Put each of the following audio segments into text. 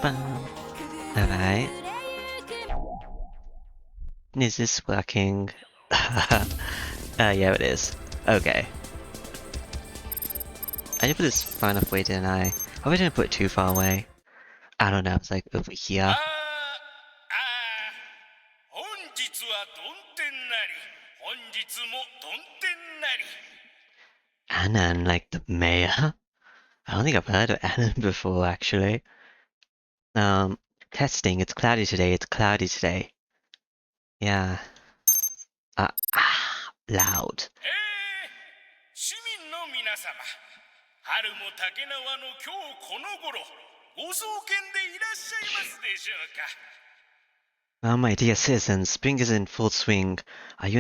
Alright. Is this working? Yeah, it is. Okay. I did put this far enough away, didn't I? I didn't put it too far away. I don't know, it's like over here. Annan, like the mayor? I don't think I've heard of Annan before, actually. Testing, it's cloudy today, Yeah. Loud. 市民の皆様、春も竹縄の今日この頃、ご創建でいらっしゃいますでしょうか。 Oh, my dear citizens, spring is in full swing. Are you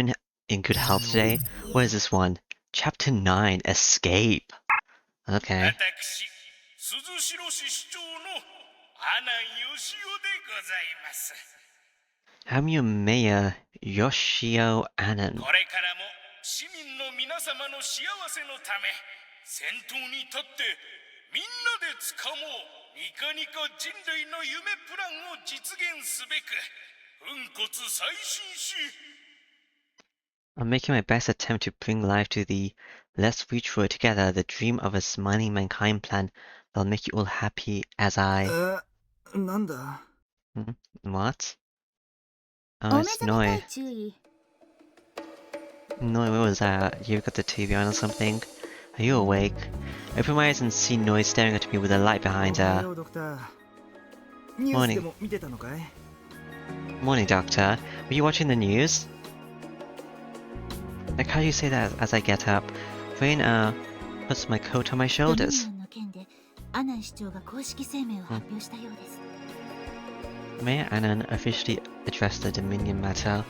in good health today? What is this one? Chapter 9, Escape. Okay. 私、鈴代市市長の阿南義雄でございます。 I'm your mayor, Yoshio Annan. これからも市民の皆様の幸せのため、先頭に立ってみんなでつかもうニカニカ人類の夢プランを実現すべく粉骨再進し I'm making my best attempt to bring life to the let's reach for it together, the dream of a smiling mankind plan that'll make you all happy as I... なんだ? What? Oh, it's Noi. Noi, what was that? You got the TV on or something? Are you awake? I open my eyes and see Noi staring at me with a light behind her. Morning. Morning, Doctor. Were you watching the news? Like, how do you say that as I get up? Rain, puts my coat on my shoulders. Mayor Annan officially addressed the Dominion matter.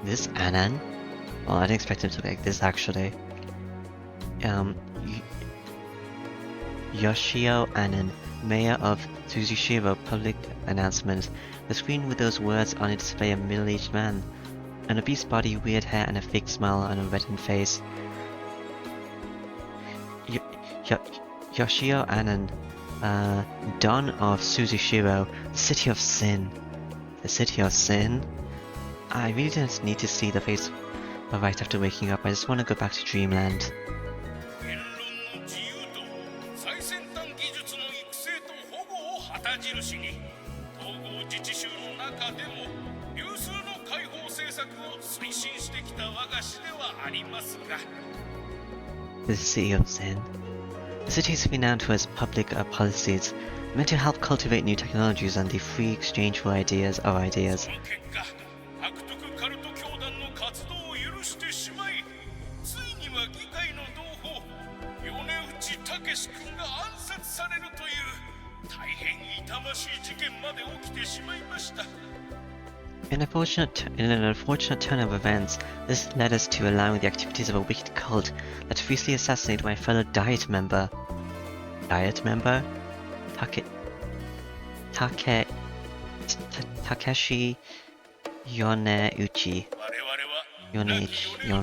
This Annan? Well, I didn't expect him to look like this, actually. Yoshio Annan, Mayor of Tsuzushiro. Public announcement. The screen with those words on it display a middle-aged man. An obese body, weird hair, and a fake smile on a reddened face. Yoshio Annan, Don of Suzushiro, the City of Sin. The City of Sin? I really don't need to see the face right after waking up. I just want to go back to Dreamland. The City of Sin. The city is renowned for its public policies, meant to help cultivate new technologies and the free exchange for ideas. In an unfortunate turn of events, this led us to allowing the activities of a wicked cult that recently assassinated my fellow Diet member. Diet member? Takeshi Yoneuchi. Yoneuchi.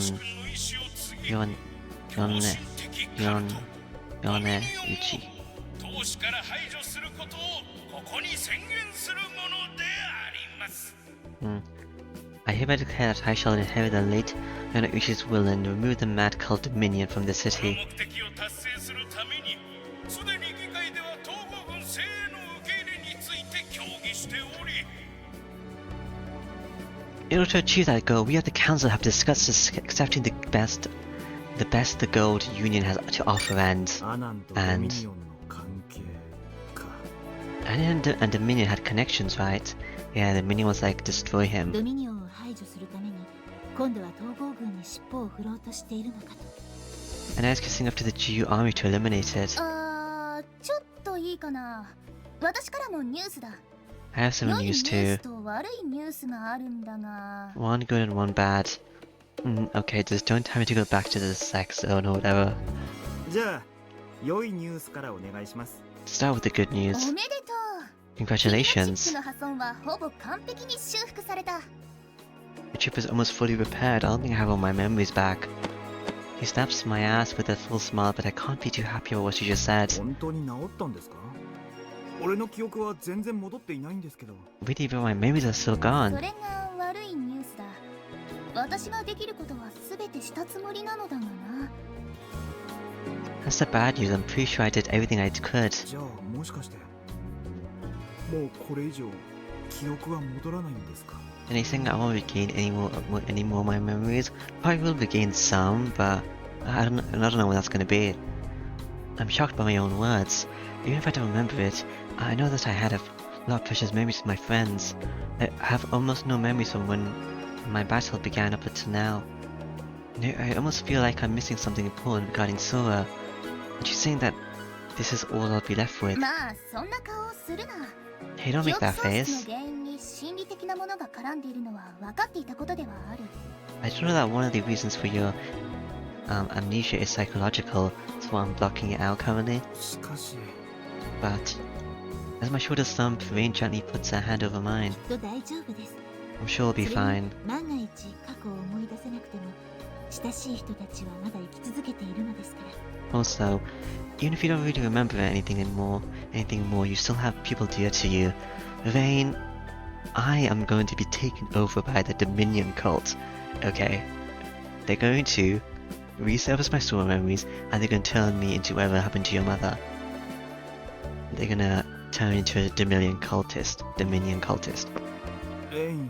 I hereby declare that I shall inherit the late Yoneuchi's will and remove the mad cult dominion from the city. In order to achieve that goal, we at the council have discussed accepting the best the Gold Union has to offer and Dominion had connections, right? Yeah, Dominion was like, destroy him. And now it's kissing up to the GU army to eliminate it. I have some news too. One good and one bad. Okay, just don't tell me to go back to the sex zone or whatever. Start with the good news. Congratulations. Your chip is almost fully repaired. I don't think I have all my memories back. He snaps my ass with a full smile, but I can't be too happy with what you just said. 本当に治ったんですか？俺の記憶は全然戻っていないんですけど。 Really, but my memories are still そ gone. れが悪いニュースだ。私ができることは全てしたつもりなのだがな。 That's the bad news. I'm pretty sure I did everything I could. じゃあもしかしてもうこれ以上記憶は戻らないんですか？ And he's saying I won't regain any more of my memories. Probably will regain some, but I don't know when that's gonna be. I'm shocked by my own words. Even if I don't remember it, I know that I had a lot of precious memories with my friends. I have almost no memories from when my battle began up until now. I almost feel like I'm missing something important regarding Sora. Aren't you saying that this is all I'll be left with? まあそんな顔をするな。 Hey, don't 記 make 憶 that 喪失の face. 原因に心理的なものが絡んでいるのは分かっていたことではある。 I don't know that one of the reasons for your amnesia is psychological, so I'm blocking it out currently. しかし But as my shoulders thump, Rain gently puts her hand over mine. きっと大丈夫です。 I'm sure I'll be それ fine. に万が一過去を思い出せなくても親しい人たちはまだ生き続けているのですから。 Also, even if you don't really remember anything more, you still have people dear to you. Rain, I am going to be taken over by the Dominion cult. Okay? They're going to resurface my Sora memories, and they're going to turn me into whatever happened to your mother. They're gonna turn into a Dominion cultist.レイン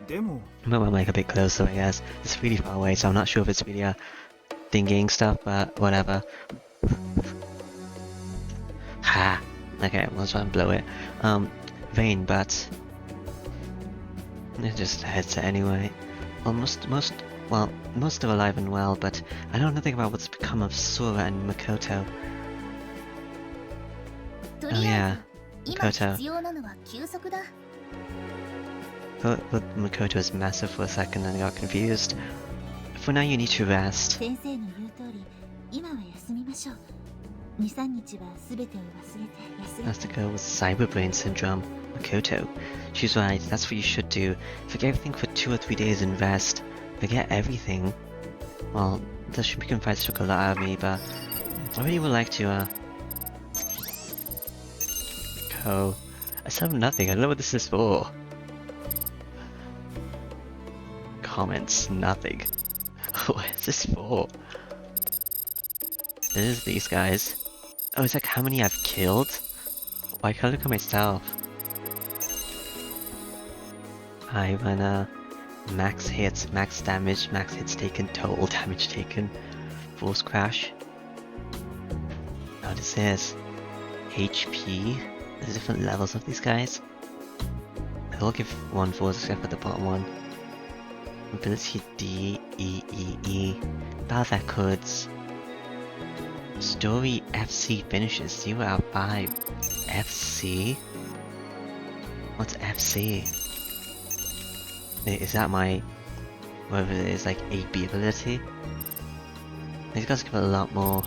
でも Move my mic a bit closer, I guess. It's really far away, so I'm not sure if it's really thinking stuff, but whatever. Ha! Okay, we'll try and blow it. Vain, but it's just a headset anyway. Well, most are alive and well, but I know nothing about what's become of Sora and Makoto. と Oh りあ yeah, えず今 Makoto. 必要なのは休息だ。 Thought Makoto was massive for a second and I got confused. For now, you need to rest. 先生の言う通り、今は休みましょう。2、3日は全てを忘れて休 That's the girl with cyber brain syndrome, Makoto. She's right, that's what you should do. Forget everything for 2 or 3 days and rest. Forget everything. Well, the Shuriken fights took a lot out of me, but I really would like to, go. I still have nothing, I don't know what this is for. Comments, nothing. What is this for? This is these guys. Oh, it's like how many I've killed? Why can't I look at myself? I wanna max hits, max damage, max hits taken, total damage taken, force crash. Now this is HP. There's different levels of these guys. They'll give one force except for the bottom one. Ability D, E, E, E. Battle Codes. Story FC finishes 0 out of 5. FC? What's FC? Is that my, whatever it is, like AB ability? These guys give a lot more.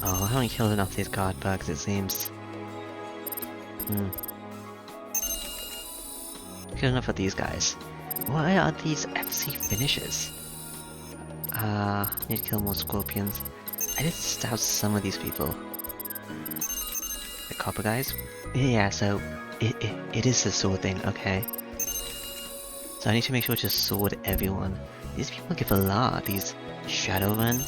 Oh, I haven't killed enough of these guard bugs, it seems. Killed enough of these guys. What are these FC finishes? Need to kill more scorpions. I did stab some of these people. The copper guys? Yeah, so it is the sword thing, okay. So I need to make sure to sword everyone. These people give a lot. These Shadowrun.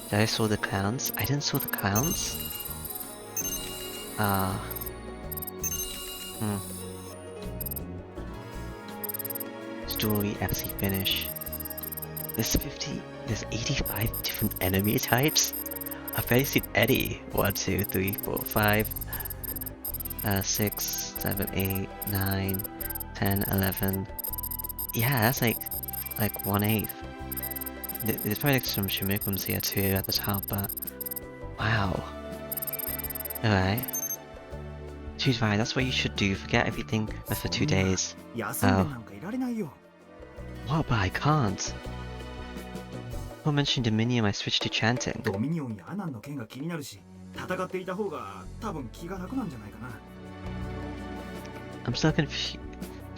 Did I sword the clowns? I didn't sword the clowns? Story FC finish. There's 85 different enemy types? I've barely seen any. 1, 2, 3, 4, 5, 6, 7, 8, 9, 10, 11. Yeah, that's like 1/8. There's probably like some Shimikums here too at the top, but wow. Alright. She's right, that's what you should do. Forget everything for 2 days. 休んでなんかいられないよ。 What? But I can't. Who mentioned Dominion? I switched to chanting. ドミニオンやアナンの件が気になるし、戦っていた方が多分気が楽なんじゃないかな。I'm still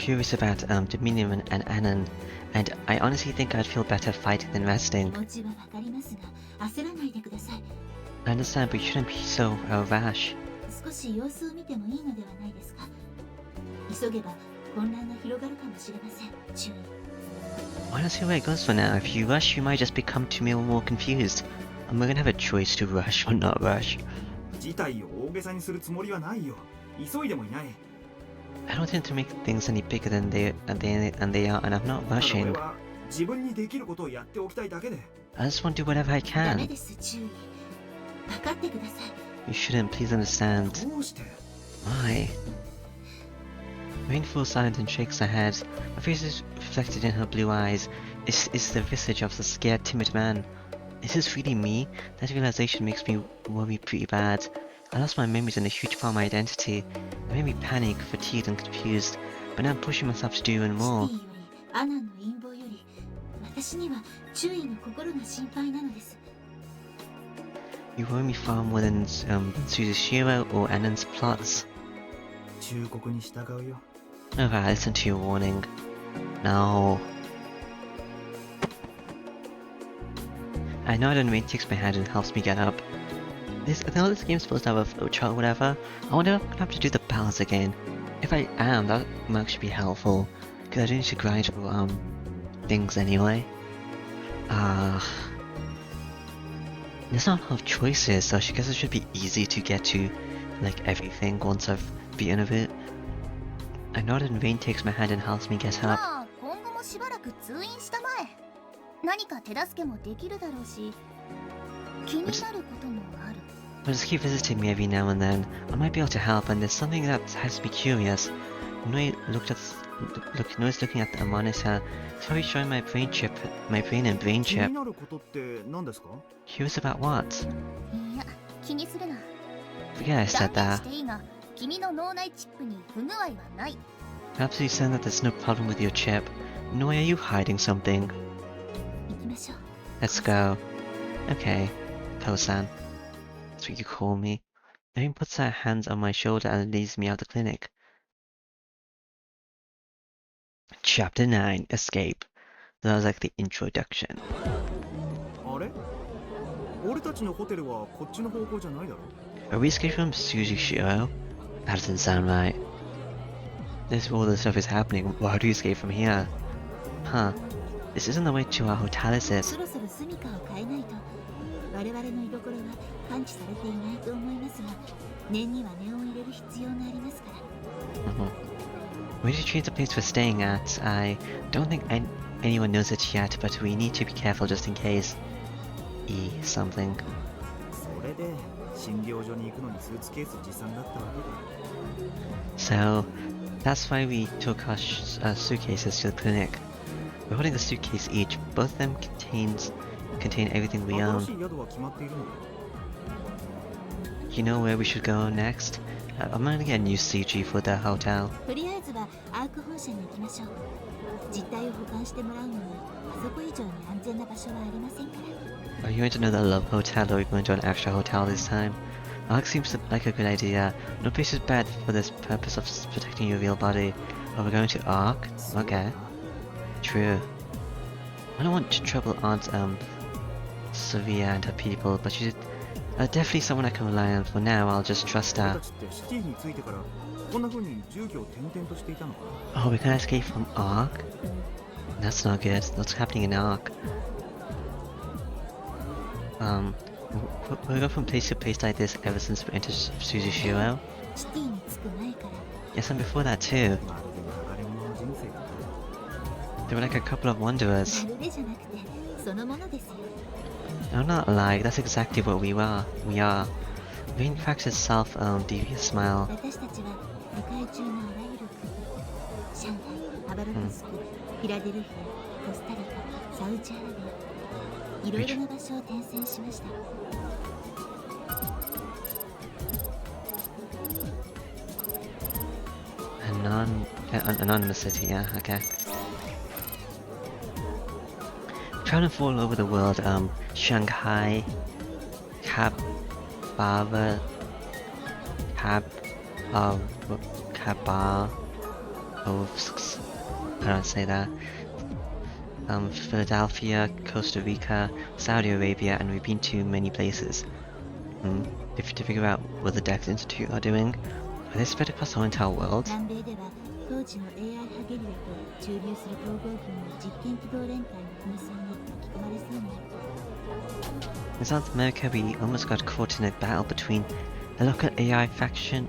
curious about Dominion and Anon, and I honestly think I'd feel better fighting than 気 resting. 持ちはわかりますが、焦らないでください。 I understand, but you shouldn't be so rash. 少し様子を見てもいいのではないですか。急げば混乱が広がるかもしれません。注意。 Why not see where it goes for now? If you rush, you might just become too more confused. And we're gonna have a choice to rush or not rush. 事態を大げさにするつもりはないよ。急いでもいない。 I don't intend to make things any bigger than they are, and I'm not ただ俺 rushing. は自分にできることをやっておきたいだけで。 I just want to do whatever I ダメ can. です。注意。分かってください。 You shouldn't, please understand. どうして？ Why? Rain falls silent and shakes her head. Her face is reflected in her blue eyes. It's the visage of the scared, timid man. Is this really me? That realization makes me worry pretty bad. I lost my memories and a huge part of my identity. It made me panic, fatigued and confused. But now I'm pushing myself to do even シ more. ティよりアナンの陰謀より私には注意の心が心配なのです。 You worry me far more than Suzishiro or Anan's plots. 忠告に従うよ。 Alright, listen to your warning. No. I know that Rain takes my hand and helps me get up. I know this game's supposed to have a flowchart or whatever. I wonder if I'm gonna have to do the battles again. If I am, that might actually be helpful. Because I do need to grind things anyway. There's not a lot of choices, so I guess it should be easy to get to like everything once I've beaten a bit. I know that Rain takes my hand and helps me get ま up. あ今後もしばらく通院したまえ。何か手助けもできるだろうし、気になることもある。 But just keep visiting me every now and then. I might be able to help, and there's something that has me curious. Noi Noi's looking at the monitor. It's probably showing my brain and brain 気 chip. になることって何ですか？ Curious about what? いや、気にするな。 Forget I said 断言 that. していいが、君の脳内チップに不具合はない。 Perhaps you said that there's no problem with your chip. Noi, are you hiding something? 行きましょう。 Let's go. Okay, Kosan. That's what you call me. Erin puts her hands on my shoulder and leads me out the clinic. Chapter 9, Escape. That was like the introduction. あれ？俺たちのホテルはこっちの方向じゃないだろ？ Are we escaped from Suzishiro? That doesn't sound right. This all this stuff is happening. Why do we escape from here? Huh. This isn't the way to our hotel, is it? そろそろ住処を変えないと。我々の居所は感知されていないと思いますが、念には念を入れる必要がありますから。We need to change the place we're staying at. I don't think anyone knows it yet, but we need to be careful just in case. Something. それで診療所に行くのにスーツケース持参だったわけだ。 So, that's why we took our suitcases to the clinic. We're holding a suitcase each. Both of them contain everything we 新 own. しい宿は決まっているのか？ You know where we should go next? I'm gonna get a new CG for the hotel. とりあえずはアーク本社に行きましょう。実態を保管してもらうのに、あそこ以上に安全な場所はありませんから。 Are you going to another love hotel or are we going to an extra hotel this time? Ark seems like a good idea. No place is bad for this purpose of protecting your real body. Are we going to Ark? Okay. True. I don't want to trouble Aunt Sevilla and her people, but she's definitely someone I can rely on. For now, I'll just trust 俺 her. たちってシティに着いてからこんな風に住居を転々としていたのか？ Oh, we can escape from Ark? That's not good. What's happening in Ark? We go from place to place like this ever since we entered Suzishiro. シティに着く前から。 Yes, and before that too. まるで流れ物の人生だ。 They were like a couple of wanderers. まるでじゃなくて、そのものですよ。 I'm not lying, that's exactly what we are. Rain cracks his self-devious smile. 私たちは世界中のあらゆる国、上海、ハバロフスク、フィラデルフィア、コスタリカ、サウジアラビア、いろいろな場所を転戦しました。 Anonymous city, yeah, okay. Traveling all over the world, Shanghai, Kabar, Ovs. I don't say that. Philadelphia, Costa Rica, Saudi Arabia, and we've been to many places. To figure out what the Dex Institute are doing. Are they spread across the whole entire world? 南米では当時の AI 派ゲリラと駐留する統合軍の実験機動連隊の紛争に巻き込まれそうになった。 In South America, we almost got caught in a battle between the local AI faction,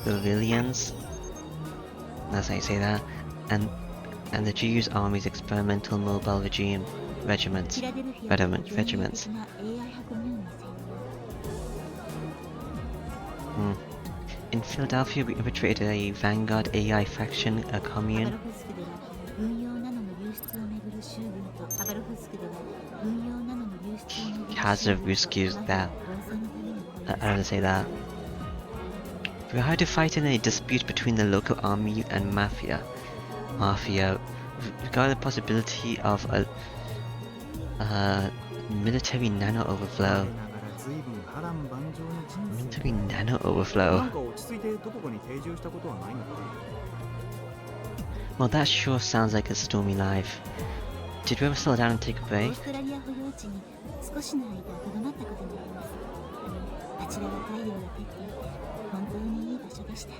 the Villians, that's how you say that, and the Jews' army's experimental mobile regiments. フィラデルフィアでは regiments. 伝説的な AI 派コミューンの戦 In Philadelphia, we infiltrated a Vanguard AI faction, a アバロ commune. フスクでは軍用ナノの流出をめぐる州軍とアバロフスクでは軍用ナノの流出をめぐる Hazard rescues that. I don't want to say that. We had to fight in a dispute between the local army and mafia. We got the possibility of a military nano 我 overflow. ながら随分波乱万丈な人生 Military nano な overflow. んか落ち着いてどこかに定住したことはないのか Well, that sure sounds like a stormy life. Did we ever slow down and take a オ break? ーストラリア保養地に少しの間とどまったことがあります。あちらは太陽が照っていて本当にいい場所でした。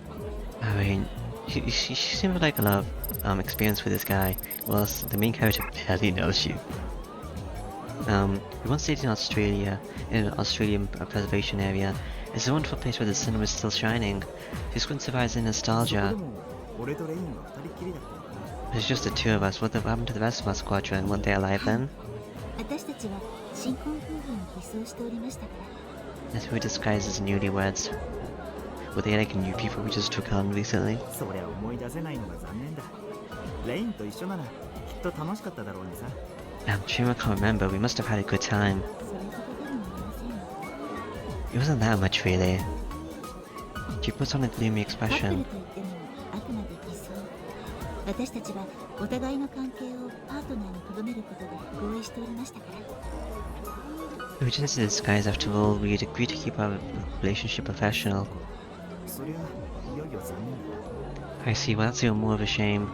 I mean, she seemed like a lot of experience with this guy, whilst the main character barely knows you. We once stayed in Australia, in an Australian preservation area. It's a wonderful place where the sun was still shining. Just couldn't survive the そこ nostalgia. でも俺とレインは二人っきりだったのかな It's just the two of us. What happened to the rest of our squadron? Weren't they alive then? 私たちは新婚夫婦に偽装しておりましたから。 That's who we disguised as newlyweds. Were they like new people we just took on recently? そりゃ思い出せないのが残念だレインと一緒ならきっと楽しかっただろうにさ I'm sure I can't remember. We must have had a good time. それほどでもありませんよ。 It wasn't that much really. She puts on a gloomy カップル expression. といってもあくまで偽装。私たちはお互いの関係をパートナーに留めることで合意しておりましたから。 We were just in disguise after all. We had agreed to keep our relationship professional. そりゃいよいよ残念だ I see. Well, that's even more of a shame.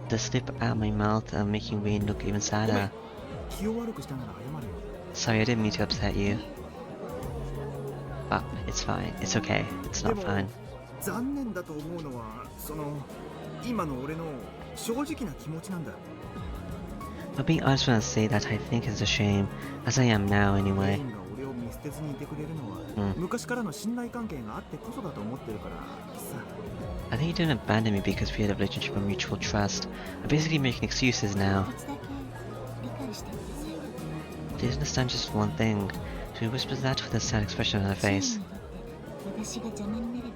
The slip out of my mouth and making Wayne look even sadder. 気を悪くしたなら謝るよ Sorry, I didn't mean to upset you. But it's fine. It's okay. It's で not も fine. 残念だと思うのはその今の俺の正直な気持ちなんだ But being honest when I say that, I think it's a shame, as I am now レ anyway. インが俺を見捨てずにいてくれるのは、昔からの信頼関係があってこそだと思ってるからさ I think you didn't abandon me because we had a relationship of mutual trust. I'm basically making excuses now. 一つだけ理解してください。 Please understand just one thing. She whispers that with a sad expression on her チーム face. にとって私が邪魔になれ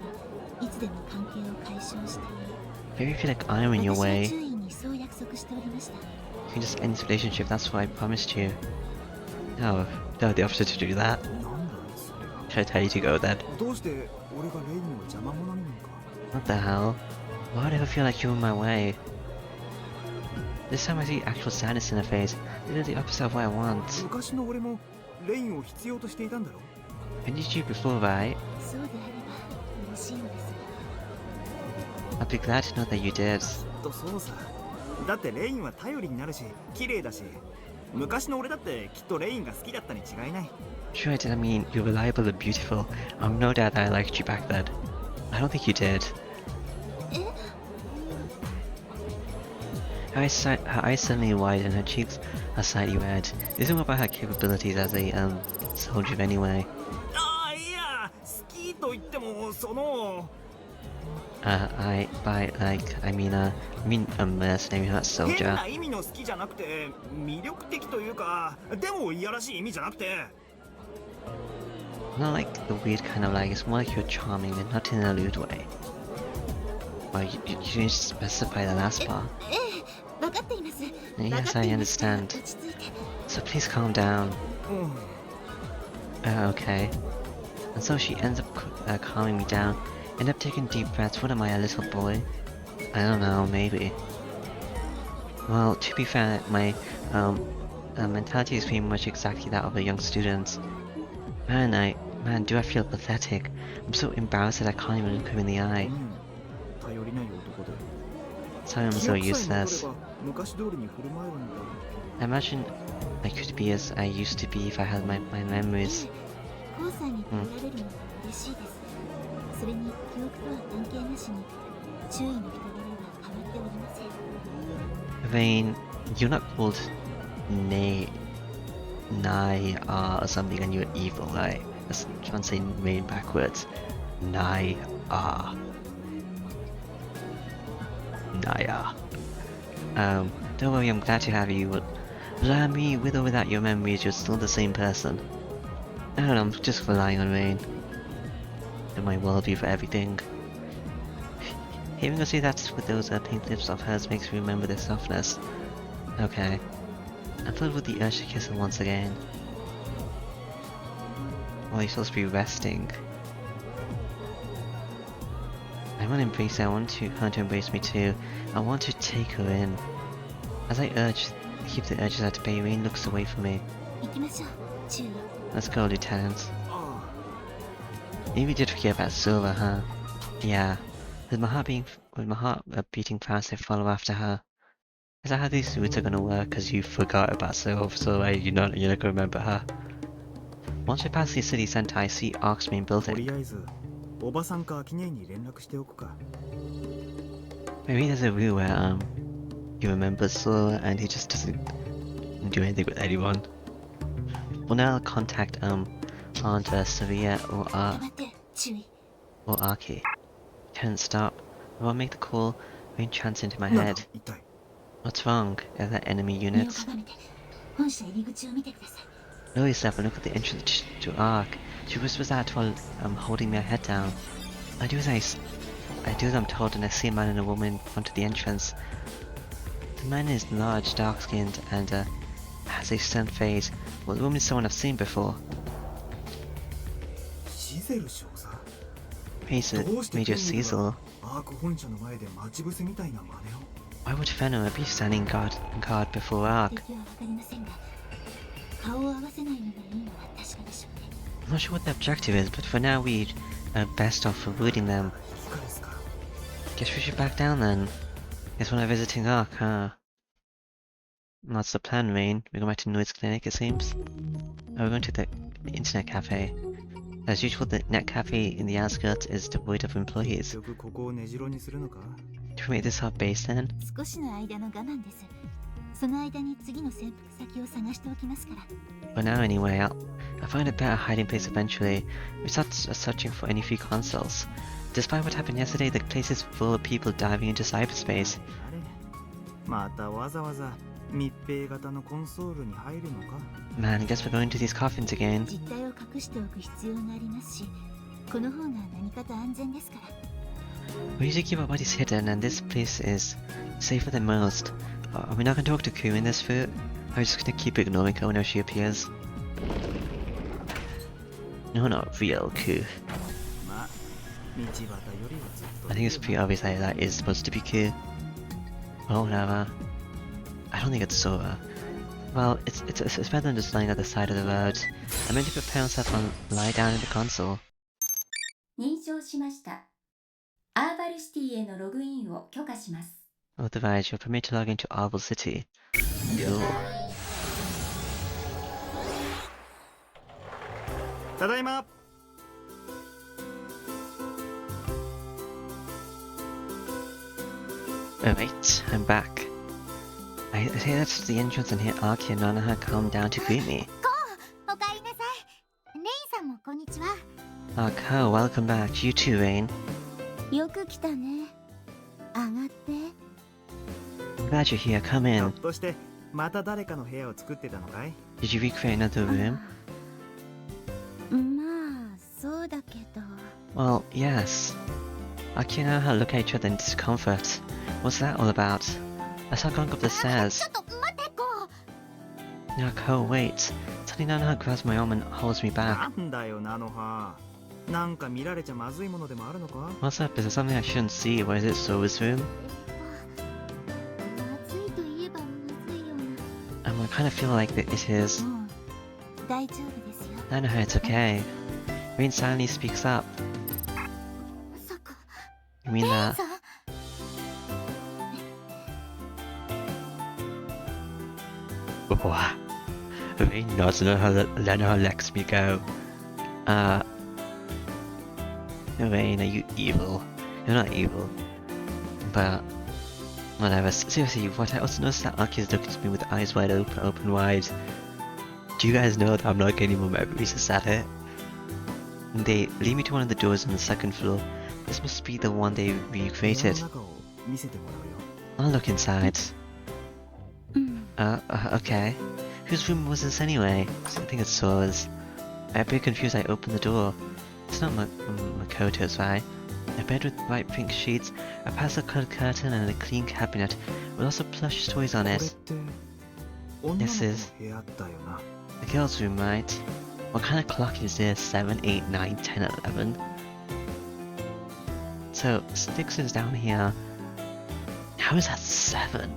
ばいつでも関係を解消していい。 Maybe you feel like I'm in your 私は way. 周囲にそう約束しておりました。 You can just end this relationship, that's what I promised you. No, no, the opposite to do that. なんだいそれが Should I tell you to go then? どうして俺がレインを邪魔者になのか What the hell? Why would I ever feel like you're in my way? This time I see actual sadness in her face. Literally the opposite of what I want. 昔の俺もレインを必要としていたんだろ I needed you before, right? そうであれば嬉しいのです。 I'd be glad to know that you did. とそうさだってレインは頼りになるし綺麗だし昔の俺だってきっとレインが好きだったに違いない Sure I did, I mean, you're reliable and beautiful. I'm no doubt that I liked you back then. I don't think you did. Her eyes suddenly wide and her cheeks are slightly red. This isn't about her capabilities as a, soldier anyway. ああいや好きと言ってもその I mean a mercenary, not a 変 soldier. な意味の好きじゃなくて魅力的というかでもいやらしい意味じゃなくて Not like the weird kind of like, it's more like you're charming and not in a lewd way. Well, you didn't specify the last part. ええ、分かっています。 Yes, 分かって I いますから understand. 落ち着いて。 So please calm down. うん Okay. And so she ends up calming me down. End up taking deep breaths. What am I, a little boy? I don't know, maybe. Well, to be fair, my mentality is pretty much exactly that of a young student. And Man, do I feel pathetic. I'm so embarrassed that I can't even look him in the う eye. ん頼りない男で Sorry I'm 記 so 憶さえ戻れ useless. ば昔通りに振る舞えるんだ I imagine I could be as I used to be if I had my memories. コウさんに頼られるのは嬉しいです。それに記憶とは関係なしに周囲の人柄は変わっておりません。 Vane, you're not called Nai or something and you're evil, right? That's trying to say Vane backwards. Naya. Don't worry, I'm glad to have you, but me, with or without your memories, you're still the same person. I don't know, I'm just relying on Vane. And my worldview for everything. Hearing her say that with those pink lips of hers makes me remember their softness. Okay. I'm filled with the urge to kiss her once again. Well, you're supposed to be resting. I want to embrace her, I want her to embrace me too. I want to take her in. As I keep the urges at bay, Rain looks away from me. 行きましょう、注意。 Let's go, Lieutenant. あ Maybe you did forget about Silver, huh? Yeah. With my heart beating fast, I follow after her. Is that how these routes are gonna work? Cause you forgot about Silver, so you're not gonna remember her. Once I pass the city center, I see Ark's main あと building. りあえずおばさんか秋音に連絡しておくか Maybe there's a rule where he remembers Silver and he just doesn't do anything with anyone. Well, now I'll contact Aunt Sevilla 黙って注意。 or Arki. Can't stop. I won't make the call. Rain chants into my なんだ head. 一体 What's wrong? Are there enemy 身を units? かがめて本社入り口を見てください。 Lower yourself and look at the entrance to Ark. She whispers that while holding my head down. I do as I'm told, and I see a man and a woman in front of the entrance. The man is large, dark-skinned, and has a stern face, while the woman is someone I've seen before. シゼル少佐 Major どうしてケンネル Cecil. がアーク本社の前で待ち伏せみたいな真似を Why would Fenrir be standing guard before Ark? 敵はわかりませんが、顔を合わせないのがいいのは確かでしょうね。 I'm not sure what the objective is, but for now we'd best off avoiding them. 引き返すか Guess we should back down then. Guess we're not visiting Ark, huh? That's the plan, Rain. We're going back to Noid's clinic, it seems. Oh, we're going to the internet cafe. As usual, the net cafe in the outskirts is devoid of 結 employees. 局ここを根城にするのか Should we make this our base then? 少しの間の我慢です。その間に次の潜伏先を探しておきますから。 For now, anyway, I'll find a better hiding place eventually. We start searching for any free consoles. Despite what happened yesterday, the place is full of people diving into cyberspace. あれまたわざわざ密閉型のコンソールに入るのか Man, guess we're going to these coffins again. 実態を隠しておく必要がありますし、この方が何かと安全ですから。 We usually keep our bodies hidden, and this place is safer than most. Are we not going to talk to Ku in this fruit? Are we just going to keep ignoring her whenever she appears? No, not real Ku. まあ道端よりはずっと I think it's pretty obvious that that is supposed to be Ku. Well, whatever. I don't think it's Sora. Well, it's better than just lying at the side of the road. I meant to prepare myself and lie down in the console. 認証しました。アーバルシティへのログインを許可します。 Otherwise, you're permitted to log into Arbol City. Cool. ただいま Oh wait, I'm back. I hear that's the entrance and hear Arki and Nanaha come down to greet me. おかえりなさい。レイさんもこんにちは。 Arko, welcome back. You too, Rain. よく来たね。上がって。 I'm glad you're here. Come ひょ in. っとしてまた誰かの部屋を作ってたのかい Did you recreate another room? まあ、そうだけど。 Well, yes. Arki and Nanaha look at each other in discomfort. What's that all about? I saw going up the ち stairs. ょっと待ってこう。 Arko, wait. Suddenly Nanaha grabs my arm and holds me back. なんだよナノハなんか見られちゃまずいものでもあるのか What's up? Is there something I shouldn't see? Or is it Sova's room? まずいと言えばまずいような。 I kind of feel like that it is. もう大丈夫ですよ。 Nanaha, it's okay. Rain suddenly speaks up. まさか You mean レイ that? さん Oh, Rain nods and let her lets me go. Rain, are you evil? You're not evil. But, whatever. Seriously, what I also noticed that Aki is looking at me with eyes wide open wide. Do you guys know that I'm not getting more memories? Is that it? And they lead me to one of the doors on the second floor. This must be the one they 部屋 recreated. の中を見せてもらうよ。 I'll look inside. うん Okay. Whose room was this anyway? I think it's Sora's. I'm a bit confused. I opened the door. It's not Makoto's, right? A bed with bright pink sheets, a pastel-colored curtain, and a clean cabinet with lots of plush toys on これっ it. て女の子の部屋だよな。 The girls' room, right? What kind of clock is this? 7, 8, 9, 10, 11? So, Styx is down here. How is that 7?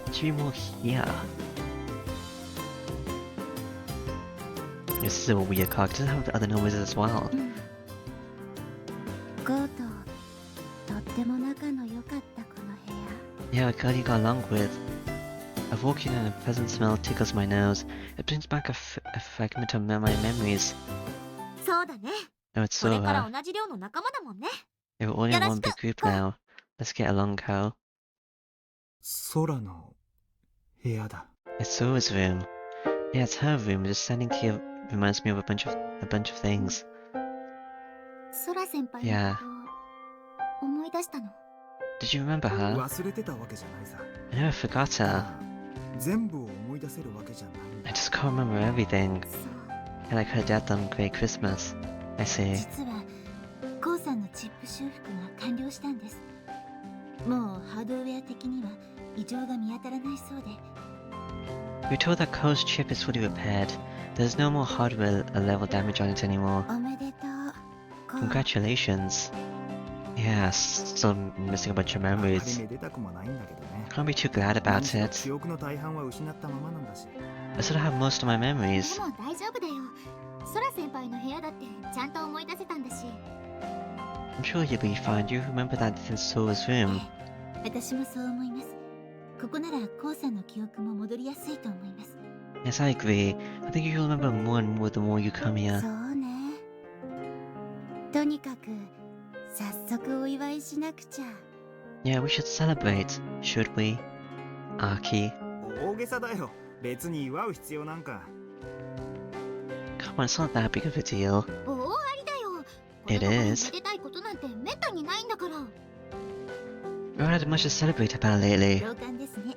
There should be more here. This is a weird clock. It doesn't have the other numbers as well. ゴーととっても仲の良かったこの部屋。 Yeah, a girl you got along with. I've walked in and a pleasant smell tickles my nose. It brings back a fragment of my memories. そうだね。 Oh, it's これから Sora. 同じ寮の仲間だもんね。 We're all in one big group now. Let's get along, Ko. 空の部屋だ。 It's Sora's room. Yeah, it's her room. Just standing here reminds me of a bunch of things. ソラ先輩 Yeah. のこと思い出したの。 Did you remember her? 忘れてたわけじゃないさ。 I never forgot her. まあ全部を思い出せるわけじゃないんだ I just can't remember everything. そう。 I like her dad on Great Christmas. I see. 実はコウさんのチップ修復が完了したんです。もうハードウェア的には異常が見当たらないそうで。 We were told that Ko's chip is fully repaired. There's no more hardware level damage on it anymore. おめでとう。コウ。 Congratulations. Yeah, still missing a bunch of あまり memories. めでたくもないんだけどね。 Can't be too glad 何 about しろ it. 記憶の大半は失ったままなんだし。 I still have most of my で memories. も大丈夫だよ。ソラ先輩の部屋だってちゃんと思い出せたんだし。 I'm sure you'll be fine. Do you remember that in Sora's room? 私もそう思います。ここならコウさんの記憶も戻りやすいと思います。 Yes, I agree. I think you'll remember more and more the more you come here. そうね。とにかく早速お祝いしなくちゃ。 Yeah, we should celebrate, should we? Aki. 大げさだよ。別に祝う必要なんか。 Come on, it's not that big of a deal. 大ありだよ。 It このところ is. めでたいことなんてめったにないんだから。 We haven't had much to celebrate about lately. 同感ですね。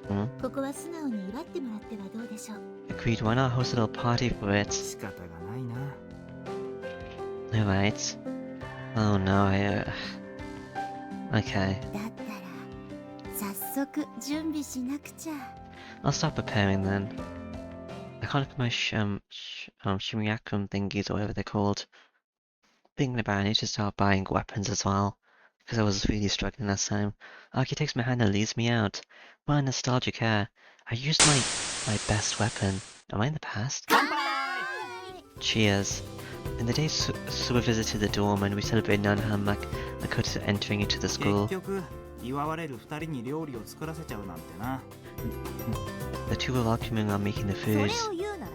Hmm? ここは素直に祝ってもらってはどうでしょう。 Agreed, why not host a little party for it? 仕方がないな。 Alright. Oh no, Okay. だったら早速準備しなくちゃ。 I'll start preparing then. I can't look at my shimiakum thingies or whatever they're called. Thinking about it, I need to start buying weapons as well. Because I was really struggling last time. Aki takes my hand and leads me out. What a nostalgic hair. I used my best weapon. Am I in the past? Cheers. In the day Suba visited the dorm and we celebrated Nanaha and Makoto entering into the school. 結局祝われる二人に料理を作らせちゃうなんてな。 The two were welcoming on making the それ foods. を言うなら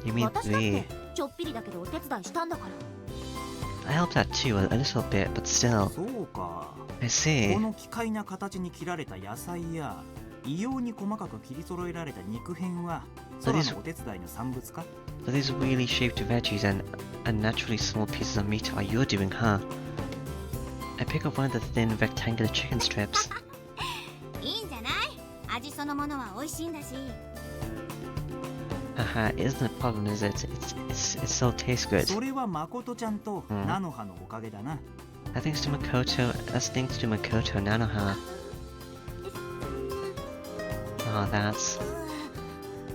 3 You 人。 mean 私だっ three? てちょっぴりだけどお手伝いしたんだから。 I helped out too, a little bit, but still. そうか。 I see. この奇怪な形に切られた野菜や異様に細かく切り揃えられた肉片は空のお手伝いの産物か？ So these really shaped veggies and unnaturally small pieces of meat are you doing, huh? I pick up one of the thin rectangular chicken strips. いいんじゃない？味そのものは美味しいんだし。 Haha, it isn't a problem, is it? It still tastes good. それは誠ちゃんと菜の葉のおかげだな。 Thanks to Makoto and Nanoha. Oh, that's...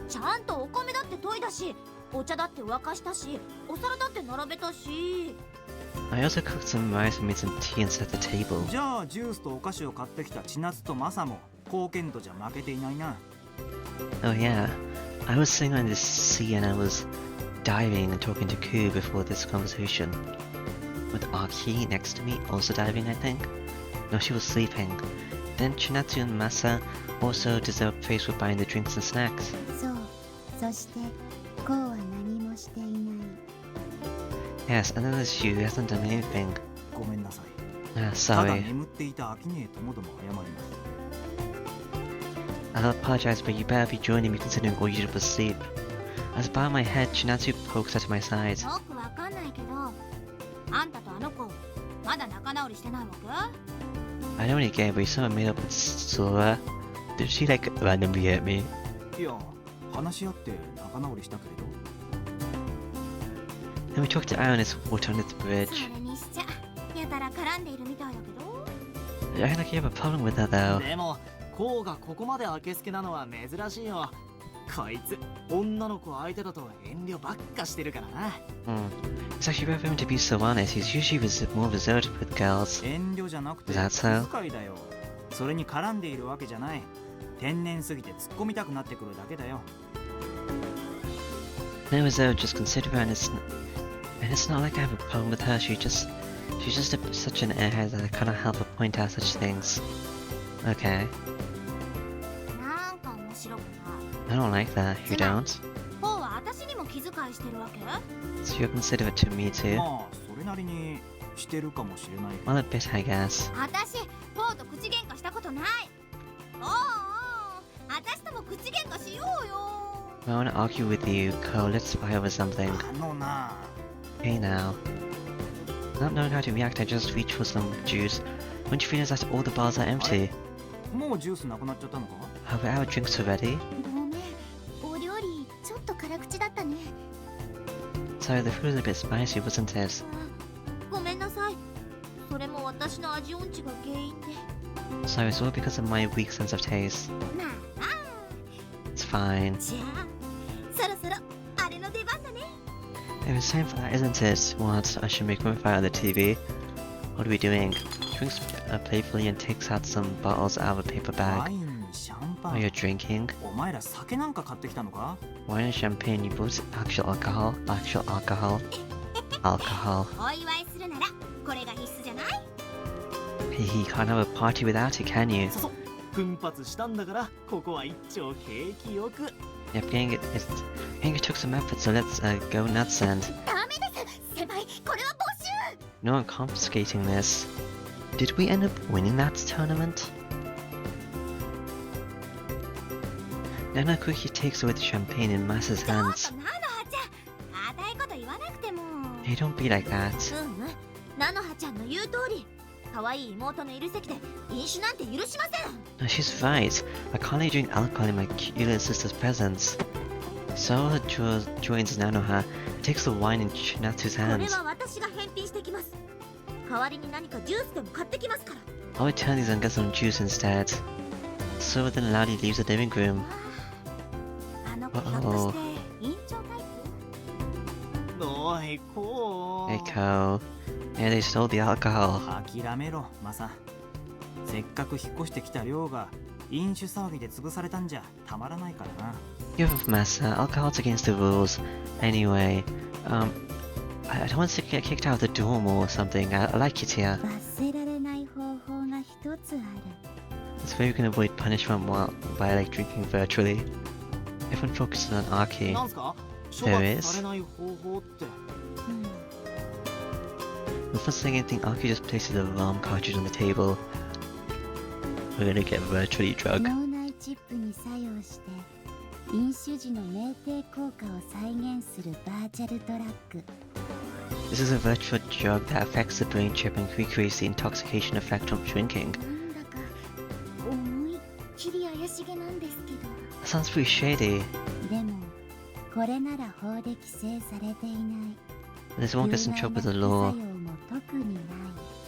ちゃんとお米だって研いだし、お茶だって沸かしたし、お皿だって並べたし。 I also cooked some rice and made some tea and set the table. じゃあジュースとお菓子を買ってきた千夏とマサも貢献度じゃ負けていないな。 Oh yeah, I was sitting on this sea and I was diving and talking to Ku before this conversation. With Aki next to me, also diving, I think? No, she was sleeping. Then Chinatsu and Masa also deserve praise for buying the drinks and snacks. そう。そして、こうは何もしていない。 Yes, and then there's Shu who hasn't done anything. ごめんなさい。 Ah, ただ sorry. 眠っていた秋音ともども謝ります。 I'll apologize, but you better be joining me considering all you did was sleep. As I bow my head, Chinatsu pokes at my side. よくわかんないけど、あんたとあの子、まだ仲直りしてないわけ？ I don't really get it, but you somehow made up with Sora. Did she like randomly hit me? いや、話し合って仲直りしたけれど。 Then we talked to Aaron as we walked on the bridge. それにしちゃ、やたら絡んでいるみたいだけど。 I feel like you have a problem with that though. でもこうがここまで明けすけなのは珍しいよ。こいつ女の子相手だと遠慮ばっかしてるからな。It's actually rare for him to be so honest. He's usually more reserved with girls. 遠慮じゃなくて Is that so? 気遣いだよ。それに絡んでいるわけじゃない。天然すぎて突っ込みたくなってくるだけだよ。 No reserve, just consider her, and it's not like I have a problem with her. She's just such an airhead that I cannot help but point out such things. Okay, なんか面白くない。 I don't like that. You don't? こうは私にも気遣いしてるわけ？ So you're considerate to me too? まあ、それなりにしてるかもしれないけど。 Well, a bit, I guess. 私、ポーと口喧嘩したことない。おうおう、私とも口喧嘩しようよ。 I want to argue with you, Cole. Let's fight over something. あのな。 Hey now. Not knowing how to react, I just reach for some juice. Won't you realize that all the bars are empty? もうジュースなくなっちゃったのか？ Have our drinks already? ごめん、お料理ちょっと辛口だったね。 Sorry, the food was a bit spicy, wasn't it? ごめんなさい。それも私の味音痴が原因で。 Sorry, it's all because of my weak sense of taste. まあまあ。 It's fine. じゃあ、そろそろあれの出番だね。 It was time for that, isn't it? What? I should make one fire on the TV. What are we doing? Drinks playfully and takes out some bottles out of a paper ワ bag. インにシャンパ Oh, ン。 you're drinking? お前ら酒なんか買ってきたのか？ Wine and champagne, you bought actual alcohol? Actual alcohol? Alcohol. お祝いするならこれが必須じゃない？ You can't have a party without it, can you? そうそう。奮発したんだからここは一丁景気よく。 Yep, getting it took some effort, so let's go nuts and... ダメです。先輩、これは没収。 No, I'm confiscating this. Did we end up winning that tournament? Nana quickly takes away the champagne in Masa's ちょっ hands. と菜の葉ちゃん、あたいこと言わなくても。 Hey, don't be like that. 菜の葉ちゃんの言う通り、可愛い妹のいる席で飲酒なんて許しません。 No, she's right. I can't let you drink alcohol in my cute little sister's presence. So joins Nanoha and takes the wine in Chinatsu's これ hands. は私が返品してきます。代わりに何かジュースでも買ってきますから。 I'll return these and get some juice instead. So then loudly leaves the living room. あの子ひょっとして院長タイプ？おいこう。 Hey, Ko. Yeah, they stole the alcohol. 諦めろ、マサ。せっかく引っ越してきた寮が飲酒騒ぎで潰されたんじゃたまらないからな。 Give up, Masa. Alcohol's against the rules. Anyway, I don't want to get kicked out of the dorm or something. I like it here. 罰せられない方法が一つある。 This way we can avoid punishment by like drinking virtually. Everyone focuses on Aki. なんすか？処 There 罰 is. されない方法って。Before saying anything, Aki just places the ROM cartridge on the table. We're gonna get virtually drunk. 脳内チップに作用して飲酒時の酩酊効果を再現するバーチャルドラッグ。 This is a virtual drug that affects the brain chip and recreates the intoxication effect of drinking. なんだか思いっきり怪しげなんですけど。 That sounds pretty shady. でもこれなら法で規制されていない。 This won't get us in trouble with the 有 law. 害な副作用も特にない。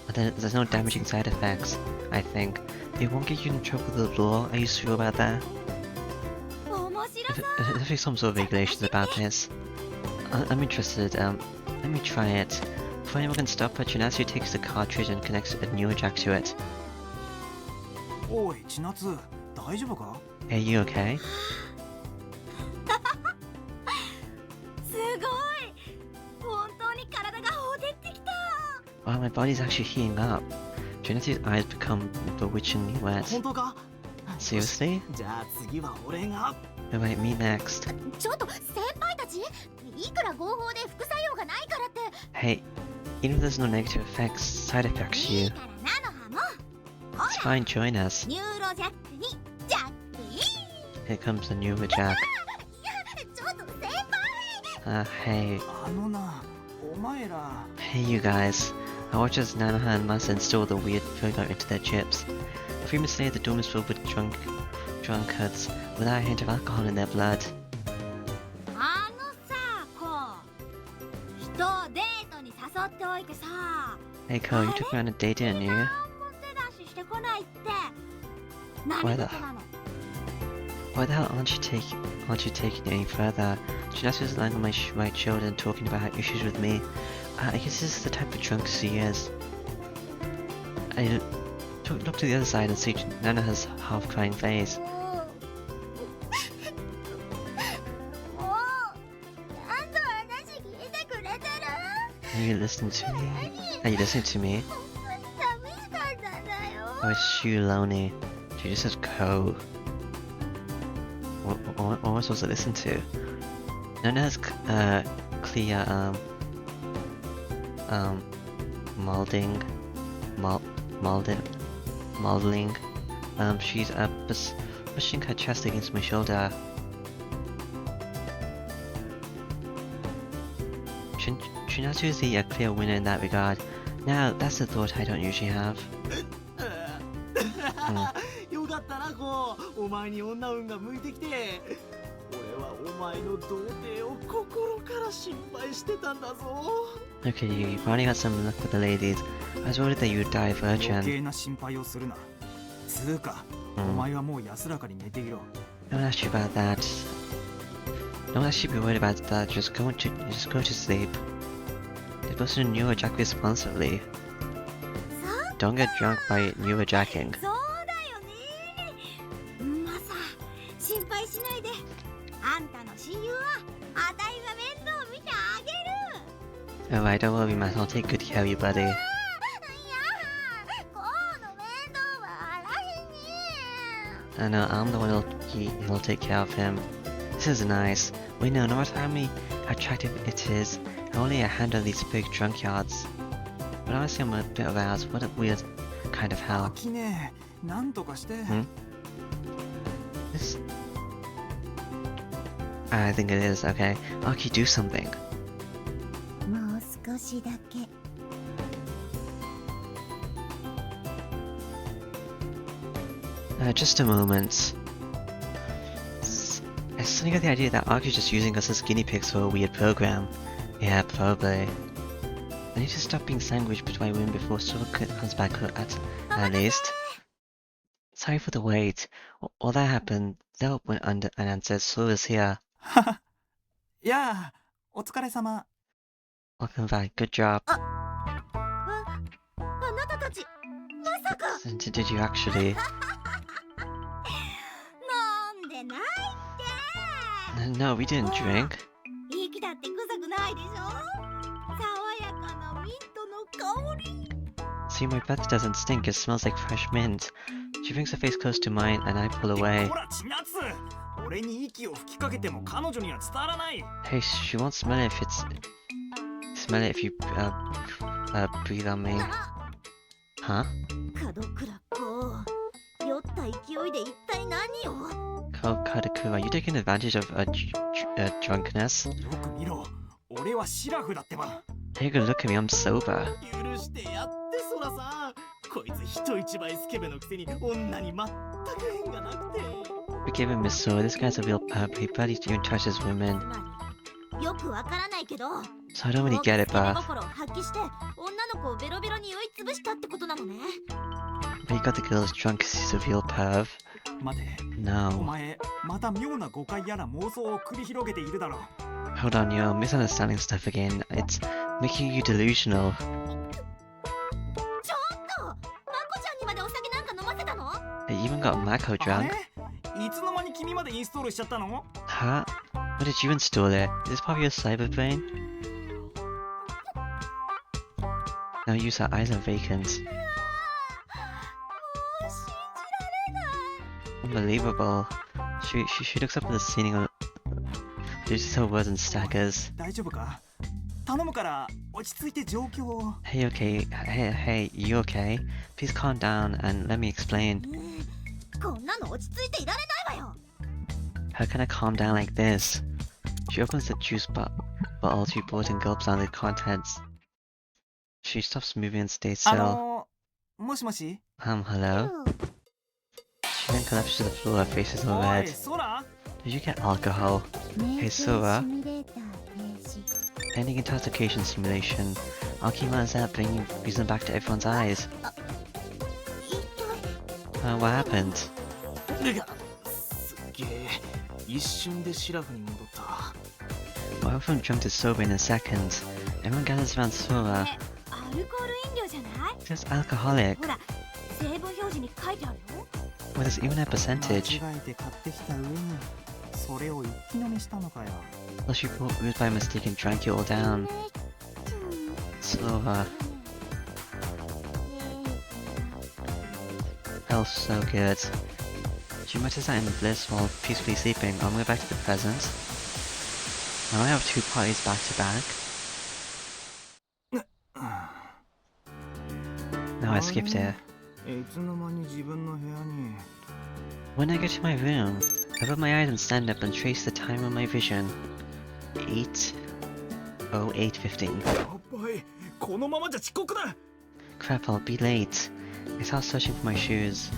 And there's no damaging side effects, I think. It won't get you in trouble with the law. Are you sure about that? 面白そう。 There's actually some sort of regulations about this. I'm interested. Let me try it. Before anyone can stop her, Chinatsu takes the cartridge and connects a neural jack to it. おい、千夏、大丈夫か？ Hey, you okay? すごい。my body's actually heating up. Trinity's eyes become bewitchingly wet. 本当か？ Seriously? じゃあ次は俺が。 Oh wait, me next. ちょっと先輩たち、いくら合法で副作用がないからって。 Hey, even if there's no negative effects, side effects い you. いからなのはもう。 It's fine, join us. ニューロジャックにジャックイン。 Here comes the new Jack. いや、ちょっと先輩。 Hey. あのな、お前ら。 Hey you guys. I watched as Nanoha and Masa install the weird program into their chips. A few minutes later, the dorm is filled with drunkards without a hint of alcohol in their blood. あのさ、こう人をデートに誘っておいてさ。 Hey Ko, you took me on a date, didn't you? 何も手出ししてこないって。何事なの？ Why the hell aren't you taking it any further? Chinatsu is lying on my right shoulder and talking about her issues with me. I guess this is the type of drunk she is. I look to the other side and see Nanoha's half-crying face. もうちゃんと話聞いてくれてる？ Are you listening to me? Are you listening to me? 寂しかったんだよ。 Or is she lonely? She just says Ko. What am I supposed to listen to? Nanoha's clear modeling. She's pushing her chest against my shoulder. Chinatsu is the clear winner in that regard. Now, that's a thought I don't usually have. よかったな、こう。お前に女運が向いてきて。俺はお前の童貞を心から心配してたんだぞ。 Okay, you finally got some luck with the ladies. I was worried that you would die 余 virgin. 計な心配をするな。つうか、お前はもう安らかに寝ていろ。 Don't ask you about that. Don't actually be worried about that. Just go to sleep. You're supposed to neurojack responsibly. Don't get drunk by neurojacking. そうだよね。マサ、心配しないで。あんたの親友はあたいが面倒見てあげる。 Alright, don't worry, man. I'll take good care of you, buddy. いや、こうの面倒はあらへんに。 I know, I'm the one he'll take care of him. This is nice. Wait, no matter how attractive it is, I only handle these big drunkyards. But honestly, I'm a bit aroused. What a weird kind of hell. 秋ね、なんとかして。This... I think it is, okay. Aki, do something. もう少しだけ。 Just a moment. I suddenly got the idea that Aki's just using us as guinea pigs for a weird program. Yeah, probably. I need to stop being sandwiched between women before Silver comes back at least. Sorry for the wait. All that happened, Zell went under and answered, so is here. いやあ、お疲れ様。 Welcome back, good job. あなたたち、まさか。 Did you actually? 飲んでないって。 No, we didn't drink. 息だって臭くないでしょ。爽やかなミントの香り。 See, my breath doesn't stink, it smells like fresh mint. She brings her face close to mine and I pull away. ほら、千夏。俺に息を吹きかけても彼女には伝わらない。 Hey, she won't smell it if you breathe on me. Huh? 角倉子、酔った勢いで一体何を。 Kadaku, are you taking advantage of drunkenness? よく見ろ。俺はシラフだってば。 Take a look at me, I'm sober. 許してやってそらさ。こいつ人一倍スケベのくせに女に全く縁がなくて。 Forgive him, Miss So. This guy's a real he barely even touches women. よくわからないけど。 So I don't really get it, but 心を発揮して女の子をベロベロに酔いつぶしたってことなのね。 he got the girls drunk because he's a real perv. 待て。お No. 前、また妙な誤解やら妄想を繰り広げているだろう。 Hold on, you're misunderstanding stuff again. It's making you delusional. ちょっと、まこちゃんにまでお酒なんか飲ませたの？ I even got Mako あ drunk. れ？いつの間に君までインストールしちゃったの？ Huh? What did you install it? Is this part of your cyber brain? No use, her eyes are vacant. もう信じられない。 Unbelievable. She looks up at the ceiling and loses her words and staggers. 大丈夫か？頼むから落ち着いて状況を。 Hey, okay. Hey, you okay? Please calm down and let me explain. こんなの落ち着いていられないわよ。 How can I calm down like this? She opens the juice bottle she bought and gulps down the contents. She stops moving and stays still. もしもし？ Hello? She then collapses to the floor, her face is all おい、 red. ソラ？ Did you get alcohol? 瞑 Hey, 想 Sora. シミュレーター停止。 Ending intoxication simulation. Alchemy's out, bringing reason back to everyone's eyes. 一体 What happened? すっげえ。一瞬でシラフに戻った。 Well, I'm from drunk to sober in a second. Everyone gathers around Sora. アルコール飲料じゃない？ Just alcoholic. ほら、成分表示に書いてあるよ。 Well, there's even a 間 percentage. 違えて買ってきた上にそれを一気飲みしたのかよ。 Well, she bought booze by mistake and drank it all down. Sora. Felt so good. She mutters out in bliss while peacefully sleeping. I'm going back to the present. Now I have two parties back to back. Now I skipped it. いつの間に自分の部屋に。 When I get to my room, I rub my eyes and stand up and trace the time on my vision. 8:08:15. やばい、このままじゃ遅刻だ。 Crap, I'll be late. I start searching for my shoes.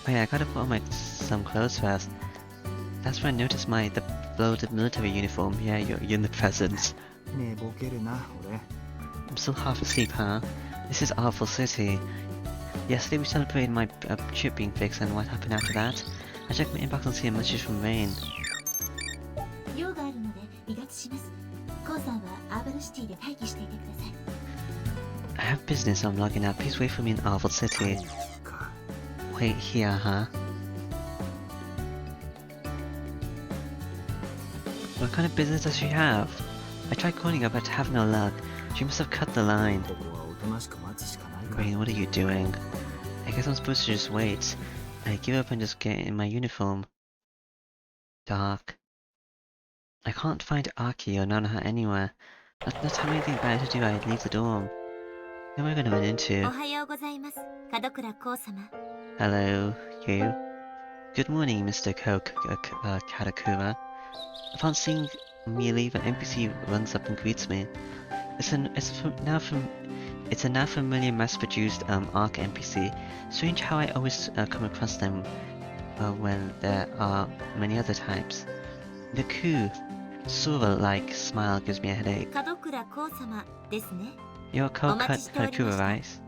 Wait, I gotta put on some clothes first. That's when I noticed the bloated military uniform. Yeah, you're in the present. 寝ぼけるな、俺。 I'm still half asleep, huh? This is awful city. Yesterday we celebrated my chip being fixed, and what happened after that? I checked my inbox and see a message from Rain. 用があるので離脱します。コウさんはアーバルシティで待機していてください。 I have business, I'm logging out. Please wait for me in Awful City. か Wait here, huh? What kind of business does she have? I tried calling her, but have no luck. She must have cut the line. ここはおとなしく待つしかないか。 Rain, what are you doing? I guess I'm supposed to just wait. I give up and just get in my uniform. Dark. I can't find Aki or Nanaha anywhere. Not time anything better to do, I'd leave the dorm. Who am I gonna run お into? はようございます。門倉こう様。 Hello, you. Good morning, Mr. Katakura. Upon seeing me leave, an NPC runs up and greets me. It's a now familiar mass-produced ARC NPC. Strange how I always come across them when there are many other types. The cool, Sora-like smile gives me a headache. 門倉こう様ですね。 You're お待ちしておりま Katakura, した。 right?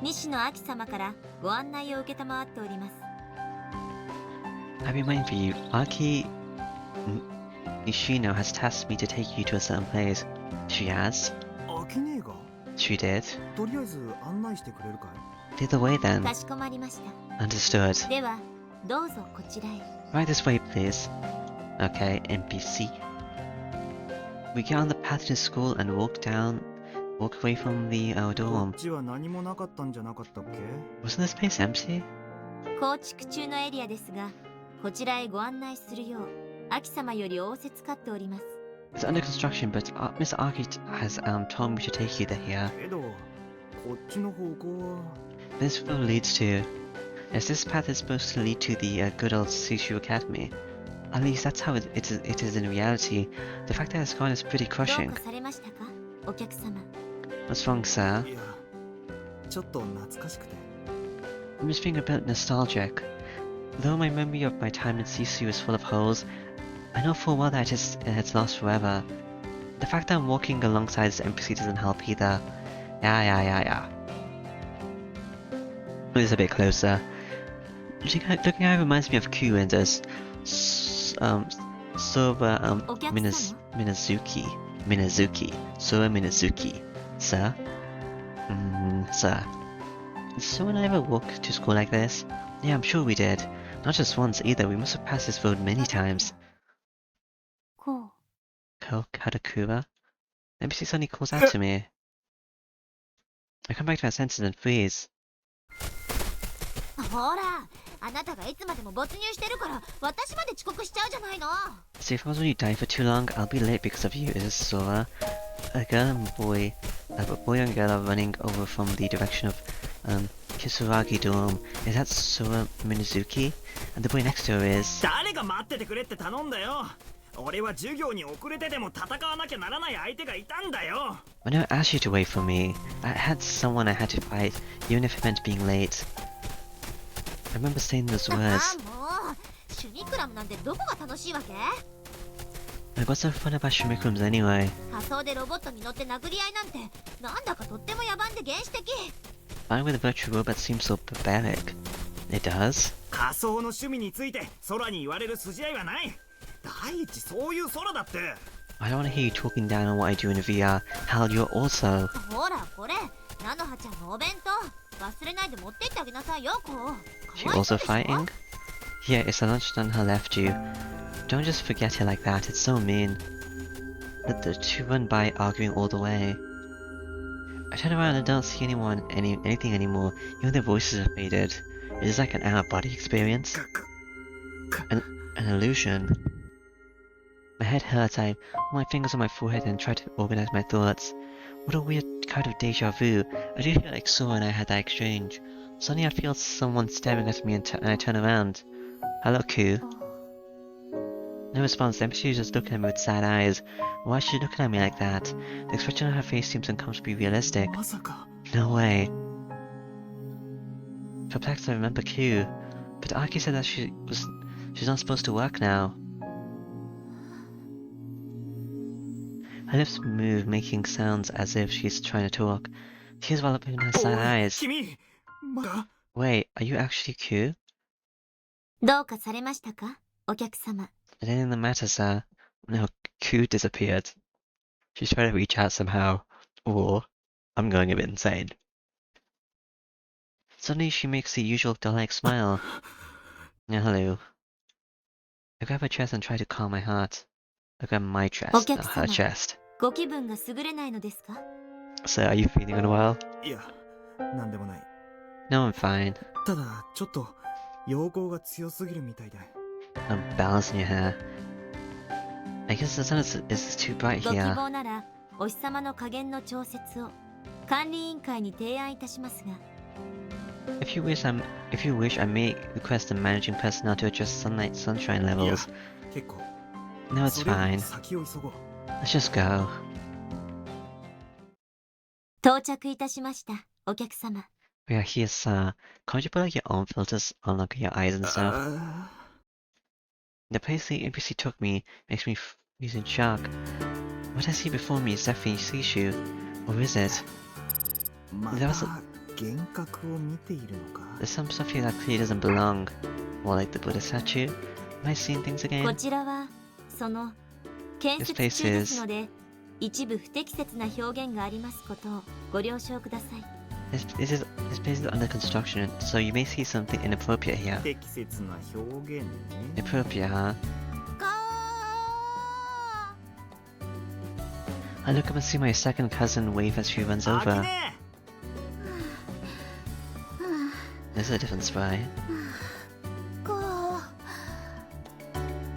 西野明様からご案内を受けたまわっております。 I have a mind for you. Aki Nishino has tasked me to take you to a certain place. She has? 飽きねえが。 She did? とりあえず案内してくれるかい？ Lead the way then. かしこまりました。 Understood. では、どうぞこちらへ。 Right this way, please. Okay, NPC. We get on the path to school and walk away from the こ dorm. っちは何もなかったんじゃなかったっけ？ Wasn't this place empty? 構築中のエリアですが、こちらへご案内するよう、秋様より仰せつかっております。 It's under construction, but Mr. Aki has told me to take you here. けど、こっちの方向は。 This road leads to. As this path is supposed to lead to the good old Sishu Academy. At least that's how it is in reality. The fact that it's gone is pretty どう crushing. かされましたか、お客様。 What's wrong, sir? いや、ちょっと懐かしくて。 I'm just being a bit nostalgic. Though my memory of my time in Sisu is full of holes, I know full well that it's lost forever. The fact that I'm walking alongside this NPC doesn't help either. Yeah. It's a bit closer. Looking at it reminds me of Q and Sora Minazuki. Sora Minazuki. Sir? Sir. Did someone ever walk to school like this? Yeah, I'm sure we did. Not just once either, we must have passed this road many times. こう。 Katakura? NPC suddenly calls out to me. I come back to my senses and freeze. ほら、あなたがいつまでも没入してるから私まで遅刻しちゃうじゃないの。 See, if I was when you die for too long, I'll be late because of you. Is this Sora? A girl and boy, a boy and girl are running over from the direction of Kisuragi Dome. Is that Sora Minazuki? And the boy next to her is. 誰が待っててくれって頼んだよ。俺は授業に遅れてでも戦わなきゃならない相手がいたんだよ。I never asked you to wait for me. I had someone I had to fight, even if it meant being late. I remember saying those あ words. あ、もうシュニクラムなんてどこが楽しいわけ？ Like, what's so fun about Shimikrums anyway? 仮想でロボットに乗って殴り合いなんてなんだかとっても野蛮で原始的。 Fighting with a virtual robot seems so barbaric. It does? 仮想の趣味について空に言われる筋合いはない。第一そういう空だって。 I don't want to hear you talking down on what I do in VR. Hal, you're also. ほらこれナノハちゃんのお弁当忘れないで持ってってあげなさいよ。こう She かわいそ also うでしょ？ fighting? Yeah, it's the lunchtime Hal left you. Don't just forget her like that, it's so mean. Let the two run by arguing all the way. I turn around and don't see anything anymore, even their voices are faded. It is like an out-of-body experience. An illusion. My head hurts, I put my fingers on my forehead and try to organize my thoughts. What a weird kind of deja vu. I do feel like Sora and I had that exchange. Suddenly I feel someone staring at me and I turn around. Hello, Ku. No response, the NPC is just looking at me with sad eyes. Why is she looking at me like that? The expression on her face seems uncomfortably realistic. まさか。 No way. Perplexed, I remember Q. But Aki said that she's not supposed to work now. Her lips move, making sounds as if she's trying to talk. Tears well up in her sad おい eyes. 君、まだ Wait, are you actually Q? どうかされましたかお客様？ Is anything the matter, sir? No, Q disappeared. She's trying to reach out somehow. Or, I'm going a bit insane. Suddenly she makes the usual doll-like smile. Yeah, hello. I grab her chest and try to calm my heart. I grab my chest, not her chest. ご気分が優れないのですか？ So, are you feeling unwell? いや、なんでもない。 No, I'm fine. ただ、ちょっと、陽光が強すぎるみたいで。 I'm balancing your hair. I guess the sun is too bright ご希 here. 望ならお日様の加減の調節を管理委員会に提案いたしますが。 If you wish, I may request the managing personnel to adjust sunshine いや levels. 結構。 No, it's それより fine. 先を急ごう。 Let's just go. 到着いたしました、お客様。 We are here, sir. Can't you put like your own filters on like your eyes and stuff? あ The place the NPC took me makes me freeze in shock. What I see before me is definitely Sishu. Or is it? ーまthere was た幻覚を見ているのか。 There's some stuff here that clearly doesn't belong. More like the Buddha statue. Am I seeing things こ again? ちらはその建設中ですので一部不適切な表現がありますことをご了承ください。 This place is under construction, so you may see something inappropriate here. 適切な表現ね。 Inappropriate, huh? か I look up and see my second cousin wave as she runs あき over. ね This is a different spy. こ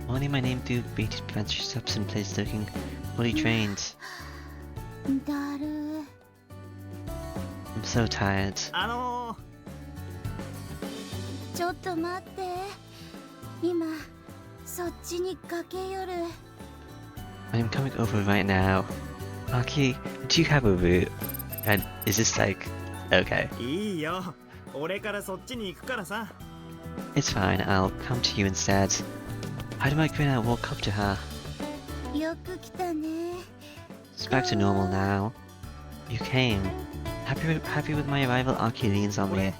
Only my name through baited pants she steps in place looking fully drained. だる I'm so tired. ちょっと待って今そっちに駆け寄る I'm coming over right now. Aki, do you have a route? And is this like... Okay. いいよ。俺からそっちに行くからさ。 It's fine, I'll come to you instead. How do I grin and walk up to her? よく来たね It's back to normal now. You came. Happy with my arrival, Aki leans on こ me. れ、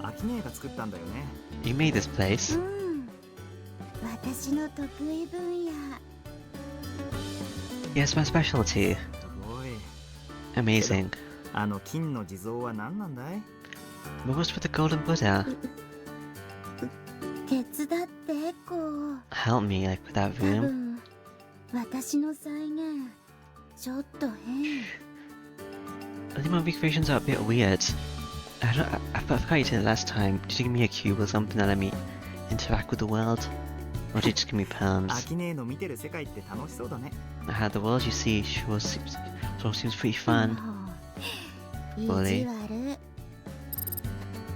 アキネが作ったんだよね。 You made this place? うん私の得意分野 Yes, my specialty. すごい。 Amazing. あの金の地蔵は何なんだい？ What was with the golden Buddha? 手伝ってこう Help me, like with that 多 room? 分私の再現ちょっと変 The more recreations are a bit weird. I forgot you did it last time. Did you give me a cube or something that let me interact with the world? Or did you just give me ア palms? キネの見てる世界って楽しそうだね。 The world you see sure seems pretty fun. もう意地悪。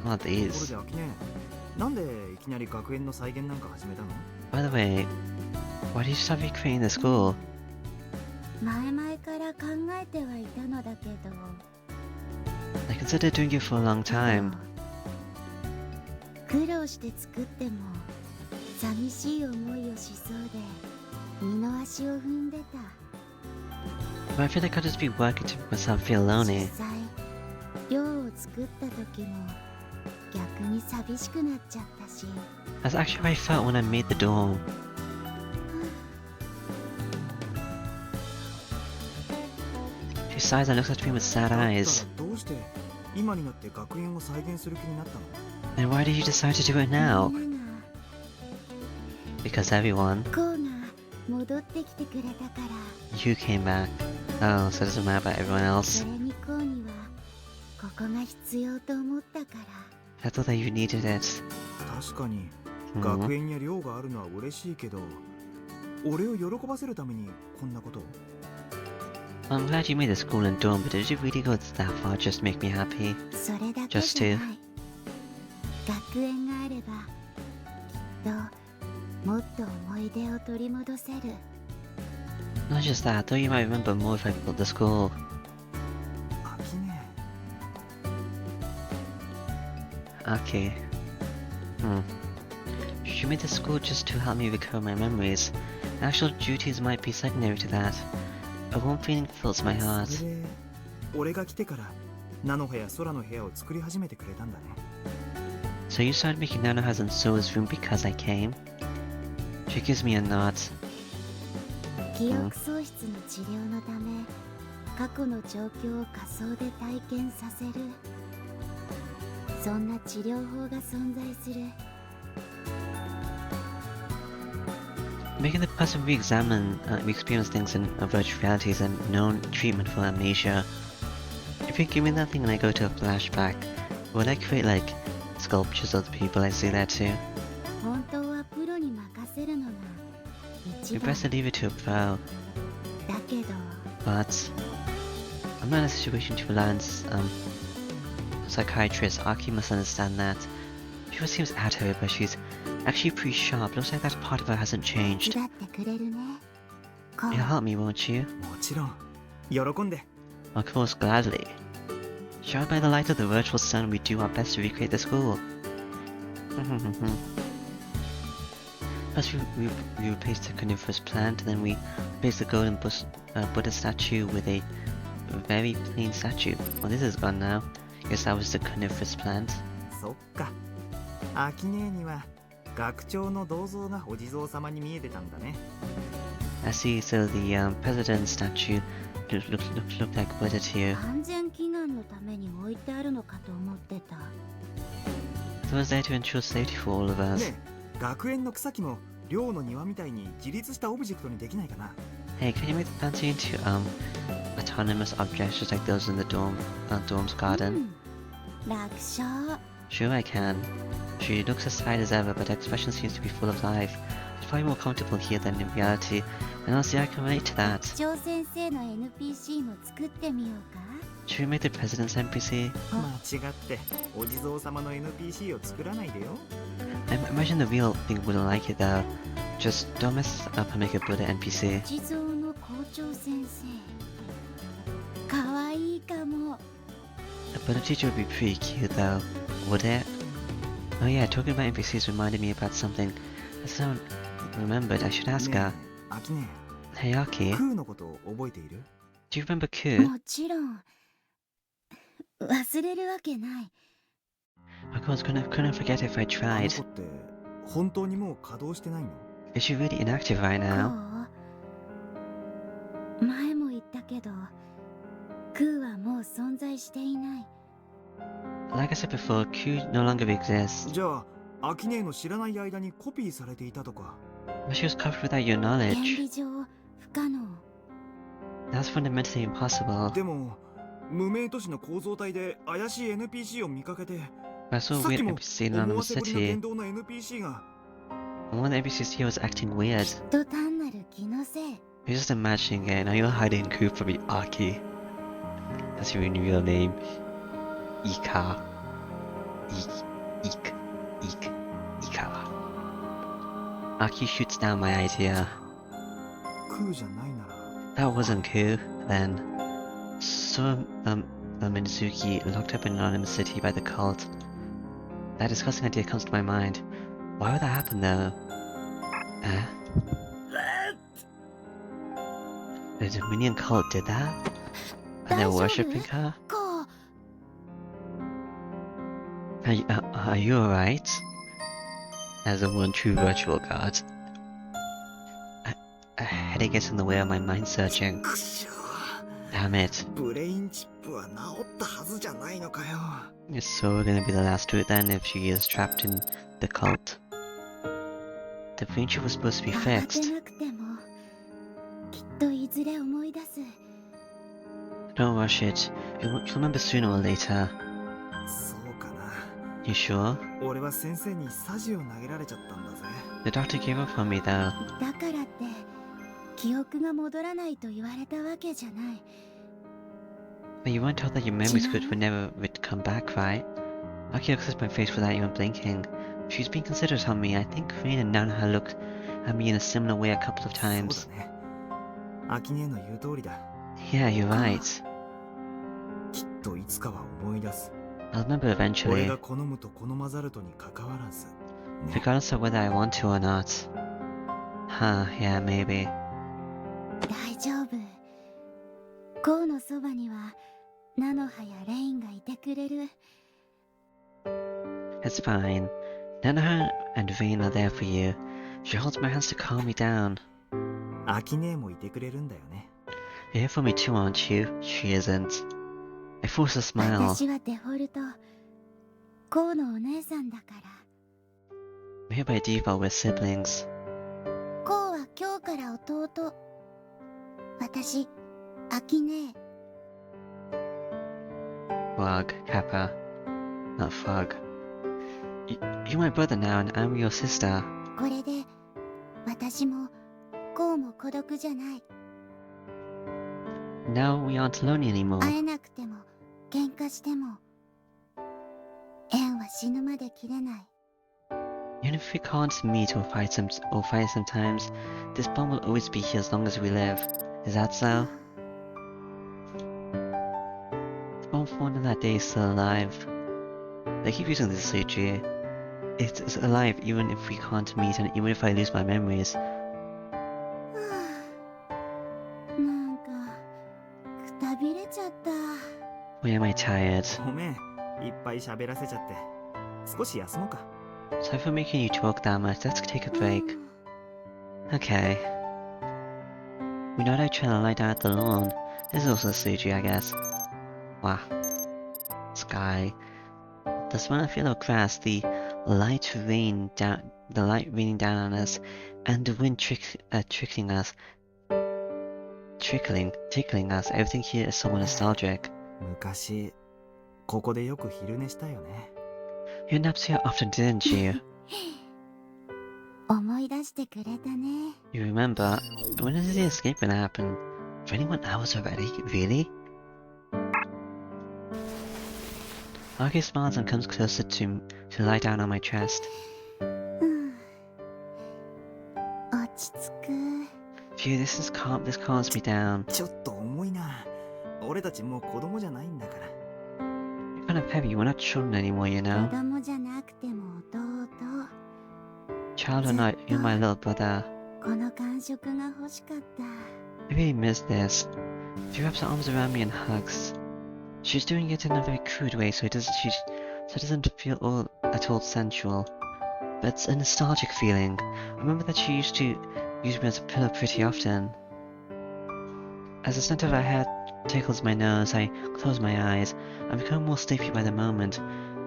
What are ところ these? でアキネ、なんでいきなり学園の再現なんか始めたの？ By the way, why did you start recreating the school? 前々から考えてはいたのだけど。 I considered doing it for a long time. 苦労して作っても寂しい思いをしそうで二の足を踏んでた。 But I feel like I'll just be working to make myself feel lonely. 実際寮を作った時も逆に寂しくなっちゃったし。 That's actually how I felt when I made the dorm. She sighs and looks at me with sad だったら eyes. どうして今になって学園を再現する気になったの？ Then why did you decide to do it now? みんなが Because everyone, こうが戻ってきてくれたから。 you came back. Oh, so it doesn't matter about everyone そ else. れにこうにはここが必要と思ったから。 I thought that you needed it. 確かに Mhm. 学園や寮があるのは嬉しいけど、俺を喜ばせるためにこんなことを。 I'm glad you made the school and dorm, but did you really go that far just to make me happy? それだけ Just じゃ to. ない。学園があればきっともっと思い出を取り戻せる。 Not just that, though you might remember more if I built the school. アキネ、 Okay. You made the school just to help me recover my memories. Actual duties might be secondary to that. A warm feeling fills my そ heart. れで俺が来てから菜の部屋、空の部屋を作り始めてくれたんだね。 So you started making Nanoha's and So's room because I came? She gives me a nod. 記憶喪失の治療のため過去の状況を仮想で体験させる。そんな治療法が存在する。 Making the person re-examine experience things in virtual reality is a known treatment for amnesia. If you give me that thing and I go to a flashback, would I create like sculptures of the people I see there too? 本当はプロに任せるのが一 It'd 番 best to leave it to a pro, だけど but I'm not in a situation to rely on psychiatrist. Aki must understand that. She always seems at her, but she's actually pretty sharp. Looks like that part of her hasn't 手 changed. 伝ってくれるね。こう You'll help me, won't you? もちろん喜んで。 Of course, gladly. Showered by the light of the virtual sun, we do our best to recreate the school. First, we replaced the coniferous plant, and then we replaced the golden Buddha statue with a very plain statue. Well, this is gone now. Guess that was the coniferous plant. そっか。アキネには学長の銅像がお地蔵様に見えてたんだね。 I see. So the president statue looked like Buddha to you. 安全祈願のために置いてあるのかと思ってた。 So it was there to ensure safety for all of us. ねえ、学園の草木も寮の庭みたいに自立したオブジェクトにできないかな。 Hey, can you make the fancy into autonomous objects just like those in the dorm's う garden? ん、楽勝。 Sure I can. She looks as tired as ever, but her expression seems to be full of life. She's probably more comfortable here than in reality, and honestly I can relate to that. 長先生の NPC も作ってみようか。 Should we make the president's NPC? 間違ってお地蔵様の NPC を作らないでよ。 I imagine the real thing wouldn't like it though. Just don't mess up and make a Buddha NPC. 地蔵の校長先生。かわいいかも。 A Buddha teacher would be pretty cute though, would it? Oh yeah, talking about NPCs reminded me about something. As I remembered, I should ask ね her. え、アキネ、 Hey Aki, クーのこと覚えている？ do you remember Ku? もちろん。忘れるわけない。 Of course, couldn't forget if I あの tried. 子って本当にもう稼働してないの？ Is she really inactive right こ now? う前も言ったけど、クーはもう存在していない。 Like I said before, Q no longer exists. じゃあアキネの知らない間にコピーされていたとか。 But she was covered without your 原 knowledge. 理上不可能。 That's fundamentally impossible. でも無名都市の構造体で怪しい NPC を見かけて、 I saw a さっ weird きも NPC in 思 another わせぶりな city. 言動の NPC が One NPC here was acting weird. きっと単なる気のせい。 You're just imagining it. Now you're hiding Coop from me, Aki. That's your real name. Ika. Ikawa. Aki shoots down my idea. クーじゃないなら That wasn't Ku, then. So, Mizuki locked up in an anonymous city by the cult. That disgusting idea comes to my mind. Why would that happen though? The Dominion cult did that? And they're 大丈夫？ worshipping her? こう。 Are you alright? As a one true virtual god. A headache gets in the way of my mind searching. くしょ Damn it. ブレインチップは治ったはずじゃないのかよ。 So we're gonna be the last to it then if she is trapped in the cult. The future was supposed to be 慌 fixed. てなくてもきっといずれ思い出す。 Don't rush it. You'll remember sooner or later. そうかな。 You sure? 俺は先生にサジを投げられちゃったんだぜ。 The doctor gave up on me though. だからって記憶が戻らないと言われたわけじゃない。 But you weren't told that your memories would never come back, right? Aki looks at my face without even blinking. She's been considerate on me. I think Rain and Nana looked at me in a similar way a couple of そう times. だね。アキネの言う通りだ。 Yeah, you're right. きっといつかは思い出す。 I'll remember 俺 eventually, が好むと好まざるとに関わらず。ね、 regardless of whether I want to or not. Huh, yeah, maybe. 大丈夫。コウのそばにはナノハやレインがいてくれる。 It's fine. Nanaha and Rain are there for you. She holds my hands to calm me down. アキネもいてくれるんだよね。 You're here for me too, aren't you? She isn't. I force a smile. 私はデフォルトコウのお姉さんだから。 Here by default, we're siblings. コウは今日から弟。私アキネ。 Frog, Kappa. Not Frog. You're my brother now, and I'm your sister. これで私もコウも孤独じゃない。 Now we aren't lonely anymore. 会えなくても喧嘩しても縁は死ぬまで切れない。 Even if we can't meet or fight sometimes, this bond will always be here as long as we live. Is that so? The bond formed on that day is still alive. They keep using this CG. It's alive even if we can't meet and even if I lose my memories. なんかくたびれちゃった。 Why am I tired? ごめん、いっぱい喋らせちゃって。少し休もうか。 Sorry for making you talk that much. Let's take a break. Okay. We know that you're trying to lie down at the lawn. This is also CG, I guess. Wow. Sky. The smell and feel of grass, the light raining down on us, and the wind tickling us. Everything here is somewhat nostalgic. 昔、ここでよく昼寝したよね。 You napped here often, didn't you? 思い出してくれたね。 You remember? When did the escape gonna happen? 21 hours already? Really? Arky smiles and comes closer to lie down on my chest. 落ち着く。 Phew, this calms me down. ちょっと重いな。俺たちもう子供じゃないんだから。 You're kind of heavy, we're not children anymore, you 子 know? 供じゃなくても弟。 Child or not, you're my little brother. この感触が欲しかった。 I really miss this. She wraps her arms around me and hugs. She's doing it in a very crude way, so it doesn't feel at all sensual. But it's a nostalgic feeling. I remember that she used to use me as a pillow pretty often. As the scent of her hair tickles my nose, I close my eyes. I become more sleepy by the moment.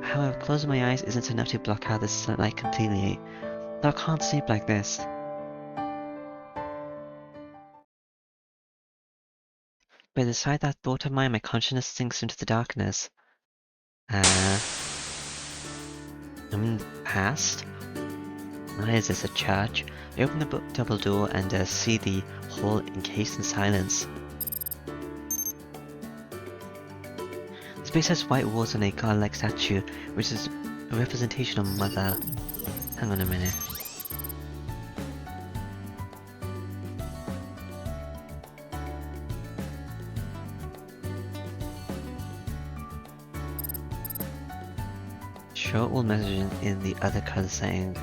However, closing my eyes isn't enough to block out the sunlight completely. Though I can't sleep like this. By the sight that thought of mine, my consciousness sinks into the darkness. I'm in the past? What is this, a church? I open the double door and see the hall encased in silence. The space has white walls and a godlike statue, which is a representation of Mother. Hang on a minute. Show all messaging in the other color setting.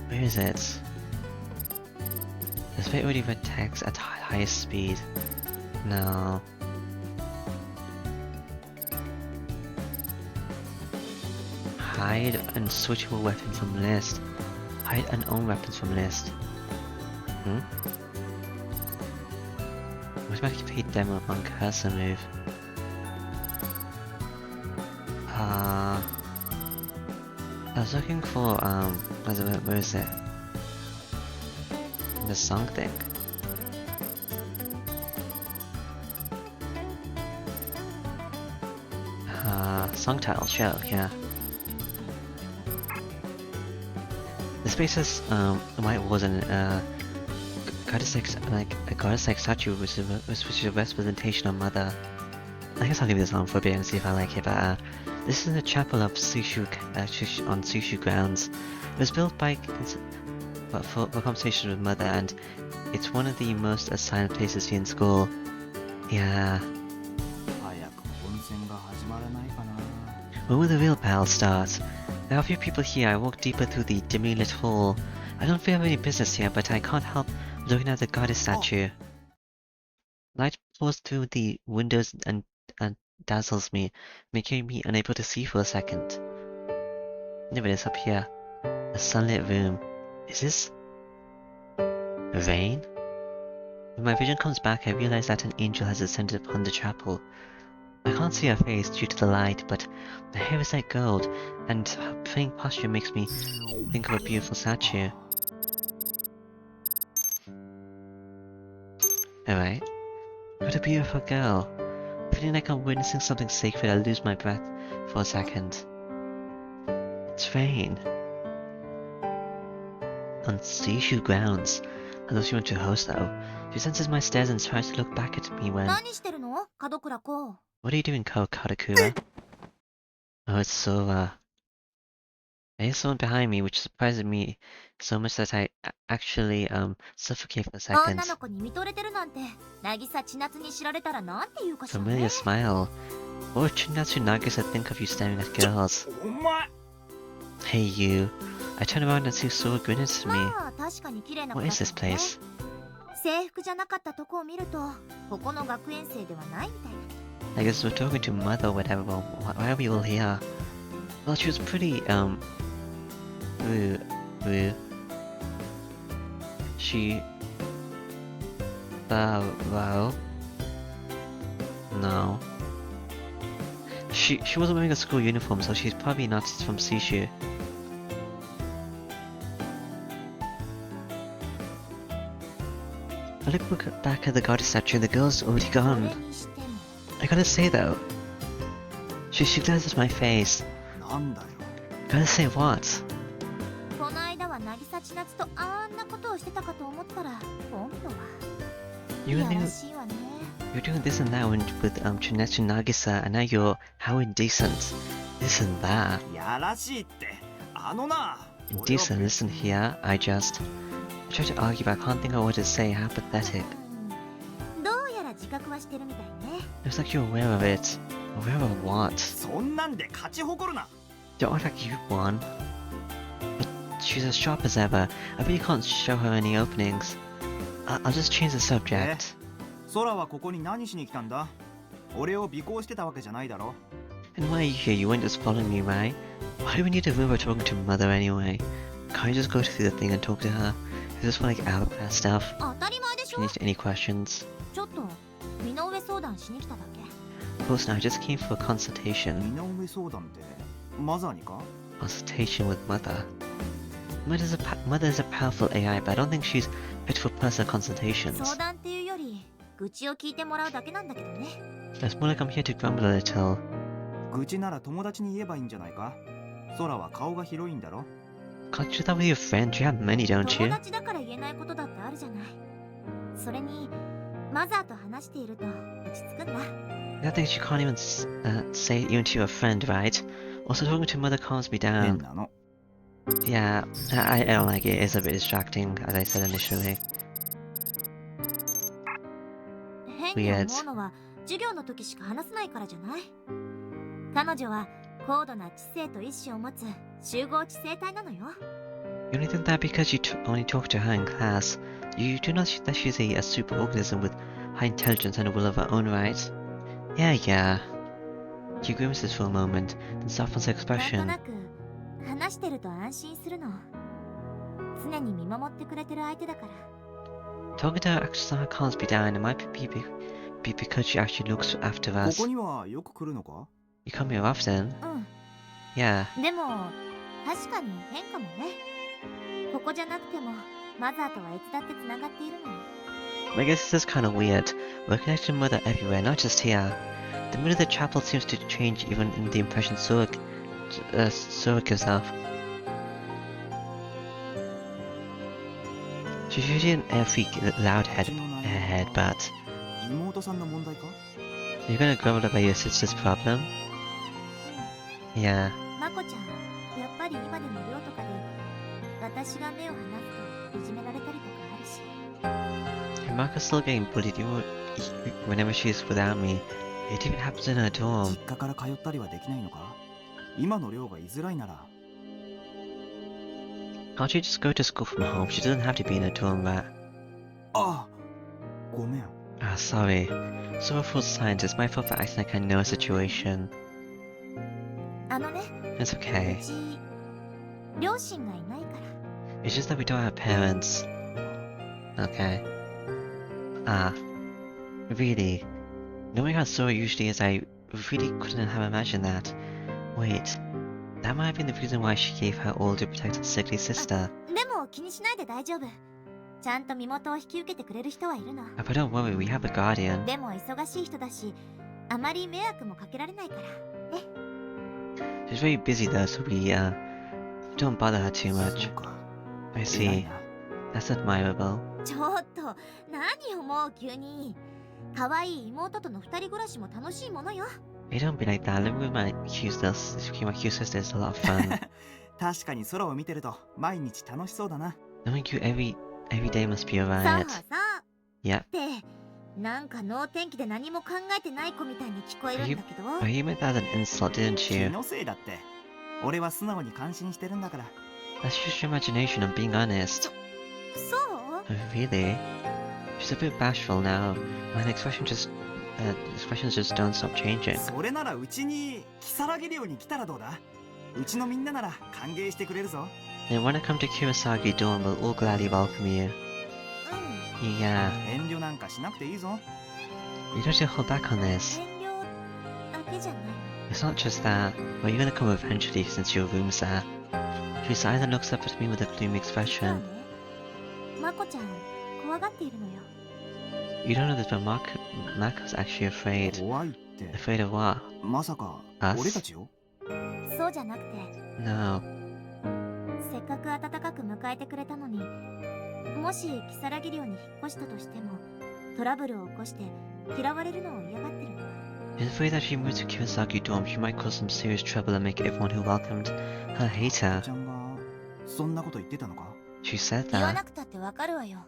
Where is it? Does it already read text at highest speed? No. Hide and switchable weapons from list. Hide unknown weapons from list. Automatic paid demo on cursor move. I was looking for where is it? The song thing. Song title show, yeah. The space has white walls and goddess-like statue which is a representation of Mother. I guess I'll leave this on for a bit and see if I like it, but this is the chapel of Sushu on Sushu grounds. It was built by for conversation with Mother, and it's one of the most silent places here in school. Yeah. When will the real battle start? There are a few people here. I walk deeper through the dimly lit hall. I don't feel any business here, but I can't help looking at the goddess statue. Light pours through the windows and dazzles me, making me unable to see for a second. There it is up here. A sunlit room. Is this rain? When my vision comes back, I realize that an angel has descended upon the chapel. I can't see her face due to the light, but her hair is like gold, and her praying posture makes me think of a beautiful statue. Alright. What a beautiful girl. Feeling like I'm witnessing something sacred, I lose my breath for a second. It's rain. On Seishu grounds. I know she went to host though. She senses my stares and tries to look back at me when... What are you doing, Katakura? Oh, it's Sora. I hear someone behind me, which surprises me so much that I actually suffocate for a second. Familiar smile. What would Chinatsu Nagisa think of you staring at girls? Hey you. I turn around and see Sora grinning at me. What is this place? I guess we're talking to Mother or whatever, but why are we all here? Well, she was pretty, rude. She... well... No. She wasn't wearing a school uniform, so she's probably not from Seishu. I look back at the goddess statue and the girl's already gone. I gotta say though, she glares at my face. Gotta say what? You're doing this and that with Chinatsu Nagisa, and now you're how indecent. This and that. Indecent, listen here, I try to argue but I can't think of what to say, how pathetic. Looks like you're aware of it. Aware of what? Don't act like you won. But she's as sharp as ever. I bet you can't show her any openings. I'll just change the subject. And why are you here? You weren't just following me, right? Why do we need a room for talking to Mother anyway? Can't you just go through the thing and talk to her? Is this for like hourglass stuff? Any questions? Of course not, I just came for a consultation. Consultation with Mother. Mother is a powerful AI, but I don't think she's fit for personal consultations. 相談っていうより愚痴を聞いてもらうだけなんだけどね。 It's more like I'm here to grumble a little. 愚痴なら友達に言えばいいんじゃないか。空は顔が広いんだろ。 Can't you do that with your friend? You have many, don't 友 you? 達だから言えないことだってあるじゃない。それにマザーと話していると落ち着くんだ。 There are things you can't even say even to your friend, right? Also, talking to Mother calms me 変 down. なの。 Yeah, I don't like it. It's a bit distracting, as I said initially. 変に思うのは授業の時しか話せないからじゃない。彼女は高度な知性と意志を持つ集合知性体なのよ。 You only think that because you only talk to her in class. You do not see that she's a super organism with high intelligence and a will of her own, right? Yeah. She grimaces for a moment, then softens her なんと expression. なく話してると安心するの。常に見守ってくれてる相手だから。 Talking to her actually somehow calms me down. It might be because she actually looks after こ us. こにはよく来るのか？ You come here often? うん。 Yeah. でも確かに変かもね。ここじゃなくてもマザーとはいつだってつながっているの。 I guess this is kind of weird. We're connected to Mother everywhere, not just here. The mood of the chapel seems to change even in the impression Surik gives off. She's usually an airfreak, loud airhead, but 妹さんの問題か？ you're gonna grumble about your sister's problem? Yeah. まこちゃん、やっぱり今でも寮とかで私が目を離すといじめられたりとかあるし。 Marco's still getting bullied whenever she's without me. It even happens in her dorm. 実家から通ったりはできないのか？今の寮が居づらいなら。 Can't you just go to school from home? She doesn't have to be in a dorm, right? ああ、ごめん。 Ah, sorry. So a full science. It's my fault for acting like I know a situation. あのね、 It's う okay. ち両親がいないから。 It's just that we don't have parents. Okay. Ah. Really? Knowing how Sora usually is, I really couldn't have imagined that. Wait. That might have been the reason why she gave her older protected sickly sister. でも気にしないで大丈夫。ちゃんと身元を引き受けてくれる人はいるの。 But don't worry, we have a guardian. でも忙しい人だし、あまり迷惑もかけられないから。ね。 She's very busy though, so we don't bother her too そ much. うか。 I 偉い see. な。 That's admirable. ちょっと、何をもう急に。可愛い妹との二人暮らしも楽しいものよ。 Hey, don't be like that. Let me my cute sister. My cute sister is a lot of fun. 確かに空を見てると毎日楽しそうだな。 Knowing you every day must be a そう riot. そう。 Yep. ってなんか能天気で何も考えてない子みたいに聞こえるんだけど。 Oh, you meant that as an insult, didn't 気 you? のせいだって。俺は素直に感心してるんだから。 That's just your imagination. I'm being honest. そう？ Oh, really? She's a bit bashful now. My expressions just don't stop changing. それならうちに如月寮に来たらどうだ？うちのみんななら歓迎してくれるぞ。 Then when I come to Kurosagi Dorm, we'll all gladly welcome you. うん。 Yeah. 遠慮なんかしなくていいぞ。 You don't have to hold back on this. 遠慮だけじゃないの。 It's not just that. Well, you're gonna come eventually since your room's there. She either looks up at me with a gloomy そう expression. ね。まこちゃん怖がっているのよ。 You don't know this, but Marco's actually afraid. 怖いって。 Afraid of what? まさか Us? 俺たちよ？そうじゃなくて、 No. せっかく温かく迎えてくれたのに、もし如月寮に引っ越したとしてもトラブルを起こして嫌われるのを嫌がってるの。 She's afraid that if she moves to Kurosagi Dorm, she might cause some serious trouble and make everyone who welcomed her hate ちゃ her. んがそんなこと言ってたのか？ She said 言わ that. なくたってわかるわよ。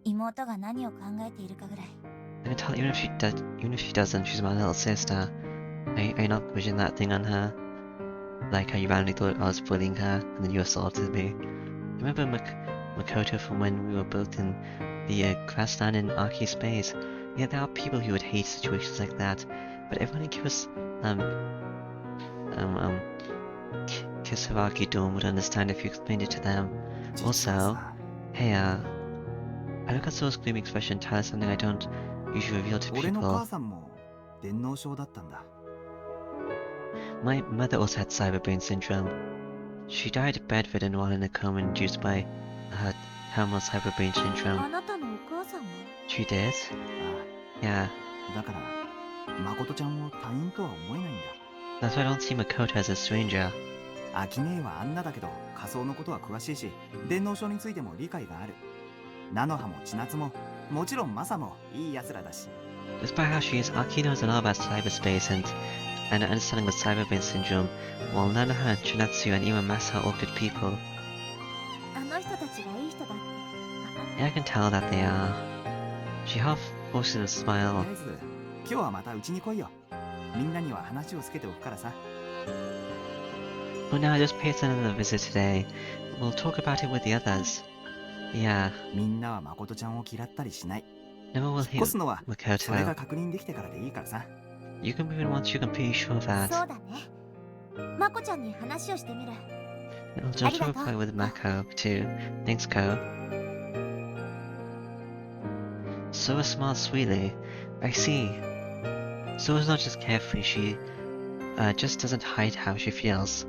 妹が何を考えているかぐらい。 I can tell even if she doesn't, she's my little sister. Are you not pushing that thing on her? Like how you randomly thought I was bullying her, and then you assaulted me. Remember Makoto from when we were both in the grassland in Arky Space? Yeah, there are people who would hate situations like that, but everyone in Kisaragi Dorm would understand if you explained it to them. 実は Also, さ hey, I look at Soul's gloomy expression and tell her something I don't usually reveal to 俺の people. 母さんも電脳症だったんだ。 My mother also had cyber brain syndrome. She died bedridden while in a coma induced by her terminal cyberbrain あ syndrome. なたのお母さんが She did? あ Yeah. あ、だから誠ちゃんを他人とは思えないん That's why I don't see Makoto as a stranger. だ。秋姉はあんなだけど仮想のことは詳しいし、電脳症についても理解がある。菜の葉も千夏ももちろんマサもいい奴らだし。 Despite how she is, Aki knows a lot about cyberspace and an understanding of cyberbrain syndrome, while Nanoha and Chinatsu and even Masa are all good people. あの人たちがいい人だって Yeah, I can tell that they are. She half forces a と smile. りあえず今日はまたうちに来いよ。みんなには話をつけておくからさ。 Well, now just pay us another visit today. We'll talk about it with the others. Yeah, みんなは誠ちゃんを嫌ったりしない。 never will 引っ越す hear のはそれが Makoto. 確認できてからでいいからさ。 You can move in once you're completely sure of そ that. うだねまこちゃんに話をしてみる I'll just Arigato. reply with Mako, too. Thanks, Ko. Sora smiled sweetly. I see. Sora's not just carefree, she just doesn't hide how she feels.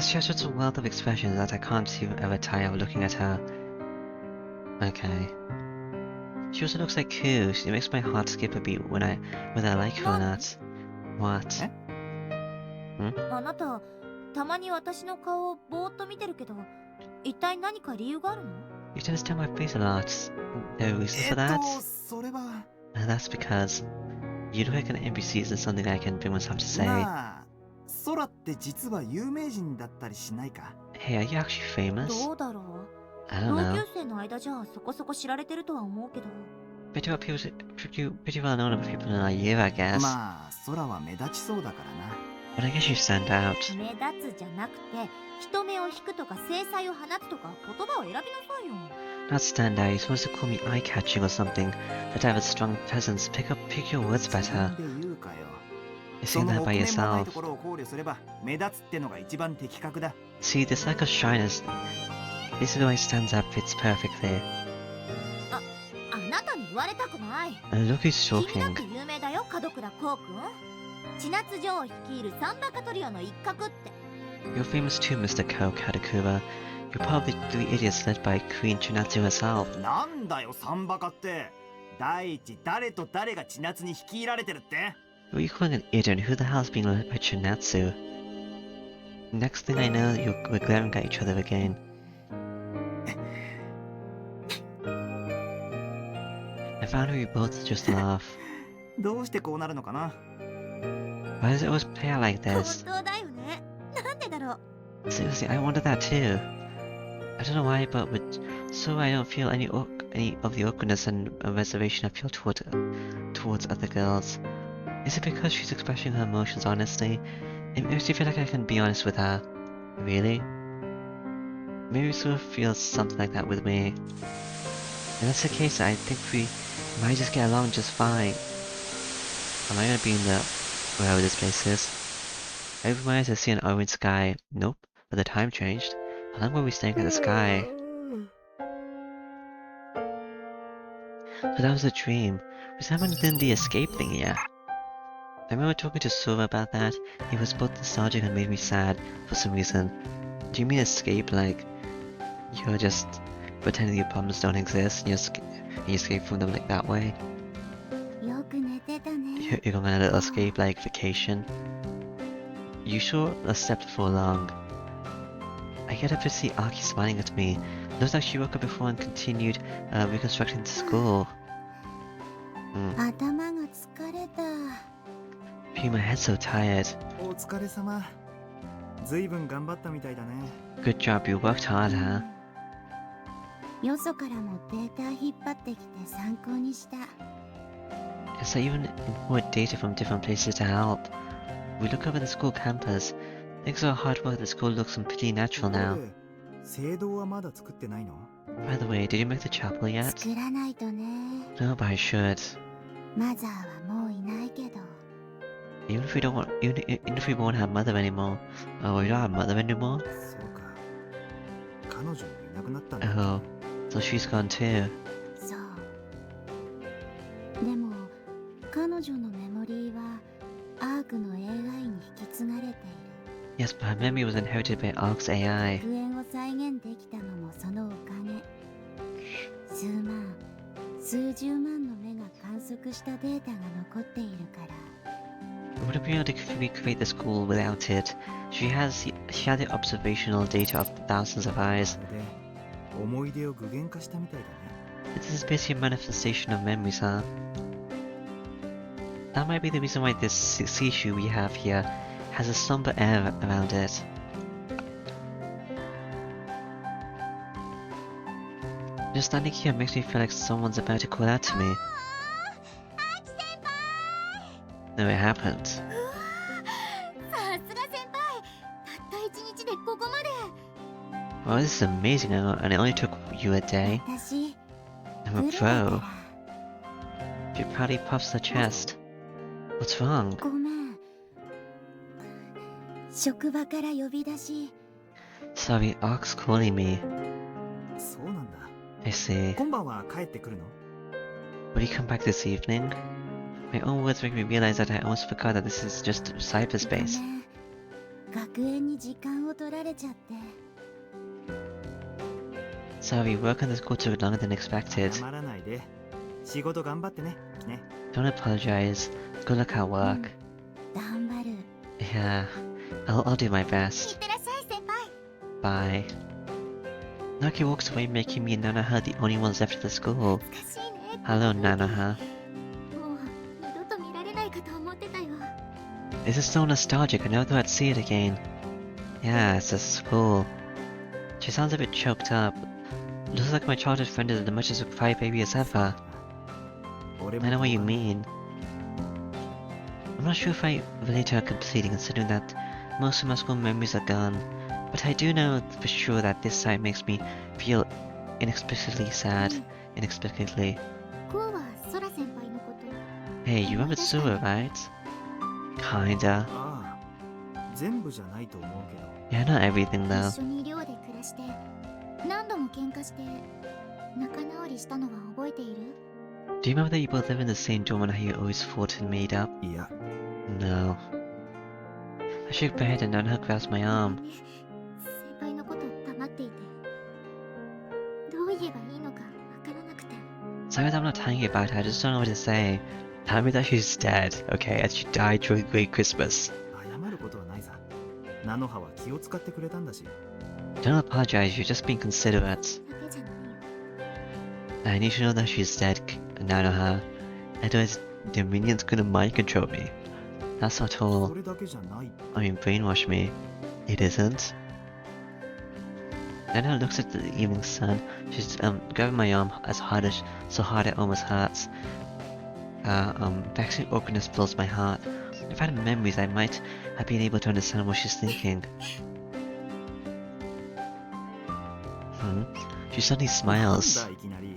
She has such a wealth of expressions that I can't even ever tire of looking at her. Okay. She also looks like Koo. It makes my heart skip a beat whether I like her or not. What? あなたたまに私の顔をぼーっと見てるけど一体何か理由があるの You tend to stare at my face a lot. No reason for that? それは That's because you look like an NPC isn't something I can bring myself to say. まあ空って実は有名人だったりしないか。 Hey, are you actually famous? どうだろう I don't 同 know. 級生の間じゃそこそこ知られてるとは思うけど Pretty well known of people in our year, I guess. まあ空は目立ちそうだからな。 But I guess you stand out. 目立つじゃなくて人目を引くとか制裁を放つとか言葉を選びなさいよ Not stand out, you're supposed to call me eye-catching or something. That I have a strong presence. Pick your words 自 better. 分で言うかよ。 You そ say の that 臆 by 面もない yourself. ところを考慮すれば目立つってのが一番的確だ。 See, this lack of shyness. This is why it stands up, fits perfectly. あなたに言われたくない And look who's 君だっ talking. て有名だよ門倉こうくん千夏城を率いるサンバカトリオの一角って You're famous too, Mr. Ko Katakura. You're probably three idiots led by Queen Chinatsu herself. なんだよサンバカって。第一誰と誰が千夏に率いられてるって。 Who are you calling an idiot? Who the hell's being led by Chinatsu? Next thing I know, we're glaring at each other again. I found we both just laugh. どうしてこうなるのかな。 Why does it always play out like 本 this? 当だよねなんでだろう Seriously, I wonder that too. I don't know why, but so I don't feel any of the awkwardness and reservation I feel towards other girls. Is it because she's expressing her emotions honestly? It makes me feel like I can be honest with her. Really? Maybe Sue feels something like that with me. If that's the case, I think we might just get along just fine. Am I gonna be in the wherever this place is? I open my eyes to see an orange sky. Nope, but the time changed. How long were we staring at the sky? So that was a dream. Was someone done the escape thing yet? I remember talking to Sora about that. He was both nostalgic and made me sad for some reason. Do you mean escape like you're just pretending your problems don't exist and you escape from them like that way? よく寝てたね You're going on a little escape like vacation? You sure a step before long? I get up to see Aki smiling at me. Looks like she woke up before and continued reconstructing the school. 頭が疲れた Phew, my head's so tired. お疲れ様。ずいぶん頑張ったみたいだね。 Good job, you worked hard, huh? よそからもデータ引っ張ってきて参考にした Yes, I even import data from different places to help. We look over the school campus. Thanks to our hard work, the school looks pretty natural とこ now. ろで聖堂はまだ作ってないの？ By the way, did you make the chapel yet? 作らないとね No, but I should. マザーはもういないけど Even if we won't have mother anymore. Oh, we don't have mother anymore? そうか。彼女もいなくなったんだ。 Oh, so she's gone too. そうでも彼女のメモリーはアークの AI に引き継がれている。 Yes, but her memory was inherited by Ark's AI. 復縁を再現できたのもそのおかげ。数万数十万の目が観測したデータが残っているから。 We wouldn't be able to recreate the school without it. She had the observational data of thousands of eyes. まるで思い出を具現化したみたいだね。 This is basically a manifestation of memories, huh? That might be the reason why this seashore we have here has a somber air around it. Just standing here makes me feel like someone's about to call out to me. アキ先輩 No, it happened. さすが先輩たった一日でここまで Wow, this is amazing, and it only took you a day. 私 I'm グ a レだから pro. She proudly puffs her chest. What's wrong? ごめん。職場から呼び出し。 Sorry, Ark's calling me. そうなんだ。 I see. 今晩は帰ってくるの？ Will you come back this evening? My own words make me realize that I almost forgot that this is just ご cyberspace. めん。学園に時間を取られちゃって。 Sorry, work on this school took longer than expected. 謝らないで。仕事頑張ってね。ね。 Don't apologize. Good luck at work. 頑張る。 Yeah, I'll do my いっ best. てらっしゃい先輩 Bye. Naki walks away, making me and Nanoha the only ones left at the school. 懐かしいね Hello, Nanoha. もう二度と見られないかと思ってたよ This is so nostalgic. I never thought I'd see it again. Yeah, it's a school. She sounds a bit choked up. Looks like my childhood friend is as much as a crybaby as ever. 俺 I know も what you mean. I'm not sure if I relate to her completely, considering that most of my school memories are gone. But I do know for sure that this site makes me feel inexplicably sad. Inexplicably. こうはソラ先輩のこと Hey, you remember Sura, right? Kinda. ああ、全部じゃないと思うけど。 Yeah, not everything though. 一緒に寮で暮らして何度も喧嘩して仲直りしたのは覚えている Do you remember that you both live in the same dorm and how you always fought and made up? いや、 No. I shook my head and Nanoha grasped my arm. 先輩のこと黙っていてどう言えばいいのかわからなくて Sorry that I'm not telling you about her, I just don't know what to say. Tell me that she's dead, okay? And she died during Great Christmas. 謝ることはないさ。菜の葉は気を使ってくれたんだし。 Don't apologize, you're just being considerate. だけじゃないよ I need to know that she's dead, Nanoha. Otherwise, the minions couldn't mind control me. That's not そ all. れだけじゃない。 I mean, brainwash me. It isn't. Nanoha looks at the evening sun. She's grabbing my arm so hard it almost hurts. Vexing awkwardness fills my heart. If I had memories, I might have been able to understand what she's thinking. She suddenly なん smiles. だいきなり。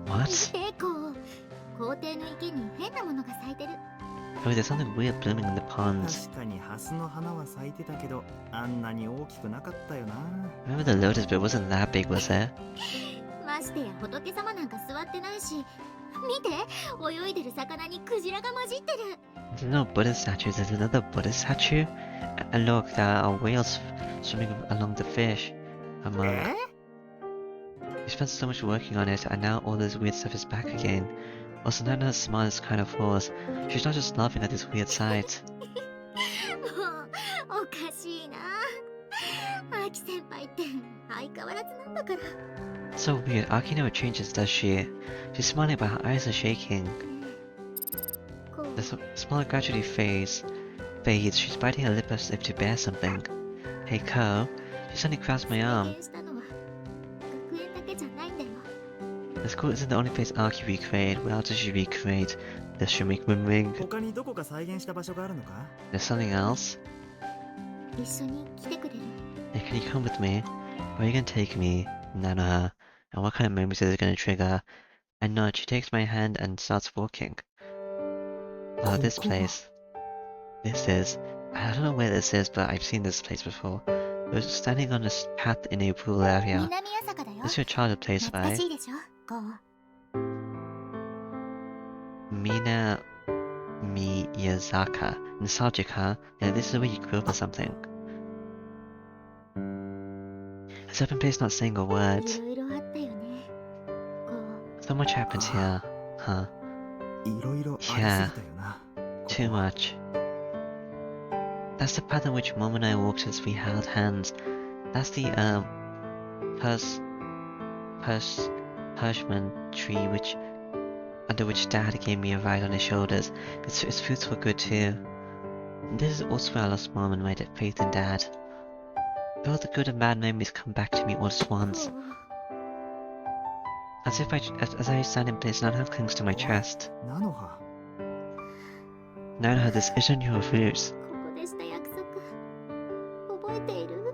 What? 見てこう校庭の池に変なものが咲いてる Oh, there's something weird blooming in the pond. 確かにハスの花は咲いてたけど、あんなに大きくなかったよな。 Remember the lotus, but it wasn't that big, was it? ましてや仏様なんか座ってないし見て泳いでる魚にクジラが混じってる There's no Buddha statues, there's another Buddha statue. And look, there are whales swimming along the fish. Eh? We spent so much working on it, and now all this weird stuff is back again. Also, Nana's smile is kind of forced. She's not just laughing at this weird sight. もうおかしいなアキ先輩って相変わらずなんだから So weird, Aki never changes, does she? She's smiling, but her eyes are shaking. こう The smile gradually fades. She's biting her lip as if to bear something. Hey, Ko. She suddenly grabs my 経 arm. 験したのは学園だけじゃないんだよ The school isn't the only place Aki recreated. What else did she recreate? Does she make me ring? 他にどこか再現した場所があるのか？ There's something else? 一緒に来てくれる Hey, can you come with me? Where are you gonna take me? Nanoha. And what kind of memories is it gonna trigger? And nod, she takes my hand and starts walking. Oh, this place. This is... I don't know where this is, but I've seen this place before. It was standing on this path in a pool area. 南朝霞だよ This is your childhood place, 懐か right? しいでしょこう Mina... Miyazaka. Nostalgic, huh? Yeah, this is where you grew up or something. It's open place not saying a word. いろいろあったよね。こう So much happens here. Huh. いろいろありすぎ Yeah. たよな。 Too much. That's the path in which Mom and I walked as we held hands. That's the, Persimmon tree under which Dad gave me a ride on his shoulders. Its fruits were good too. This is also where I lost Mom and my faith in Dad. Both the good and bad memories come back to me all at once. こう As I stand in place, Nanoha clings to my chest. 菜の葉。 Nanoha, this isn't your fruits. ここでした約束覚えている？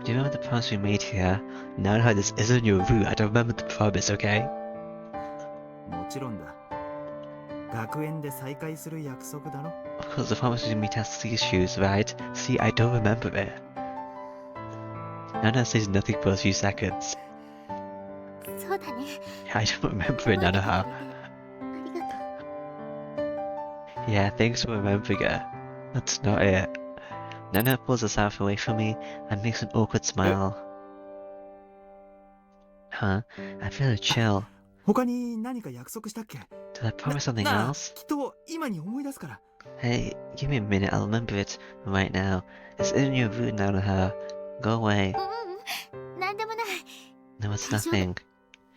Do you remember the promise we made here? Nanoha, this isn't your route. I don't remember the promise, okay? もちろんだ。学園で再会する約束だろ。 Of course, the promise was to meet us these shoes, right? See, I don't remember it. Nanoha says nothing for a few seconds. そうだね。 I don't remember it, 覚えててくれて Nanoha. ありがとう。 Yeah, thanks for remembering it. That's not it. Nanoha pulls herself away from me and makes an awkward smile. Huh? I feel a chill. 他に何か約束したっけ？ Did I promise something なあ else? きっと今に思い出すから。 Hey, give me a minute, I'll remember it right now. This isn't your route, Nanoha. Go away. うん、なんでもない。 No, it's nothing.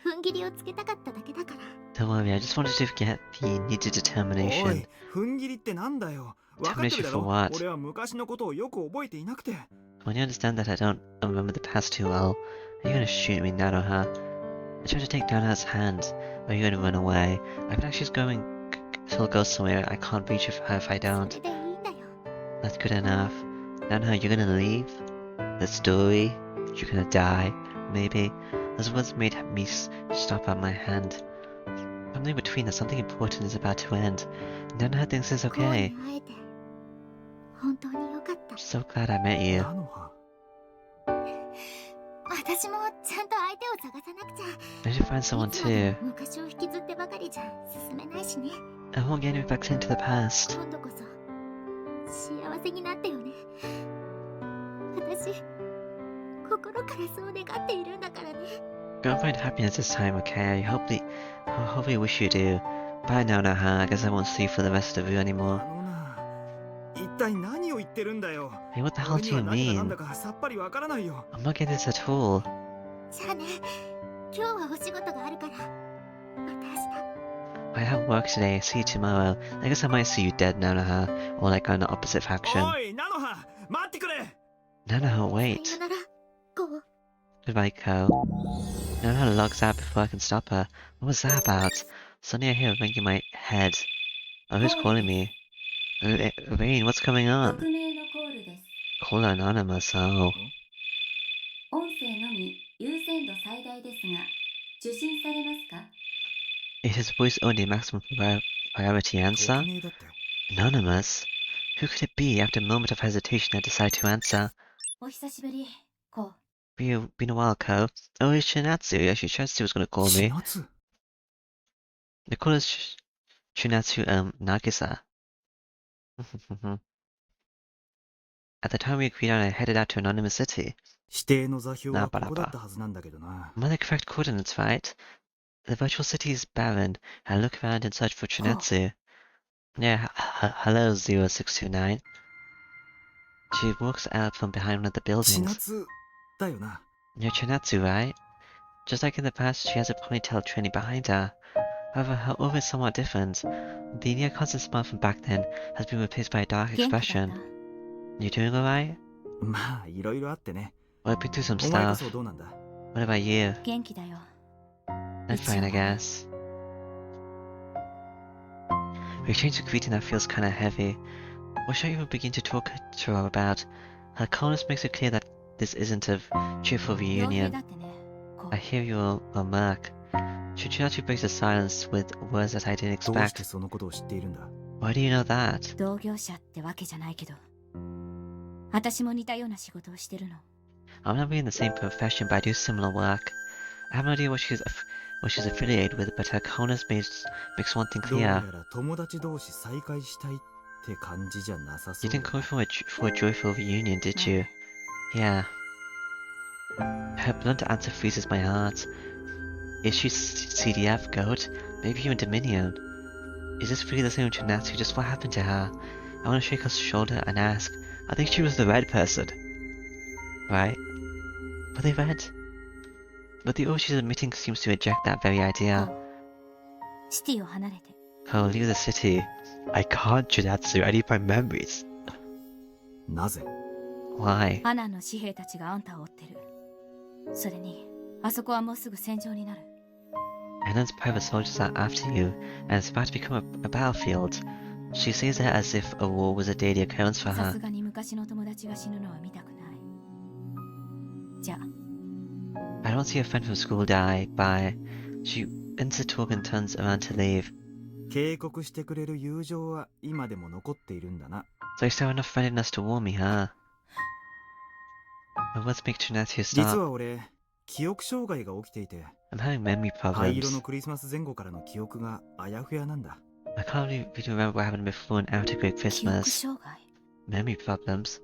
踏ん切りをつけたかっただけだから。 Don't worry, I just wanted to get the needed お determination. い、踏ん切りってなんだよ。分かってるだ Determination ろ for。what? 俺は昔のことをよく覚えていなくて。 When you understand that I don't remember the past too well, are you gonna shoot me, Nanoha? I tried to take Nanoha's hand. Are you gonna run away? I feel like she'll go somewhere I can't reach her if I そ don't. れでいいんだよ。 That's good enough. Nanoha, you're gonna leave? The story? You're gonna die? Maybe? Those words made me stop at my hand. Something between us, something important is about to end. Nanoha thinks it's こうに okay. 会えて本当によかった。 I'm so glad I met you. 菜の葉。私もちゃんと相手を探さなくちゃ。 I should find someone いつまで too. も昔を引きずってばかりじゃ進めないしね。 I won't get any back into the past. 今度こそ幸せになってよね。私心からそう願っているんだからね。 Go and find happiness this time, okay? I hope we wish you do. Bye, Nanoha. I guess I won't see you for the rest of you あ anymore. のな、一体何を言ってるんだよ。 Hey, what the hell 俺 do には you 何が何 mean? だかさっぱりわからないよ。 I'm not getting this at all. じゃあね、今日はお仕事があるからまた明日。 I have work today. See you tomorrow. I guess I might see you dead, Nanoha. Or like on the opposite faction. おい、菜の葉、待ってくれ。 Nanoha, さ wait. よなら、こう。 Goodbye, Ko. Nanoha logs out before I can stop her. What was that about? Suddenly I hear a ring in my head. Oh, who's calling me? Rain, what's going 匿 on? 名のコールです。 Call anonymous, oh. 音声のみ優先度最大ですが、受信されますか？ It is voice only maximum priority 匿 answer? 名だって。 Anonymous? Who could it be? After a moment of hesitation, I decide to answer. お久しぶり、こう。 Been a while, Ko. Oh, it's Shinatsu. Actually, Shinatsu was gonna call 4 me. 月。 They call us Shinatsu, Nagisa. At the time we agreed on, I headed out to Anonymous City. 指定の座標はなばらばここだったはずなんだけどな。 Am I the correct coordinates, right? The virtual city is barren. I look around in search for Chinatsu. Yeah, hello, 0629. She walks out from behind one of the 千 buildings. 夏だよな。 You're Chinatsu, right? Just like in the past, she has a ponytail trailing behind her. However, her aura is somewhat different. The near constant smile from back then has been replaced by a dark 元気だっ expression. た？ You doing alright? まあ、いろいろあってね。 Well, I've been through some お前こ stuff. そどうなんだ？ What about you? 元気だよ。 I'm fine, I guess. We exchanged a greeting that feels kinda heavy. What should I even begin to talk to her about? Her calmness makes it clear that this isn't a cheerful 傭兵 reunion. だってね、こ I う。 hear your remark. Chinatsu breaks the silence with words that I didn't どうして expect. そのことを知っているんだ？ Why do you know that? 同業者ってわけじゃないけど、私も似たような仕事をしてるの。 I'm not really in the same profession, but I do similar work. I have no idea what or she's affiliated with, but her coldness makes one thing どうや clear. ら友達同士再会したいって感じじゃなさそ You う didn't だ come な。 for a joyful reunion, did you? Yeah. Her blunt answer freezes my heart. Is she CDF, Goat? Maybe even Dominion? Is this really the same Chinatsu? Just what happened to her? I want to shake her shoulder and ask. I think she was the red person. Right? Were they red? But the order she's admitting seems to reject that very idea. シティを離れて。 Oh, leave the city. I can't, Chinatsu. I need my memories. なぜ Why? アナンの紙兵たちがあんたを追ってる。それに、あそこはもうすぐ戦場になる。Annan's private soldiers are after you, and it's about to become a battlefield. She says that as if a war was a daily occurrence for さ her. すがに昔の友達が死ぬのは見たくない。じゃあ、 I don't see a friend from school die. Bye. She ends the talk and turns around to leave. 警告してくれる友情は今でも残っているんだな。 So you still have enough friendliness to warn me, huh? My words make Chinatsu 実 stop. は俺、記憶障害が起きていて、 I'm having memory 灰色 problems. のクリスマス前後からの記憶があやふやなんだ。 I can't really remember what happened before and after Great 記憶 Christmas. 障害。 Memory problems.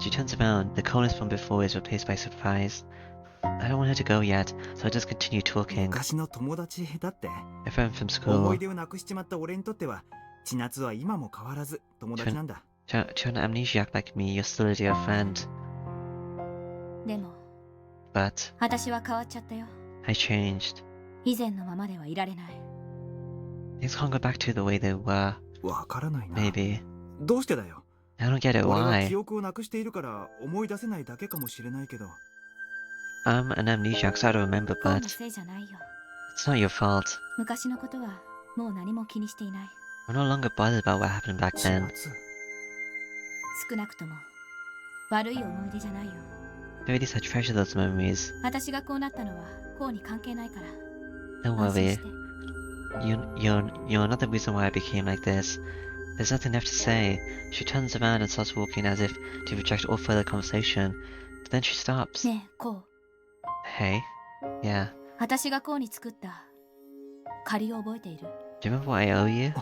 She turns around. The coldness from before is replaced by surprise. I don't want her to go yet, so I just continue talking. 昔の友達だって。 A friend from 思 school. い出をなくしちまった俺にとっては、千夏は今も変わらず友達なんだ。 To an amnesiac like me, you're still a dear friend. でも、 But 私は変わっちゃったよ。 I changed. 以前のままではいられない。 Things can't go back to the way they were. わからないな。 Maybe. どうしてだよ。 I don't get it 俺は why. 記憶をなくしているから思い出せないだけかもしれないけど。 I'm an amnesiac, so I don't remember, コウの but せいじゃないよ。 it's not your fault. 昔のことはもう何も気にしていない。 I'm no longer bothered about what happened back 千 then. 夏。少なくとも悪い思い出じゃないよ。 At least I treasure those memories. 私がこうなったのはコウに関係ないから。 Don't 安心 worry. して。 You're not the reason why I became like this. There's nothing left to say. She turns around and starts walking as if to reject all further conversation. But then she stops. ねえ、コウ。 Hey? Yeah. 私がコウに作った借りを覚えている？ Do you remember what I owe you?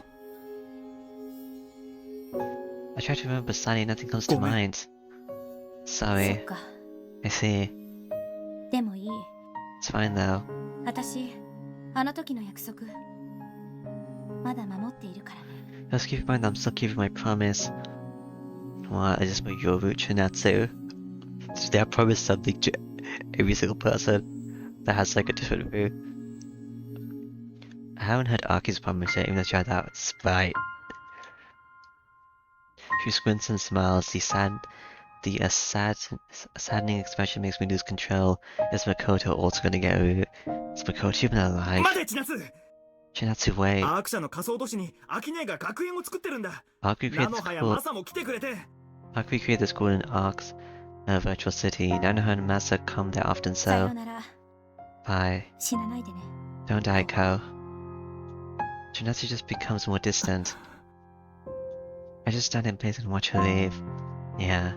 I try to remember, but sadly nothing comes to ごめん。 mind. そ Sorry. っか。 I see. でもいい。 It's fine though. 私、あの時の約束、まだ守っているからね。 Just keep in mind that I'm still keeping my promise. What? I just put your root Chinatsu. Today I promised something to every single person that has like a different root. I haven't heard Aki's promise yet, even though she had that sprite. She squints and smiles. Saddening expression makes me lose control. Is Makoto also gonna get a root? Is Makoto even alive? 待て千夏。 Chinatsu, wait. アーク社の仮想都市にアキネが学園を作ってるんだ。 Aki ナ created ノ this ハや school. マサも来てくれて。 Aki created the school in Ark's virtual city. Nanoha and Masa come there often さよ so. うなら。 Bye. 死なないでね。 Don't die, Ko. Chinatsu just becomes more distant. I just stand in place and watch her leave. Yeah.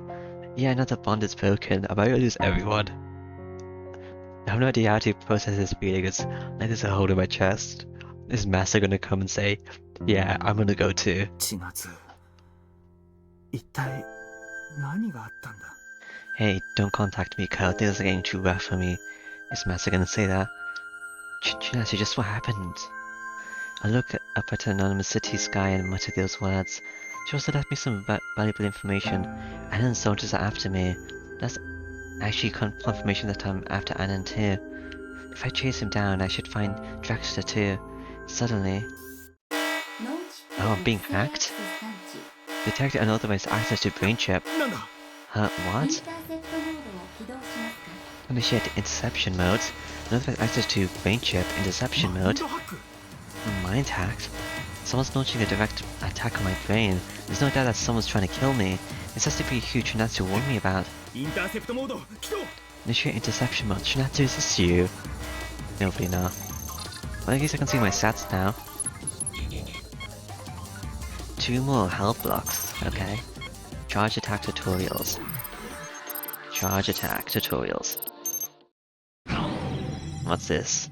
Yeah, I know the bond is broken. I'm about to lose everyone. I have no idea how to process this feeling. It's like there's a hole in my chest. Is Masa gonna come and say, yeah, I'm gonna go too? 千夏。一体何があったんだ。 Hey, don't contact me, Ko. Things are getting too rough for me. Is Masa gonna say that? Chinatsu, just what happened? I look up at an anonymous city sky and mutter those words. She also left me some valuable information. Annan's soldiers are after me. That's actually confirmation that I'm after Annan too. If I chase him down, I should find Draxter too. Suddenly, oh, I'm being hacked? Detect unauthorized access to brain chip. なんだ。 Huh, イン what? ターセプトモードを起動しますか？ Initiate interception mode. Unauthorized access to brain chip interception マイン mode. ドハック。 Mind hacked? Someone's launching a direct attack on my brain. There's no doubt that someone's trying to kill me. This has to be a huge Chinatsu warned me about. インターセプトモード起動。 Initiate interception mode. Chinatsu, is this you? Nobody know. Well, I guess I can see my stats now. 2 more health blocks. Okay. Charge attack tutorials. Charge attack tutorials. What's this?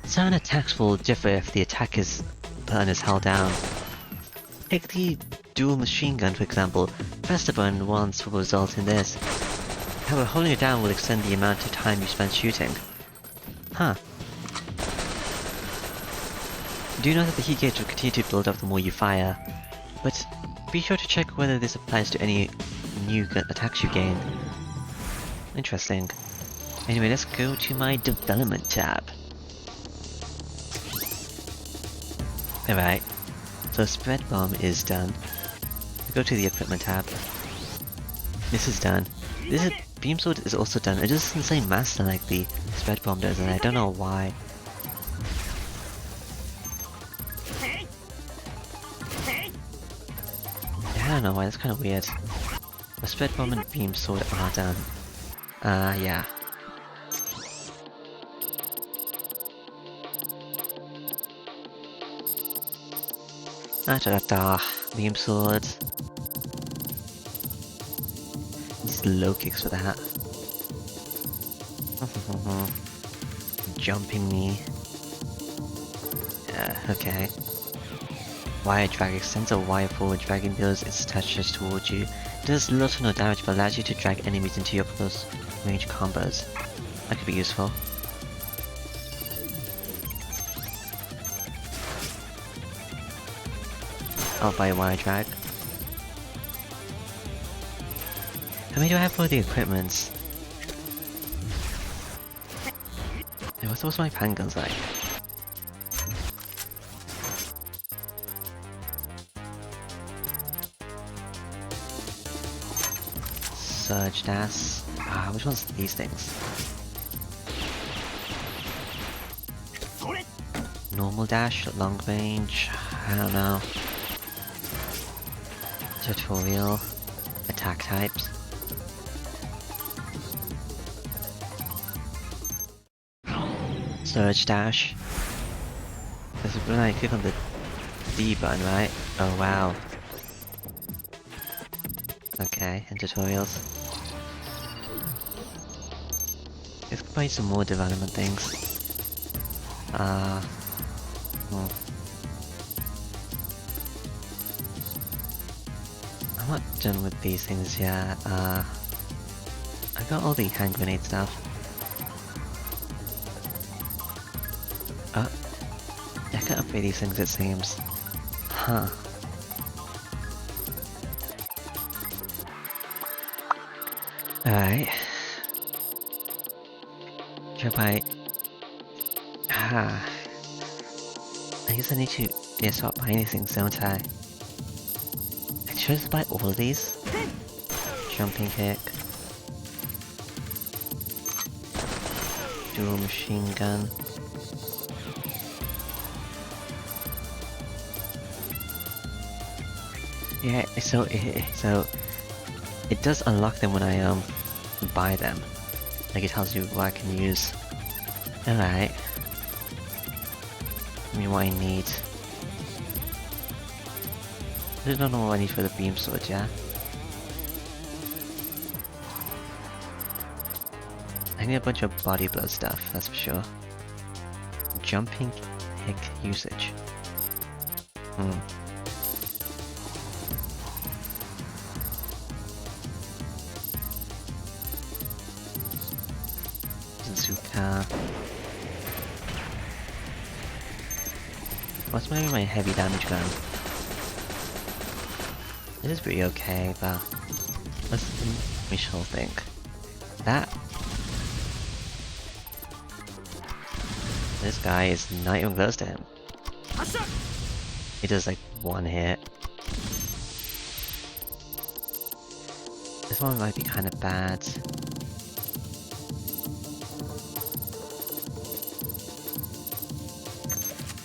Certain attacks will differ if the attacker's button is held down. Take the dual machine gun for example. Press the button once will result in this. However, holding it down will extend the amount of time you spend shooting. Huh. Do know that the heat gauge will continue to build up the more you fire, but be sure to check whether this applies to any new attacks you gain. Interesting. Anyway, let's go to my development tab. Alright, so spread bomb is done. Go to the equipment tab. This is done. This beam sword is also done. It doesn't say master like the spread bomb does, and I don't know why. Yeah, I don't know why, that's kind of weird. The spread bomb and beam sword are done. Yeah. Da-da-da, beam sword. These low kicks for that. Jumping me. Yeah, okay. Wire drag extends a wire forward, dragging those its touches towards you. It does little to no damage but allows you to drag enemies into your close range combos. That could be useful. I'll buy a wire drag. How many do I have for the equipments? Hey, what's my handguns like? Surge dash. Which one's these things? Normal dash, long range. I don't know. Tutorial. Attack types. Surge dash. This is when I click on the D button, right? Oh wow. Okay, and tutorials. Let's buy some more development things. I'm not done with these things yet. I got all the hand grenade stuff. I can upgrade these things it seems. Huh. Alright. Should I buy... I guess I need to stop buying these things, don't I? Should I just buy all of these? Jumping kick. Dual machine gun. Yeah, so it does unlock them when I buy them. Like it tells you what I can use. Alright. I mean what I need. I don't know what I need for the beam sword, yeah? I need a bunch of body blow stuff, that's for sure. Jumping kick usage. What's maybe my heavy damage gun? It is pretty okay, but what's the initial thing? That this guy is not even close to him. He does like one hit. This one might be kind of bad.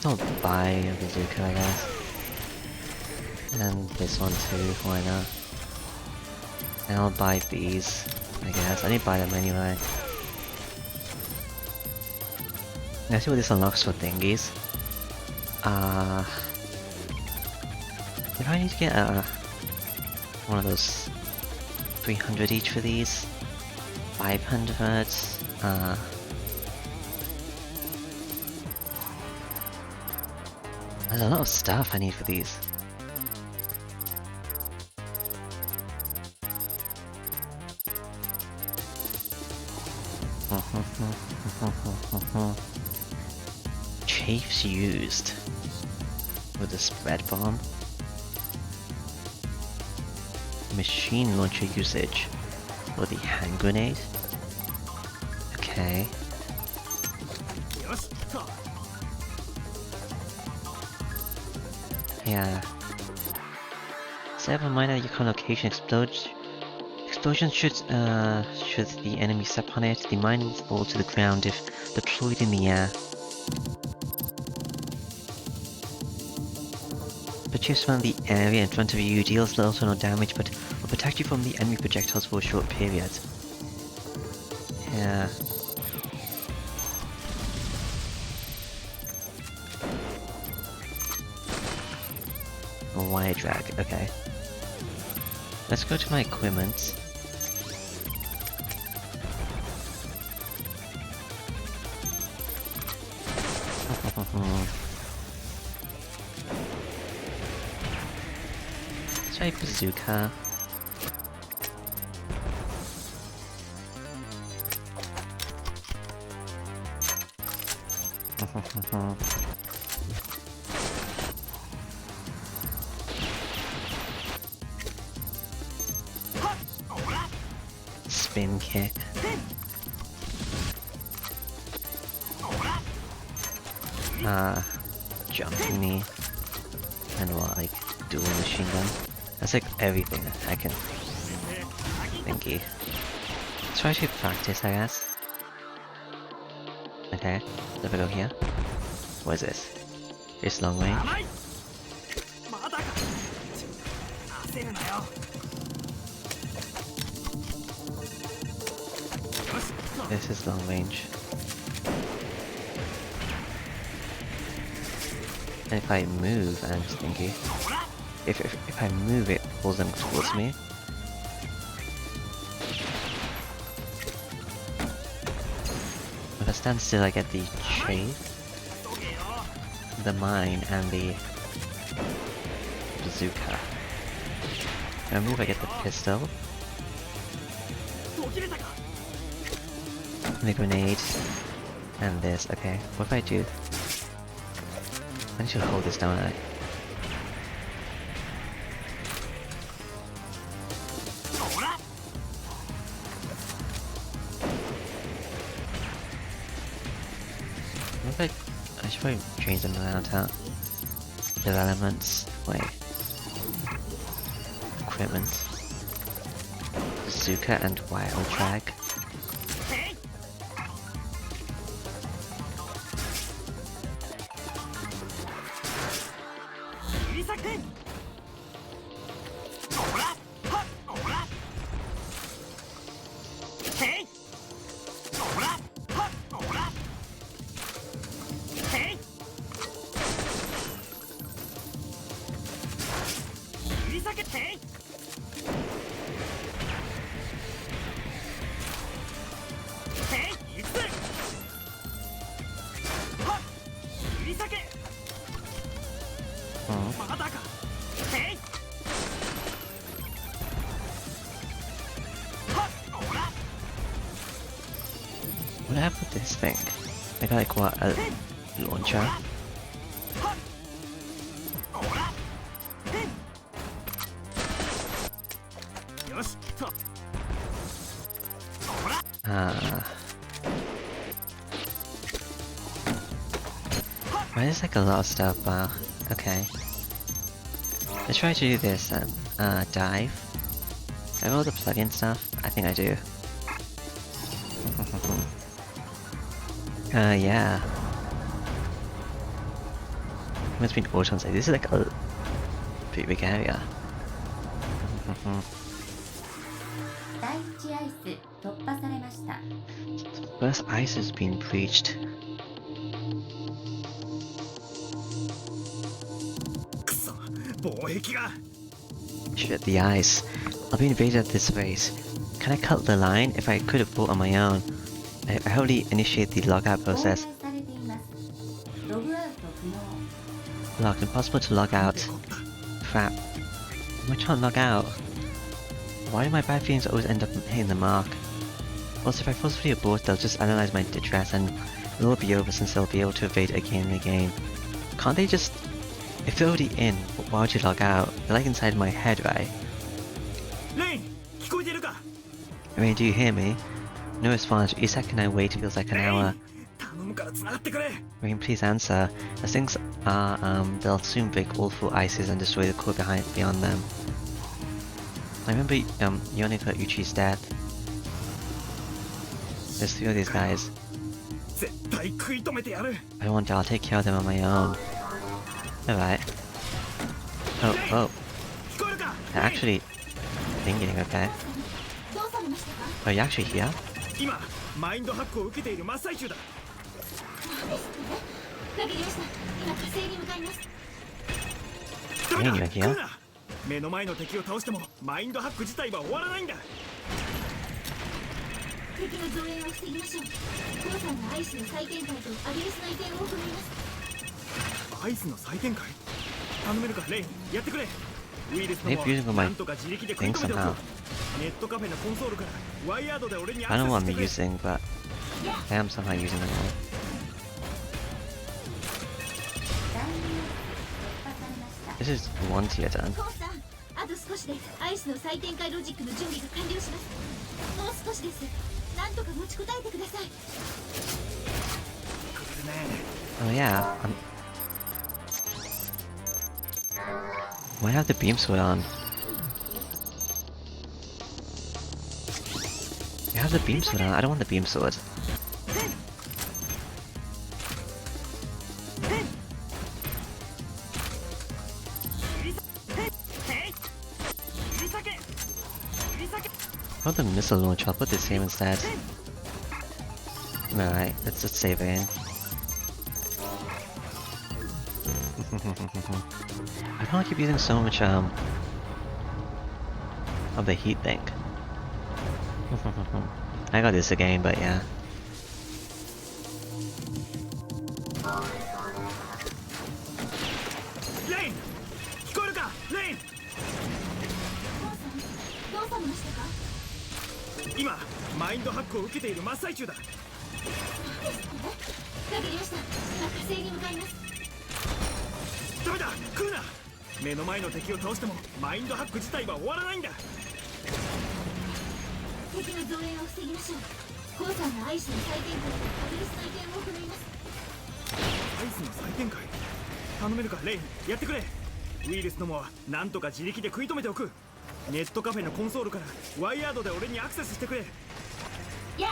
I'll buy a bazooka, I guess. And this one too, why not? And I'll buy these, I guess. I need to buy them anyway. Let's see what this unlocks for thingies. If I need to get one of those 300 each for these, 500, There's a lot of stuff I need for these. Chafes used with the spread bomb. Machine launcher usage for the hand grenade. Okay. Yeah. Set a minor Yukon location explosion should the enemy step on it, the mine will fall to the ground if deployed in the air. Purchase from the area in front of you deals little to no damage but will protect you from the enemy projectiles for a short period. Yeah. A wire drag, okay. Let's go to my equipment. Try bazooka. Spin kick. Jumping knee. And what, like, dual machine gun? That's like everything I can thinky. Let's try to practice, I guess. Okay, if I go here. What is this? It's long range. This is long range. And if I move, I'm thinking. If I move, it pulls them towards me. If I stand still, I get the chase, the mine, and the bazooka. If I move, I get the pistol, the grenade, and this. Okay, what if I do? I need to hold this down. I should probably change them around, huh? Developments. Wait. Equipment. Bazooka and wire drag. What happened with this thing? I got like what, a launcher? Right, there's like a lot of stuff, okay. Let's try to do this, dive. Do I have all the plug-in stuff? I think I do. Yeah. Must be an auto side. This is like a pretty big area. First ice has been breached. Shit, the ice. I'll be invaded at this space. Can I cut the line? If I could have fought on my own. I already initiate the logout process. グアウト不能。 Locked. Impossible to log out. Crap. Why can't log out? Why do my bad feelings always end up hitting the mark? Also, if I forcefully abort, they'll just analyze my distress and it'll all be over since they'll be able to evade again and again. Can't they just... If they're already in, why would you log out? They're like inside my head, right? レイン、聞こえてるか？ Rain, do you hear me? No response. Each second I wait feels like an hour. 頼むから繋がってくれ。 Rain, please answer. As things are, they'll soon break all four ices and destroy the core beyond them. I remember, Yonika Uchi's death. There's 3 of these guys. 絶対食い止めてやる。 I don't want to, I'll take care of them on my own. Alright. Oh, oh. 聞こえるか？ They're actually thinking, okay. どうされましたか？ Are you actually here? 今、マインドハックを受けている真っ最中だ。わかりました。今火星に向かいます。ダメだ、 Rain, you're 来 here? るな。目の前の敵を倒してもマインドハック自体は終わらないんだ。敵の増援を防ぎましょう。コウさんのアイスの再展開とアビウスの移転を行います。アイスの再展開？頼めるか、レイン、やってくれ。ウイルスの Maybe using も my なんとか自力で食い thing 止めておく。 somehow. ネットカフェのコンソールからワイヤードで俺にア I ク don't セ want ス to して be くれ。 using, but I am somehow using them all. 第2突破されました。 This is 1 tier done. コウさん、あと少しでアイスの再展開ロジックの準備が完了します。もう少しです。なんとか持ちこたえてください。 Oh yeah. Why have the beam sword on? You have the beam sword on. I don't want the beam sword. I want the missile launcher. I'll put this here instead. Alright, let's just save it in. I don't keep using so much of the heat thing. I got this again, but yeah. レイン、聞こえるか、レイン。コウさん、どうされましたか？今、マインドハックを受けている真っ最中だ。わかりました。今火星に向かいます。ダメだ、来るな。目の前の敵を倒してもマインドハック自体は終わらないんだ。敵の増援を防ぎましょう。コウさんのアイスの再展開とアビウスの移転を行います。アイスの再展開？頼めるか、レイン、やってくれ。ウイルスどもはなんとか自力で食い止めておく。ネットカフェのコンソールからワイヤードで俺にアクセスしてくれ。いや、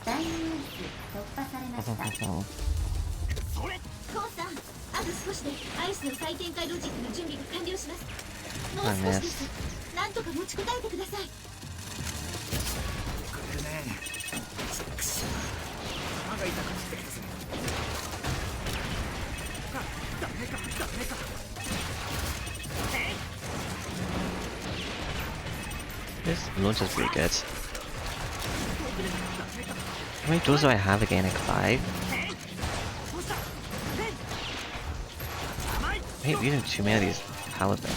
第2突破されました。それ。コウさん、あと少しでアイスの再展開ロジックの準備が完了します。もう少しです。なんとか持ちこたえてください。これね、くし頭が痛くなってきたぜ。ダメか、ダメか。This launcher's pretty good. How many doors do I have again? Like 5? I hate using too many of these power things.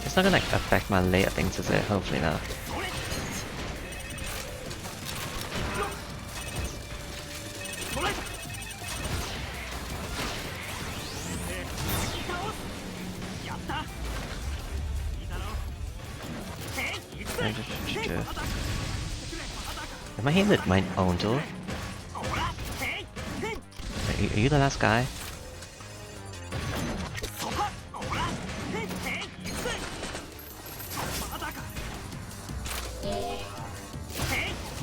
It's not gonna like affect my later things, is it? Hopefully not. Am I hitting my own door? Are you the last guy?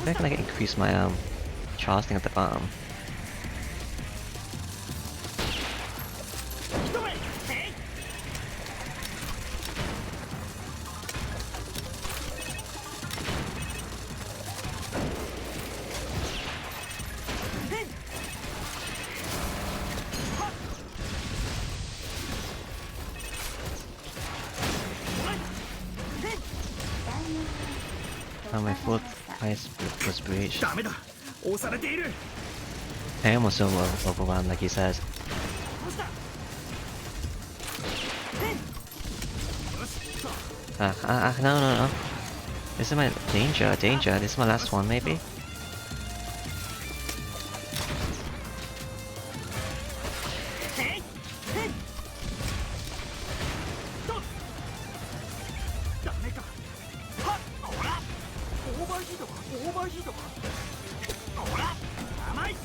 I can like increase my charge thing at the bottom. Oh, my fourth ice was breached. ダメだ、押されている。 I almost overwhelmed, like you said. どうした。よし、さあ No. This is my danger. This is my last one, maybe? ダメか。はっ、ほら。オーバーヒートか、オーバーヒートか。ほら、甘い。焦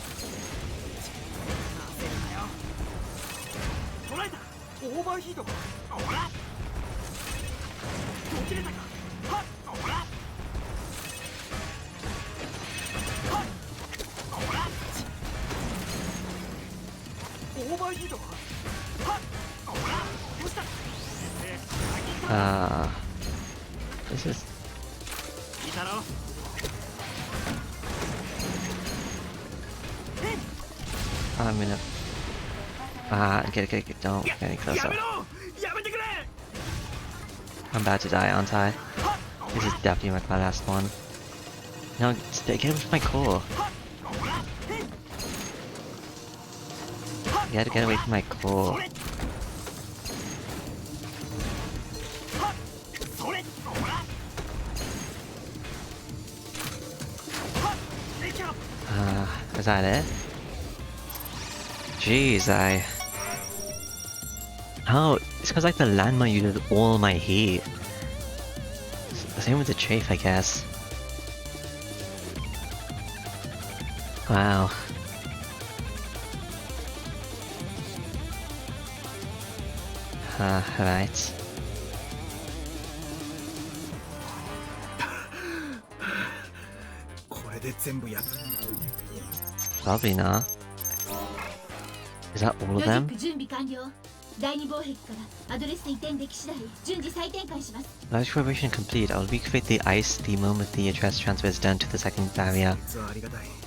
るなよ。捉えた。オーバーヒートか。ほら。途切れたか。はっ、ほら。はっ、ほら。オーバーヒートか。はっ、ほら。どうした。This is... いたろ。 I'm gonna... don't get any や closer. めろ。やめてくれ。 I'm about to die, aren't I? This is definitely my last one. No, get away from my core. Get away from my core. それ。ほら。 Is that it? Jeez, Oh, it's because like the landmine uses all my heat. Same with the chafe, I guess. Wow. Right. Probably not. Is that all of ロジッ them? ク準備完了。第2防壁からアドレスに移転でき次第順次再展開します。 Logic preparation complete. I'll recreate the ice the moment the address transfer is done to the second barrier.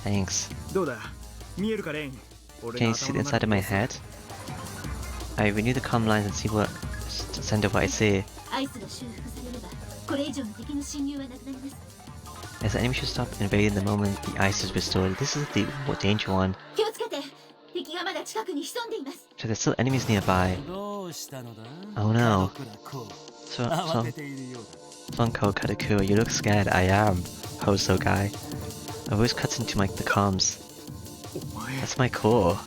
Thanks. どうだ。見えるかレイン。 Can you see the inside of my head? I renew the comm lines and see what send what I see. アイスが修復されればこれ以上の敵の侵入はなくなります。 As the enemy should stop invading the moment the ice is restored. This is the danger one. 気をつけて。敵がまだ近くに潜んでいます。 So there's still enemies nearby. Oh no. Sonko Kadakura, you look scared. I am. Hoso guy. My voice cuts into the comms. That's my core.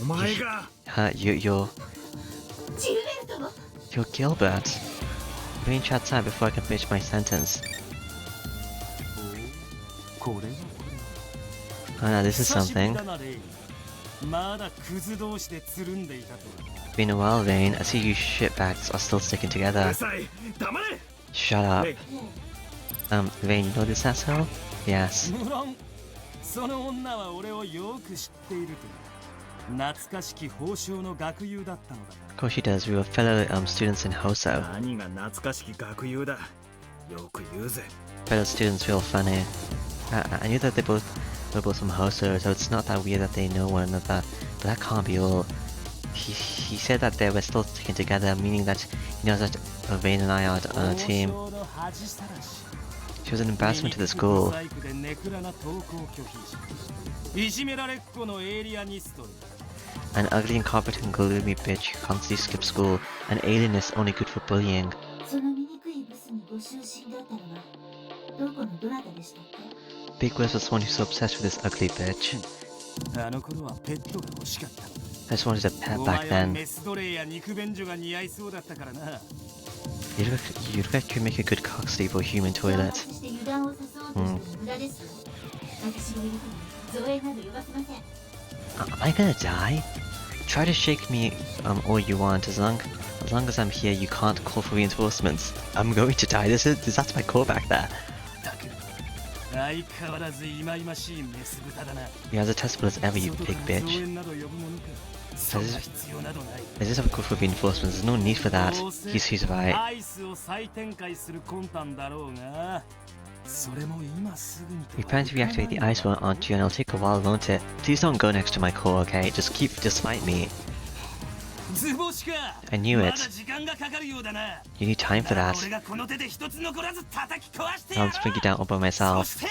お前が。 You're ジルベルトを。 You're Gilbert. Bring chat time before I can finish my sentence. Oh no, this is something. Been a while, Vayne. I see you shitbags are still sticking together. Shut up. Vayne, you know this asshole? Yes. Of course she does. We were fellow students in Hoso. 何が懐かしき学友だ。よく言うぜ。 Fellow students feel funny. I knew that they were both from Hoso, so it's not that weird that they know one another. But that can't be all. He said that they were still sticking together, meaning that he knows that Vayne and I are on a team. She was an embarrassment to the school. An ugly, incompetent, gloomy bitch who constantly skips school. An alienist only good for bullying. その醜いブスにご就寝だったのはどこのどなたでしたっけ？ Big West was the one who's so obsessed with this ugly bitch. I just wanted a pet back then. You look like you make a good cock-sleep or human toilet. Am I gonna die? Try to shake me all you want. As long as I'm here, you can't call for reinforcements. I'm going to die. That's my core back there. You're as detestable as ever, you big bitch. Is this a call for reinforcements? There's no need for that. He's right. We plan to reactivate the ice one onto you and it'll take a while, won't it? Please don't go next to my core, okay? Just fight me. 図星か。 I knew ま it. だ時間がかかるようだな。 You need time for だ that. 俺がこの手で一つ残らず叩き壊してや I'll ろ just bring you う。 down all by そ myself. して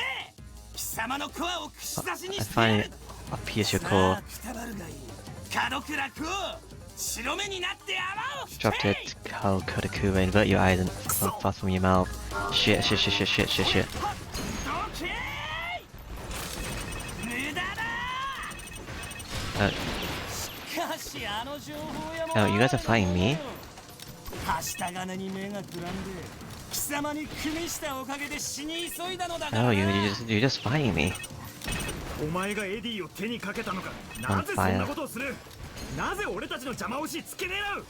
貴様のコアを串刺しに I してや finally る。 I'll pierce your さ core. あくたばるがいい。角倉クオ白目になって泡を吹 Drop け。 it, Kodakuba, invert your eyes and far from your mouth. Shit, shit, shit, shit, shit, shit, shit. どけー。無駄だ。 しかしあの情報屋も Oh, you guys are fighting me? はした金に目がくらんで貴様に組みしたおかげで死に急いだのだから Oh, な。 you're just fighting me. お前がエディを手にかけたのか。なぜそんなことをする。なぜ俺たちの邪魔をし付け狙う。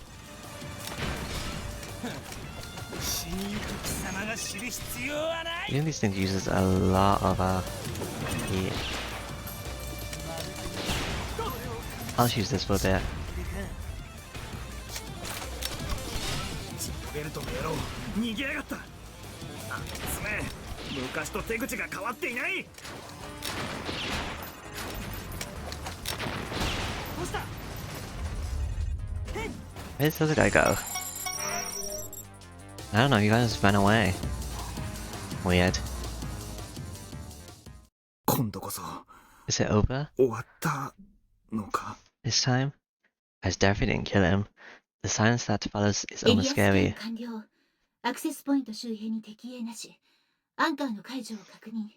死にゆく貴様が知る必要はない。 Doing these things uses a lot of heat. I'll just use this for a bit. ベルトの野郎逃げやがった。あいつめ昔と手口が変わっていない。どうした。 Where does the guy go? I don't know, you guys ran away. Weird. 今度こそ Is it over? 終わったのか。 This time? As Daffy didn't kill him, the silence that follows is エリア almost スキャン scary. 完了。アクセスポイント周辺に敵影なし。アンカーの解除を確認。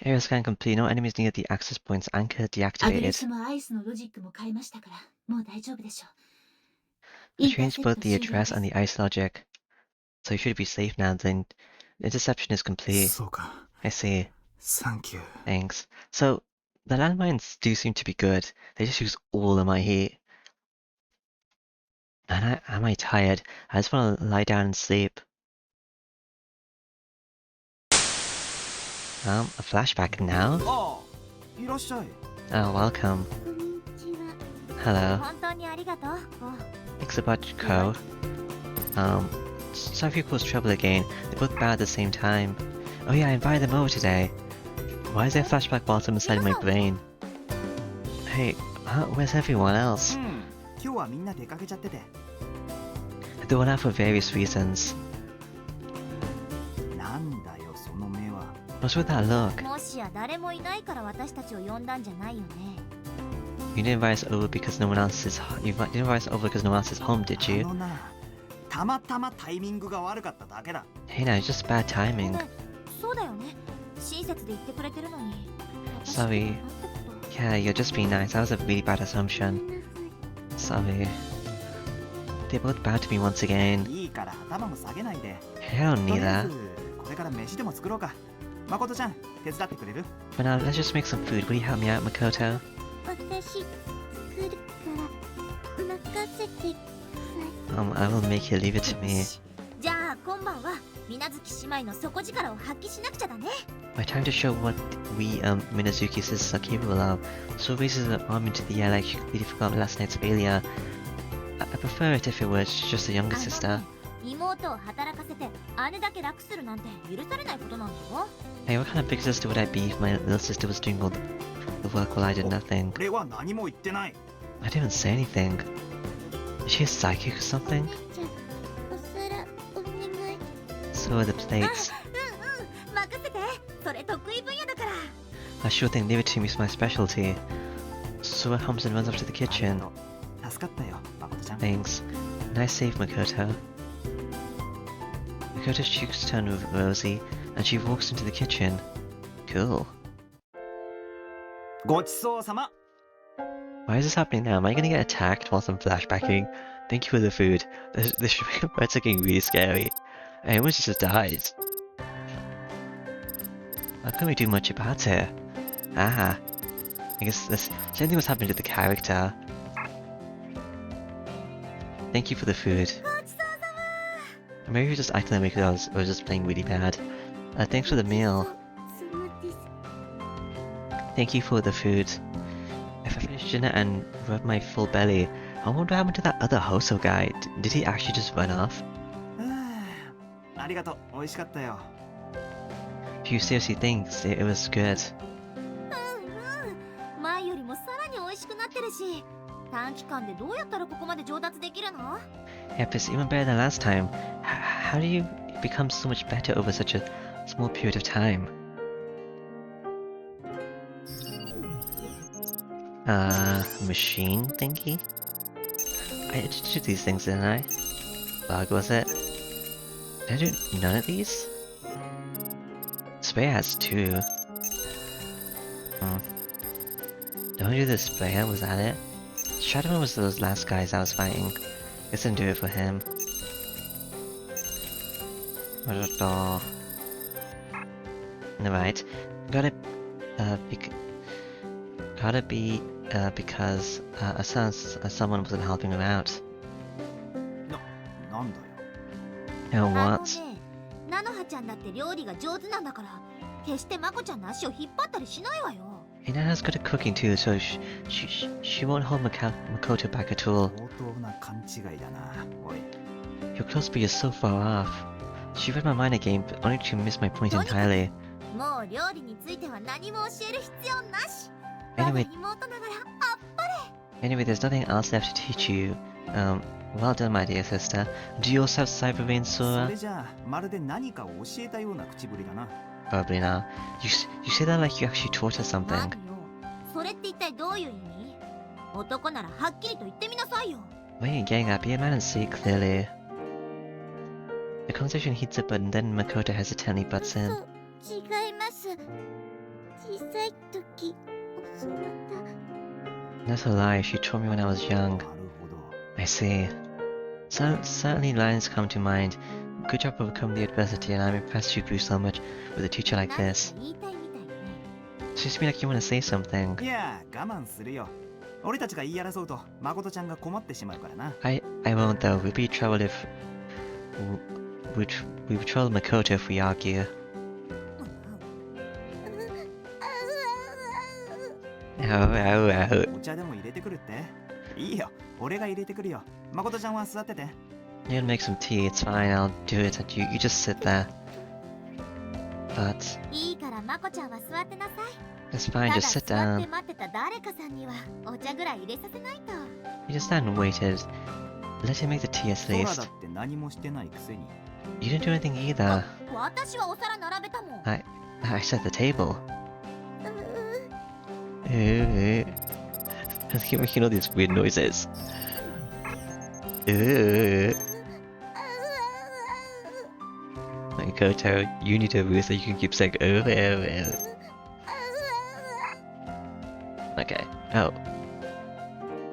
Area scan complete, no enemies near the access points, anchor アドレ deactivated. スもアイスのロジックも変えましたから、もう大丈夫でしょう。 I changed both the address and the ice logic. So you should be safe now then. The interception is complete. そうか。 I see. サンキュー。 Thanks. So, the landmines do seem to be good. They just use all of my heat. And am I tired? I just want to lie down and sleep. A flashback now? ああ、いらっしゃい。 Oh, welcome. こんにちは。 Hello. 本当にありがとう。 Thanks about Ko. Sophie caused trouble again. They both bowed at the same time. Oh yeah, I invited them over today. Why is there a flashback bottom inside my brain? Hey, where's everyone else? 今日はみんな出かけちゃってて。 They went out for various reasons. なんだよその目は。 What's with that look? もしや誰もいないから私たちを呼んだんじゃないよね。 You didn't invite us over because no one else is. You didn't invite us over because no one else is home, did あ you? のな、たまたまタイミングが悪かっただけだ。 Hey, now it's just bad ご timing. めん、そうだよね。親切で言ってくれてるのに。 Sorry. なんてこと。 Yeah, you're just being nice. That was a really bad assumption. Sorry. They both bowed to me once again. いいから頭も下げないで。 I don't と need りあえ that. ずこれから飯でも作ろうか。誠ちゃん、手伝ってくれる？ But now let's just make some food. Will you help me out, Makoto? 私、作るから、任せてください。 I will make you leave it to me. じゃあ今晩は水無月姉妹の底力を発揮しなくちゃだね。 My time to show what we Minazuki sisters are capable of. So raises an arm into the air like she completely forgot last night's failure. I prefer it if it was just a younger あの sister. ね、妹を働かせて姉だけ楽するなんて許されないことなんだよ。 Hey, what kind of big sister would I be if my little sister was doing all the work while I did nothing? 俺は何も言ってない。 I didn't say anything. Is she a psychic or something? じゃあ、お皿、お願い。 So are the plates. うんうん、任せて。それ得意分野だから。 I sure think leave it to me is my specialty. So it hums and runs up to the あり kitchen. がとう。助かったよ、誠ちゃん。 Thanks. Nice save, Makoto. Makoto's cheeks turn rosy, and she walks into the kitchen. Cool. ごちそうさま。 Why is this happening now? Am I gonna get attacked whilst I'm flashbacking? Thank you for the food. This part's looking really scary. I almost just died. How can we do much about it? I guess this. Something was happening to the character. Thank you for the food. ごちそうさま。 Maybe we just acting like I was just playing really bad. Thanks for the meal. そうです。 Thank you for the food. If I finish dinner and rub my full belly, I wonder what happened to that other Hoso guy. Did he actually just run off? ありがとう、美味しかったよ。 Do you seriously think it was good? うんうん。前よりもさらに美味しくなってるし、炭短期間でどうやったらここまで上達できるの？ Yep, it's even better than last time. How do you become so much better over such a small period of time? Machine thingy? I did do these things, didn't I? Bug, was it? Did I do none of these? Sprayer has 2. Don't do the sprayer, was that it? Shadowman was those last guys I was fighting. Guess I didn't do it for him. Alright. Gotta be because someone wasn't helping him out. なんだよ。 Oh, あの what? ね、菜の葉ちゃんだって料理が上手なんだから、決してまこちゃんの足を引っ張ったりしないわよ。Ina's good at cooking too, so she won't hold Makoto back at all. 相当な勘違いだな。おい。 You're close, but you're so far off. She read my mind again, but only to miss my point entirely. もう料理については何も教える必要なし。 Anyway- 我が妹ながらあっぱれ。 Anyway, there's nothing else left to teach you. Well done, my dear sister. Do you also have Cyber Vein, そ Sora? れじゃあまるで何かを教えたような口ぶりだな。 Probably not. You say that like you actually taught her 何 something. よ。それって一体どういう意味？男ならはっきりと言ってみなさいよ。 What are you getting at? Be a man and see it clearly. The conversation heats up, and then Makoto hesitantly butts in. 違います。小さい時教わった。 That's a lie. She told me when I was young. なるほど。 I see. Certainly lines come to mind. Good job overcoming the adversity, and I'm impressed you grew so much with a teacher like 何か this. 言いたいみたいね。 Seems to me like you want to say something. いや、我慢するよ。俺たちが言い争うと、誠ちゃんが困ってしまうからな。I won't though. We'll be in trouble if we troll Makoto if we argue. Oh. お茶でも入れてくるって？いいよ、俺が入れてくるよ。誠ちゃんは座ってて。 You'll make some tea. It's fine. I'll do it. And you just sit there. But いいからまこちゃんは座ってなさい。 it's fine. ただ Just sit 座って down. 待ってた誰かさんにはお茶ぐらい入れさせないと。 You just sat and waited. Let him make the tea at ソラだ least. って何もしてないくせに。 You didn't do anything either. 私はお皿並べたもん。 I set the table. I keep making all these weird noises. Makoto, you need a rule so you can keep saying Okay. Oh.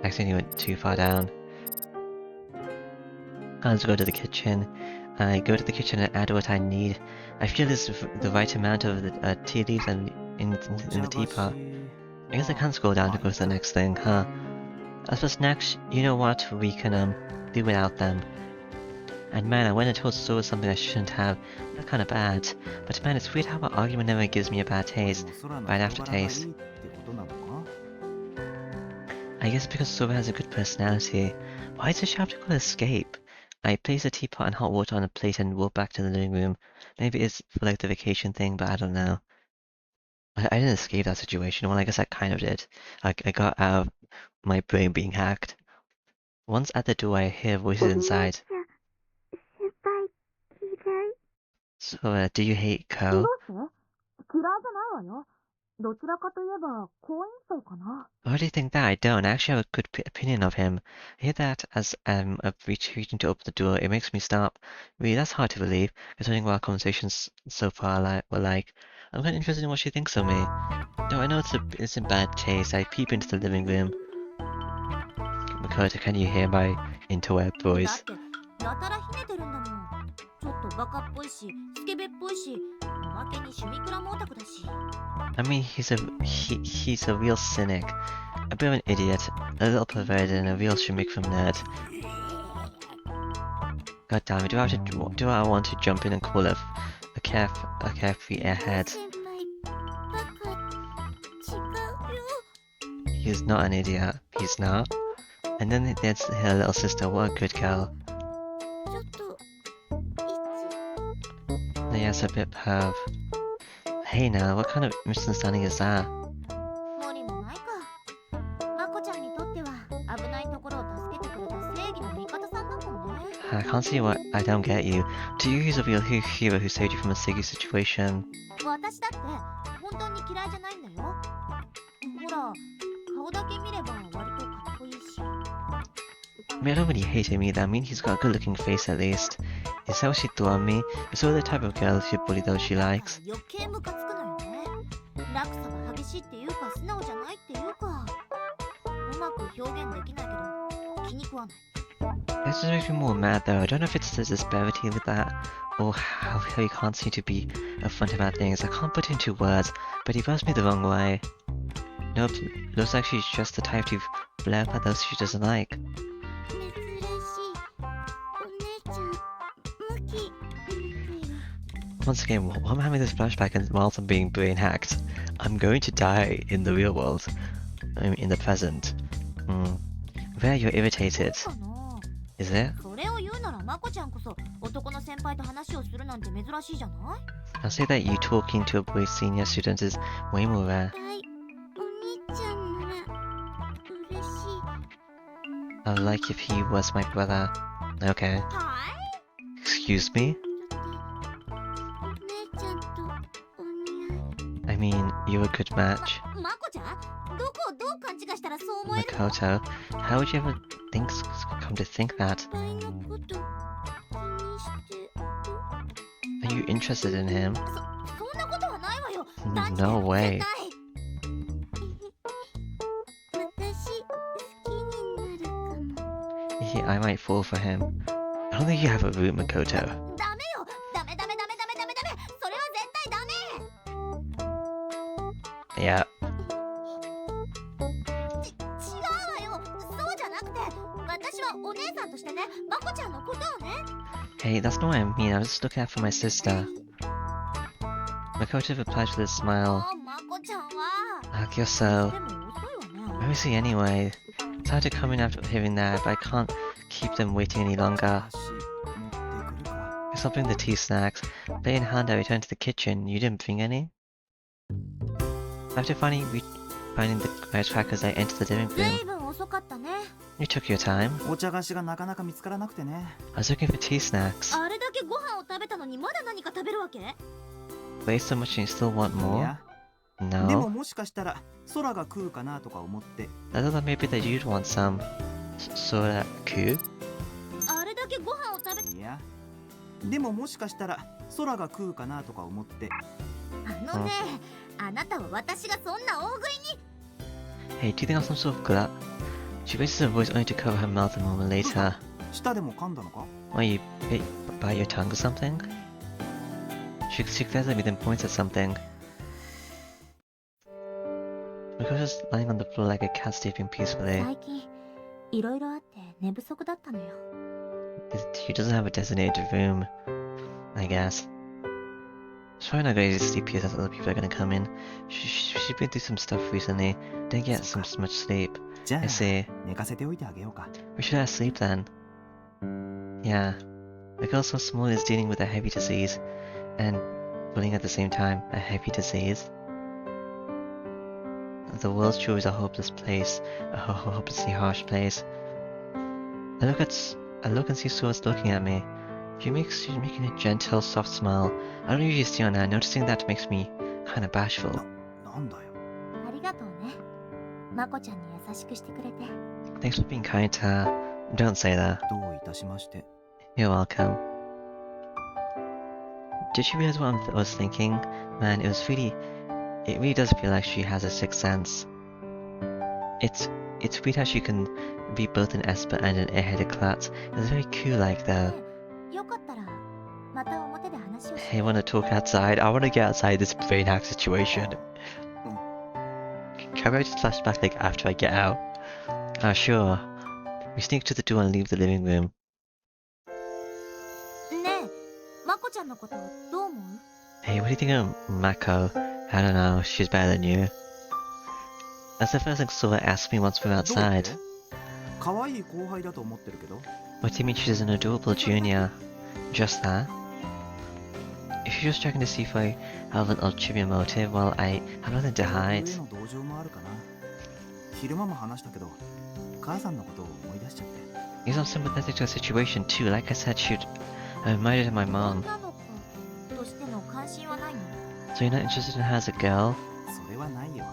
Accidentally went too far down. Let's go to the kitchen. I go to the kitchen and add what I need. I feel this is the right amount of the tea leaves and in the teapot. I guess I can't scroll down to go to the next thing, huh? As for snacks, you know what? We can do without them. And man, I went and told Sora something I shouldn't have. That's kinda bad. But man, it's weird how our argument never gives me a bad taste. ソラの Right 人 after 柄がいい taste. ってことなのか？ I guess because Sora has a good personality. Why does she have to go escape? I place the teapot and hot water on a plate and walk back to the living room. Maybe it's for like the vacation thing, but I don't know. I didn't escape that situation. Well, I guess I kind of did. I got out of my brain being hacked. Once at the door, I hear voices inside. 先輩嫌い。 So, do you hate ど Ko? うして？嫌いじゃないわよ。どちらかといえば好印象かな。 Why do you think that? I don't. I actually have a good opinion of him. I hear that as I'm retreating to open the door, it makes me stop. Really, that's hard to believe, considering what our conversations so far were like. I'm kind of interested in what she thinks of me. No, I know it's in bad taste. I peep into the living room. Makoto, can you hear my interweb だ voice? ってやたらひねてるんだもん。ちょっとバカっぽいし、スケベっぽいし、おまけに趣味クラムオタクだし。 I mean, he's a real cynic, a bit of an idiot, a little perverted, and a real shimmick from nerd. God damn it! Do I want to jump in and call a carefree airhead? 先輩バカ違うよ。 He's not an idiot. He's not. And then there's her little sister. What a good girl. ちょっといつ Yes, a bit perv. Hey now, what kind of misunderstanding is that? 無理もないか。まこちゃんにとっては危ない I can't see what I don't get you. To you, he's a real hero who saved you from a sticky situation. 私だって本当に嫌いじゃないんだよ。ほら、顔だけ見れば割とかっこいいし。I mean, I don't really hate him either. I mean, he's got a good-looking face at least. Is that what she threw on me? Is that the type of girl she'd bully those she likes? 余計ムカつくのよね。落差が激しいっていうか素直じゃないっていうか。うまく表現できないけど気に食わない。This just makes me more mad though. I don't know if it's the disparity with that, or how he can't seem to be upfront about things. I can't put it into words, but he rubs me the wrong way. Nope, looks like she's just the type to blab at those she doesn't like. 珍しい。お姉ちゃん、ムキ。 Once again, why am I having this flashback and whilst I'm being brain hacked? I'm going to die in the real world. I mean, in the present. Where you're irritated. かな。 Is it? それを言うならまこちゃんこそ男の先輩と話をするなんて珍しいじゃない？ I'll say that you talking to a boy senior student is way more rare. はい、お兄ちゃんなら嬉しい。 I'd like if he was my brother. Okay. はい。 Excuse me? お姉ちゃんとお似合い。 I mean, you're a good match. まこちゃん、どこをどう勘違いしたらそう思えるの？ Makoto, how would you ever come to think that? 先輩のこと気にしてる。 Are you interested in him? そんなことはないわよ。 No way. 絶対。私好きになるかも。 Yeah, I might fall for him. I don't think you have a root, Makoto. ダメよ。ダメ。それは絶対ダメ。 Yeah. 違うわよ。そうじゃなくて、私はお姉さんとしてね、まこちゃんのことをね。 Hey, that's not what I mean. I was just looking out for my sister. Makoto replies with a smile. まこちゃんは。 I guess so. でも遅いわね。 Where is he anyway? It's hard to come in after hearing that, but I can't keep them waiting any longer. 足持ってくるか。 Guess I'll bring the tea snacks. Plate in hand, I returned to the kitchen. You didn't bring any? After finding the firecrackers, I entered the living ず room. いぶん遅かったね。 You took your time. お茶菓子がなかなか見つからなくてね。 I was looking for tea snacks. あれだけご飯を食べたのにまだ何か食べるわけ？ Wait so much and you still want い more? や、でも No? もしかしたら空が食うかなとか思って。 I thought that maybe that you'd want some. Soda ku? あれだけご飯を食べ。いや、でももしかしたら空が食うかなとか思って。あのね、あなたは私がそんな大食いに。 Hey, do you think I'm some sort of glut? She raises her voice only to cover her mouth a moment later. 舌でも噛んだのか？ Why, you bite your tongue or something? She glares at me then points at something. Makoto's lying on the floor like a cat sleeping peacefully. 最近いろいろあって寝不足だったのよ。 She doesn't have a designated room, I guess. She's probably not going to sleep here as other people are going to come in. She's been through some stuff recently, didn't get much sleep. じゃあ I see. 寝かせておいてあげようか。 We should have sleep then. Yeah. The girl so small is dealing with a heavy disease, and bullying at the same time, a heavy disease. The world sure is a hopeless place, a hopelessly harsh place. I look and see Swords looking at me. She's making a gentle, soft smile. I don't usually see on her. Noticing that makes me kinda bashful. なんだよ。ありがとうね。まこちゃんに優しくしてくれて。 Thanks for being kind to her. Don't say that. どういたしまして。 You're welcome. Did you realize what I was thinking? Man, it really does feel like she has a sixth sense. It's weird how she can be both an Esper and an airheaded klutz. It's very cool like though. よかったらまた表で話をし Hey, wanna talk outside? I wanna get outside this brain hack situation. Can I just flash back like after I get out? Sure. We sneak to the door and leave the living room. ねえ、まこちゃんのことどう思う？ Hey, what do you think of Mako? I don't know, she's better than you. That's the first thing Sora asked me once we were どうっ outside. て？可愛い後輩だと思ってるけど。 What do you mean she's an adorable junior? Just that? If you're just checking to see if I have an ulterior motive, well, I have nothing to 上 hide. の同情もあるかな。昼間も話したけど、母さんのことを思い出しちゃって。 Because I'm sympathetic to her situation too. Like I said, she reminded of my mom. 女の子としての関心はないの？ So you're not interested in her as a girl? それはないよ。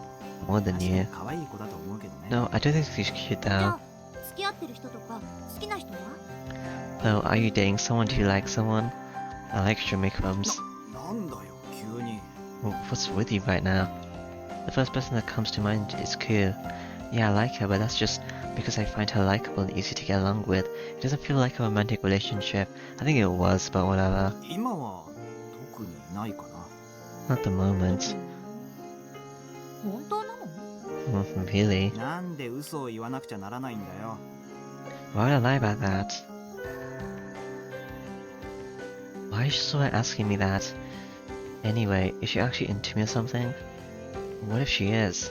More than 確か you. に可愛い子だと思うけどね。 No, I don't think she's cute じ though. ゃあ付き合ってる人とか好きな人は？ Though, are you dating someone? Do you like someone? I like your makeups. なんだよ急に。 What's with you right now? The first person that comes to mind is Ku. Yeah, I like her, but that's just because I find her likable and easy to get along with. It doesn't feel like a romantic relationship. I think it was, but whatever. 今は特にないかな。 Not at the moment. 本当なの？ Really? なんで嘘を言わなくちゃならないんだよ。 Why would I lie about that? Why are you so asking me that? Anyway, is she actually into me or something? What if she is?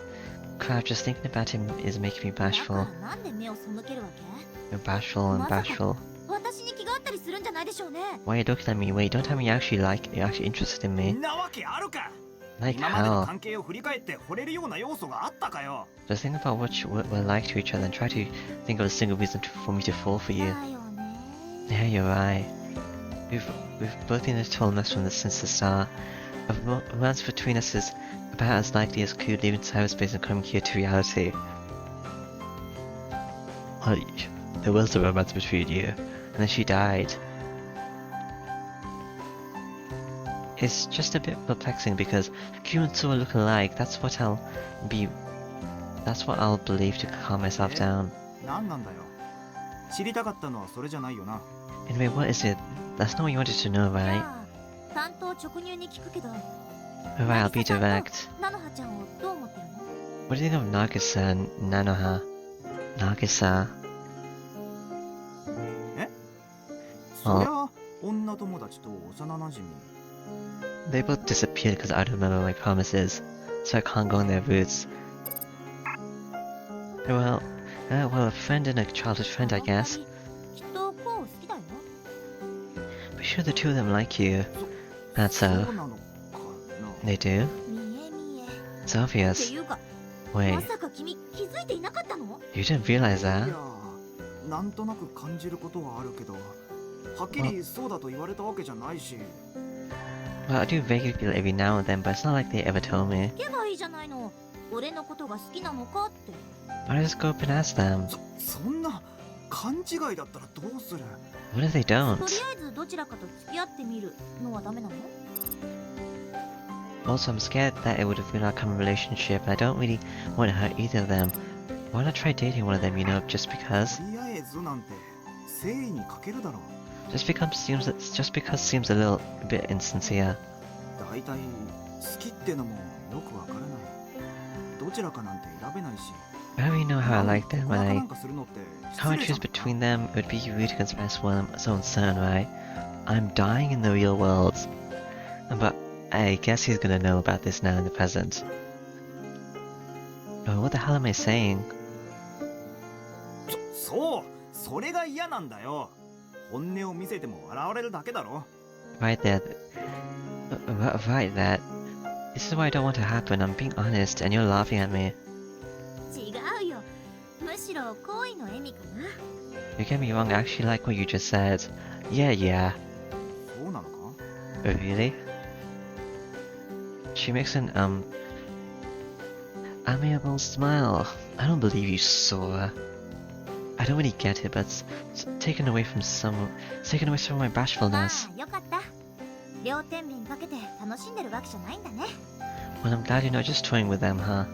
Crap, just thinking about him is making me だか bashful. らなんで目を背けるわけ？ You're bashful and bashful. 私に気があったりするんじゃないでしょうね。 Why are you looking at me? Wait, don't tell me you're actually interested in me. なわけあるか。 Like 今までの how? 関係を振り返って惚れるような要素があったかよ。 Just think about what we're like to each other and try to think of a single reason for me to fall for you. だよね。 Yeah, you're right. We've both been a total mess since the start. A romance between us is about as likely as Ku leaving cyberspace and coming here to reality. Well, there was a romance between you, and then she died. It's just a bit perplexing because Q and Sua look alike. That's what I'll believe to calm myself down. なんなんだよ。知りたかったのはそれじゃないよな。 Anyway, what is it? That's not what you wanted to know, じ right? ゃあ担当直入に聞くけど、 Alright, I'll be 渚さん direct. と菜の葉ちゃんをどう思ってるの？ What do you think of Nagisa and Nanoha? Nagisa. そりゃ女友達と幼馴染。 They both disappeared because I don't remember my promises, so I can't go on their routes. Well, a friend and a childhood friend, I あの guess. 二人きっとコウ好きだよ。 But sure the two of them like you. That's そう so. なのかな。 They do? 見え見え。 It's って obvious. いうか、 Wait, まさか君気づいていなかったの？ you didn't realize い that? やなんとなく感じることはあるけど、はっきりそうだと言われたわけじゃないし。 Well, I do vaguely feel it every now and then, but it's not like they ever told me. 聞けばいいじゃないの。俺のことが好きなのかって。 Why don't I just go up and ask them? そんな勘違いだったらどうする。 What if they と don't? りあえずどちらかと付き合ってみるのはダメなの？ Also, I'm scared that it would ruin our common relationship, and I don't really want to hurt either of them. Why not try dating one of them, just because? とりあえずなんて誠意に欠けるだろう。 Just because seems a little bit insincere. だいたい好きってのもよくわからない。どちらかなんて選べないし。 I don't really know how I like them, 告白 and なんかするのって失 how I 礼じゃ choose んか。 between them. It would be rude to express one so uncertain, right? I'm dying in the real world, but I guess he's gonna know about this now in the present. Oh, what the hell am I saying? それが嫌なんだよ。本音を見せても笑われるだけだろ。 Right there. Right there. This is what I don't want to happen. I'm being honest, and you're laughing at me. 違うよ。むしろ恋の笑みかな。 You get me wrong, I actually like what you just said. Yeah. そうなのか。 Really? She makes an, amiable smile. I don't believe you saw her. I don't really get it, but it's taken away some of my ま bashfulness. あよかった。両天秤かけて楽しんでるわけじゃないんだね。 Well, I'm glad you're not just toying with them, huh?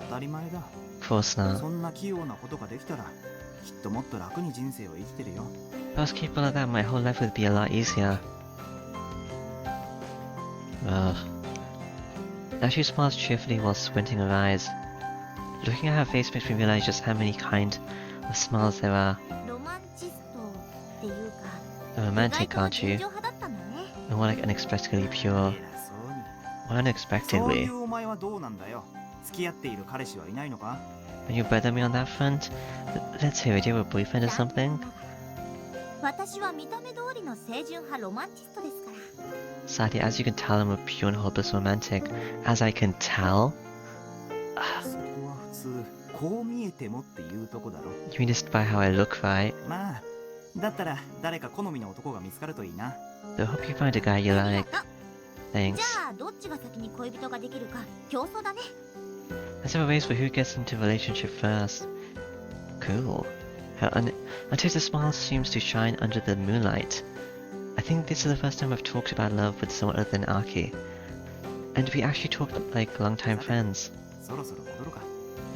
当たり前だ。 Of course not. そんな器用なことができたら、きっともっと楽に人生を生きてるよ。 If I was capable of that, my whole life would be a lot easier. Ugh. Now she smiles cheerfully while squinting her eyes. Looking at her face makes me realize just how many kind of smiles there are. ロマンチストっていうか、 They're 意外 romantic, と aren't 純 you? 情派だったんだね。 And more like unexpectedly 偉 pure. そうに。 Well, そうい unexpectedly. うお前はどうなんだよ。付き合っている彼氏はいないのか。 Are you better than me on that front? Let's hear it. Do you have a boyfriend or something? 私は見た目通りの清純派ロマンチストですから。 Sadly, as you can tell, I'm a pure and hopeless romantic. As I can tell? そこは普通こう見えてもっていうとこだろ。 You mean just by how I look, right? まあだったら誰か好みの男が見つかるといいな。 So I hope you find a guy you あり like. がとう。 Thanks. じゃあどっちが先に恋人ができるか競争だね。 Let's have a race for who gets into a relationship first. Cool. Until the smile seems to shine under the moonlight. I think this is the first time I've talked about love with someone other than Aki. And we actually talked like longtime friends. そろそろ戻るか。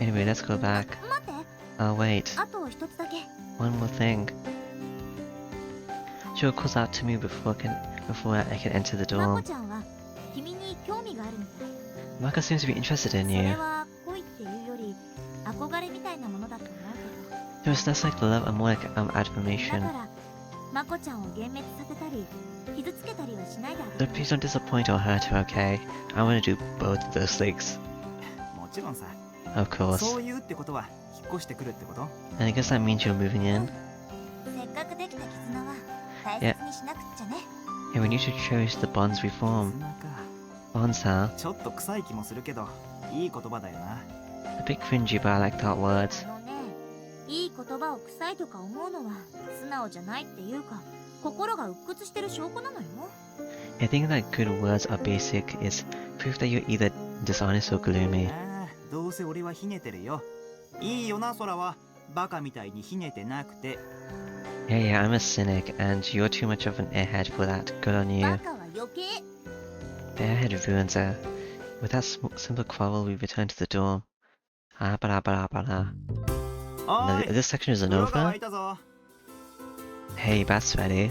Anyway, let's go back. 待って、 Oh wait, あと一つだけ。 one more thing. Joe calls out to me before I can enter the まこ dorm. ちゃんは君に興味があるみたい。 Mako seems to be interested in それ you. は恋っていうより憧れみたいなものだと思う It was less like love and more like けど。だか admiration. らまこちゃんを幻滅させたり傷つけたりはしないであ But げて。 please don't disappoint or hurt her, okay? I want to do both of those things. もちろんさ。 Of course. そういうってことは引っ越してくるってこと？ And I guess that means you're moving in? せっかくできた絆は大切にしなくっちゃね。 Yeah, we need to cherish the bonds we 絆 form. か。 Bonds, huh? ちょっと臭い気もするけどいい言葉だよな。 A bit cringy, but I like that word. あのね、いい言葉を臭いとか思うのは素直じゃないっていうか心が鬱屈してる証拠なのよ。 I think that good words are basic is proof that you're either dishonest or gloomy. ああ、どうせ俺はひねてるよ。いいよな、空は。バカみたいにひねてなくて。 Yeah, I'm a cynic, and you're too much of an airhead for that. Good on バ you. カは余計。 The airhead ruins her. With that simple quarrel, we return to the dorm. Ah, blah, blah, blah. お No, い、 this section isn't 風呂が over? 沸いたぞ。 Hey, bath's ready.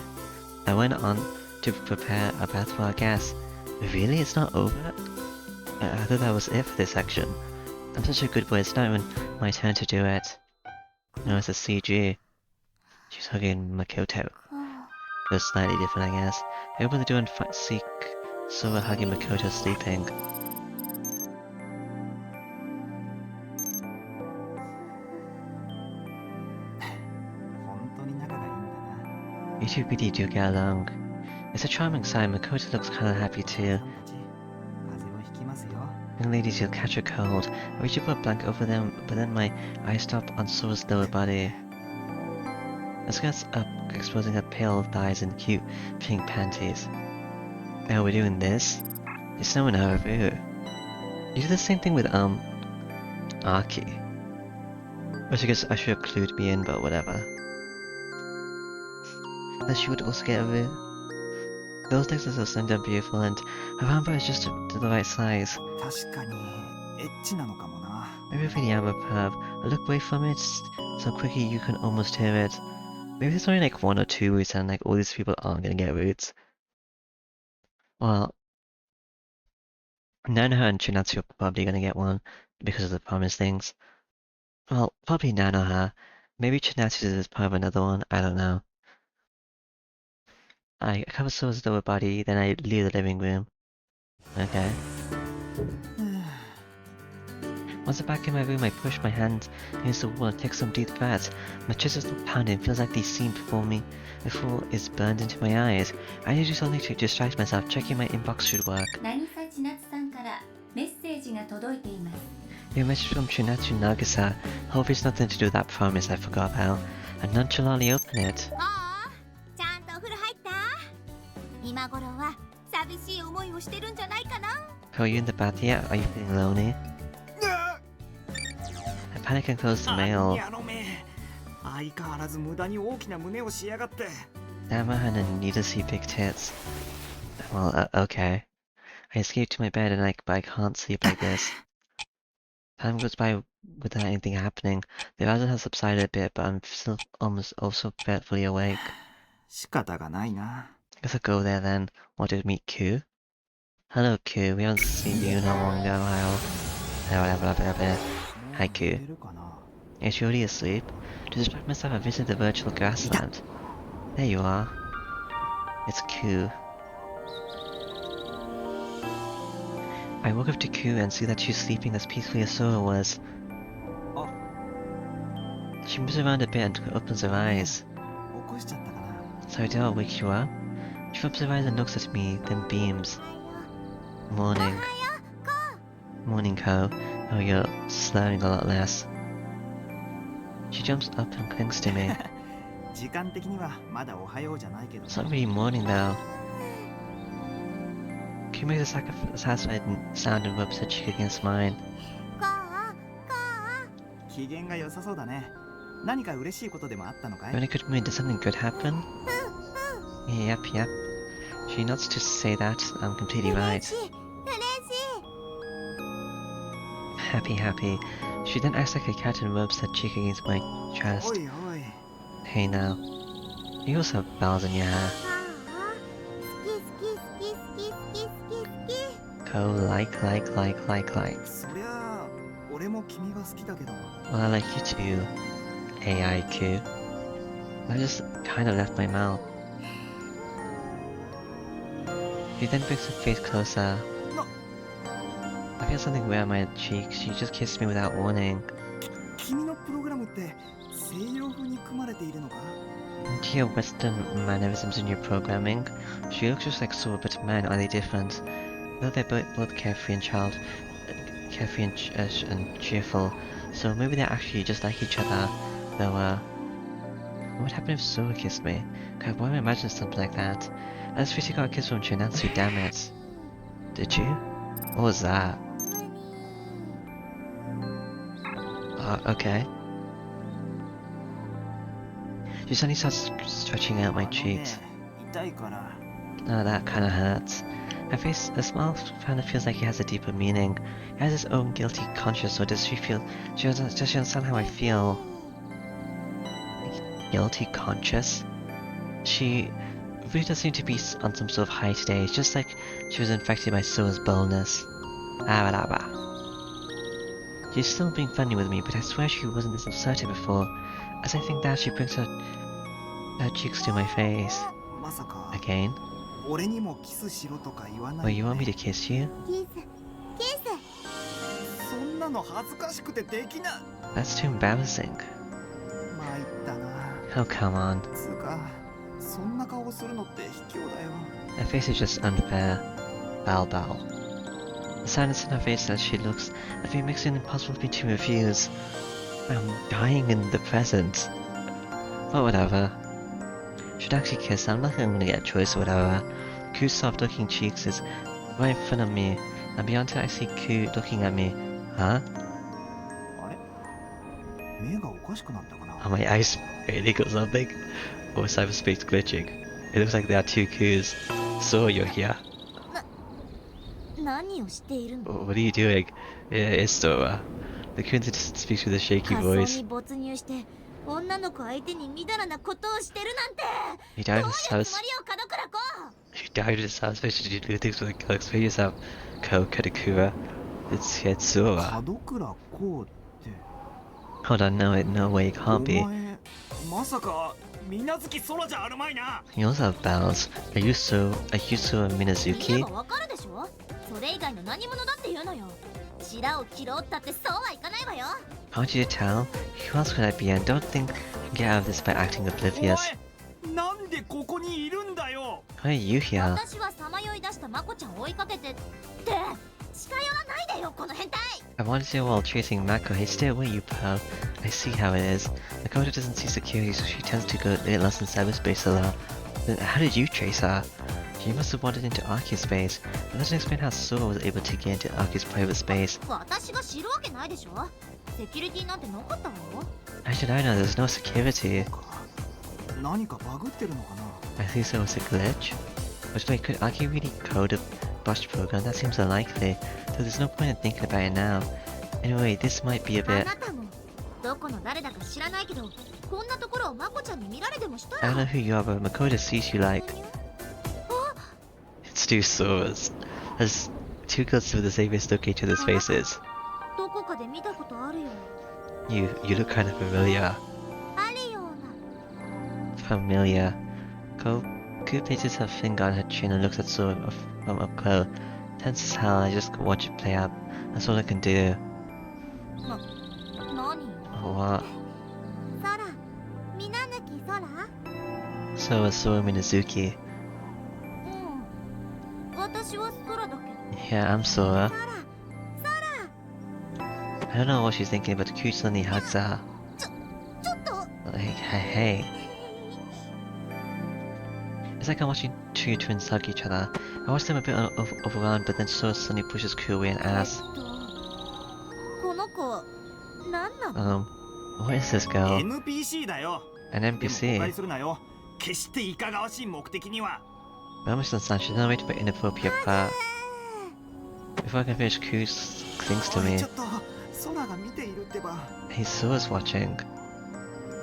I went on to prepare a bath for our guests. Really? It's not over? I thought that was it for this section. I'm such a good boy, it's not even my turn to do it. No, it's a CG. She's hugging Makoto. It was slightly different, I guess. I opened the door and see Sora hugging Makoto sleeping. You two really do get along. It's a charming sign. Makoto looks kinda happy too. 風邪をひきますよ。 Young ladies, you'll catch a cold. I reach to put a blanket over them, but then my eyes stop on Sora's lower body. I skirts up, exposing her pale thighs and cute pink panties. Oh, we're doing this? It's no in our room. You do the same thing with, Aki. Which I guess I should have clued me in, but whatever. That she would also get a room. Those legs are so slender and beautiful, and her armbar is just the right size. 確かにエッチなのかもな。 Maybe I really am a perv. I look away from it so quickly you can almost hear it. Maybe there's only like 1 or 2 roots and like all these people aren't gonna get roots. Well, Nanoha and Chinatsu are probably gonna get one because of the promise things. Well, probably Nanoha. Maybe Chinatsu is part of another one, I don't know. I cover Sora's lower body, then I leave the living room. Okay. Once I'm back in my room, I push my hand against the wall and take some deep breaths. My chest is still pounding, feels like the scene before is burned into my eyes. I need to do something to distract myself. Checking my inbox should work. 渚千夏さんからメッセージが届いています。 Your message from Chinatsu Nagisa. Hope it's nothing to do with that promise I forgot about. I nonchalantly open it. ああ、ちゃんとお風呂入った？今頃は寂しい思いをしてるんじゃないかな。 Are you in the bath yet? Are you feeling lonely? I panic and close the あ mail. やのめ。相変わらず無駄に大きな胸をしやがって。 Damn, I hadn't need to see big tits. Well, okay. I escape to my bed and but I can't sleep like this. Time goes by without anything happening. The arousal has subsided a bit, but I'm still almost also fully awake. 仕方がないな。 Guess I'll go there then. Want to meet Q? Hello Q, we haven't seen you in a long while. Hi Q. 寝るかな。 Is she already asleep? To distract myself, I visit the virtual grassland. There you are. It's Q. I walk up to Q and see that she's sleeping as peacefully as Sora was. Oh. She moves around a bit and opens her eyes. 起こしちゃったかな。 Sorry, did I wake you up? She rubs her eyes and looks at me, then beams. Morning. Morning, Ko. Oh, you're slurring a lot less. She jumps up and clings to me. 時間的にはまだおはようじゃないけど It's not really morning though. Q makes a satisfied sound and rubs her cheek against mine. こう機嫌が良さそうだね。何か嬉しいことでもあったのかい？ You're in a good mood. Did something good happen? Yep. She nods to say that I'm completely 嬉 right. しい嬉しい Happy. She then acts like a cat and rubs her cheek against my お chest. いおい Hey now. You also have bells in your hair. ああ好きGo like. そりゃあ俺も君が好きだけど Well, I like you too. AIQ. I just kind of left my mouth. She then brings her face closer. No. I feel something weird on my cheek. She just kissed me without warning. 君のプログラムって西洋風に組まれているのか？ Do you have Western mannerisms in your programming? She looks just like Saw, but man, are they different? Though they're both carefree and cheerful, so maybe they're actually just like each other. Though, what would happen if Saw kissed me? God, why would I imagine something like that? I just recently got a kiss from Chinatsu, damn it. Did you? What was that? Okay. She suddenly starts stretching out my cheeks. 痛いから Oh, that kinda hurts. Her face, a smile kinda feels like it has a deeper meaning. It has its own guilty conscience, or does she understand how I feel? Guilty conscious? She really does seem to be on some sort of high today. It's just like she was infected by Soa's boldness. She's still being funny with me, but I swear she wasn't this assertive before. As I think that, she brings her cheeks to my face. まさか Again? 俺にもキスしろとか言わな Well, い you よ want me ね to kiss you? キスそんなの恥ずかしくてできな That's too embarrassing. 参ったな Oh, come on. つうかそんな顔するのって卑怯だよ Her face is just unfair. Bow. The sadness in her face as she looks at me makes it impossible for me to refuse. I'm dying in the present. But whatever. Should I actually kiss her? I'm not gonna get a choice or whatever. Ku's soft looking cheeks is right in front of me, and beyond it I see Ku looking at me. Huh? あれ目がおかしくなったかな Are my eyes fading or something? Or is cyberspace glitching? It looks like there are two Kus. So you're here. 何をしているの What are you doing? It's Sora. The Kun speaks with a shaky 仮想 voice. に没入して女の子相手にみだらなことをしてるなんて You どう died いう in つ South. もりよ門倉子 You died in South Space to do things with the explain yourself. Ko Kadakura. It's Sora. 門倉こうって Hold on, no way, it お can't be. 前まさか水無月空じゃあるまいな You also have bells. Are you so 見れ Minazuki? ばわかるでしょそれ以外の何者だって言うのよ白を切ろうったってそうはいかないわよ Can't you tell? Who else could I be? And don't think you get out of this by acting お oblivious. いなんでここにいるんだよ Why are you here? 私はさまよい出したまこちゃんを追いかけてって近寄らないでよこの変態 I wanted to while chasing Mako. Hey, stay away, you pal. I see how it is. Makoto doesn't see security, so she tends to go lost in cyberspace a lot. Then how did you chase her? She must have wandered into Aki's space. That doesn't explain how Sora was able to get into Aki's private space. 私が知るわけないでしょセキュリティなんてなかったわよ How should I know? There's no security. 何かバグってるのかな I think so was a glitch. But wait, could Aki really code a botched program? That seems unlikely. Though there's no point in thinking about it now. Anyway, this might be a あ bit... なたもどこの誰だか知らないけどこんなところをまこちゃんに見られでもした I don't know ら who you are, but Makoto sees you like... It's two Soras. There's two girls with the same face look at each other's faces. どこかで見たことあるよ You look kind of familiar. あるような Familiar. Ku places her finger on her chin and looks at Sora from up close. Tense as hell, I just watch it play out. That's all I can do. 何 What? 空みなぬき空 So is Sora Minazuki. うん私は空だけど Yeah, I'm Sora. 空 I don't know what she's thinking, but Ku suddenly hugs her. ちょっ Like, hey. It's like I'm watching two twins hug each other. I watched them a bit overwhelmed, but then Sora suddenly pushes Ku away and asks, この子何なの？ what is this girl? NPC だよ。 An でも誤 NPC? 解するなよ。決していかがわしい目的には。 I almost understand she's not waiting for inappropriate part. Before I can finish, Ku clings to おい me. ちょっと空が見ているってば。 Hey, Sora's watching.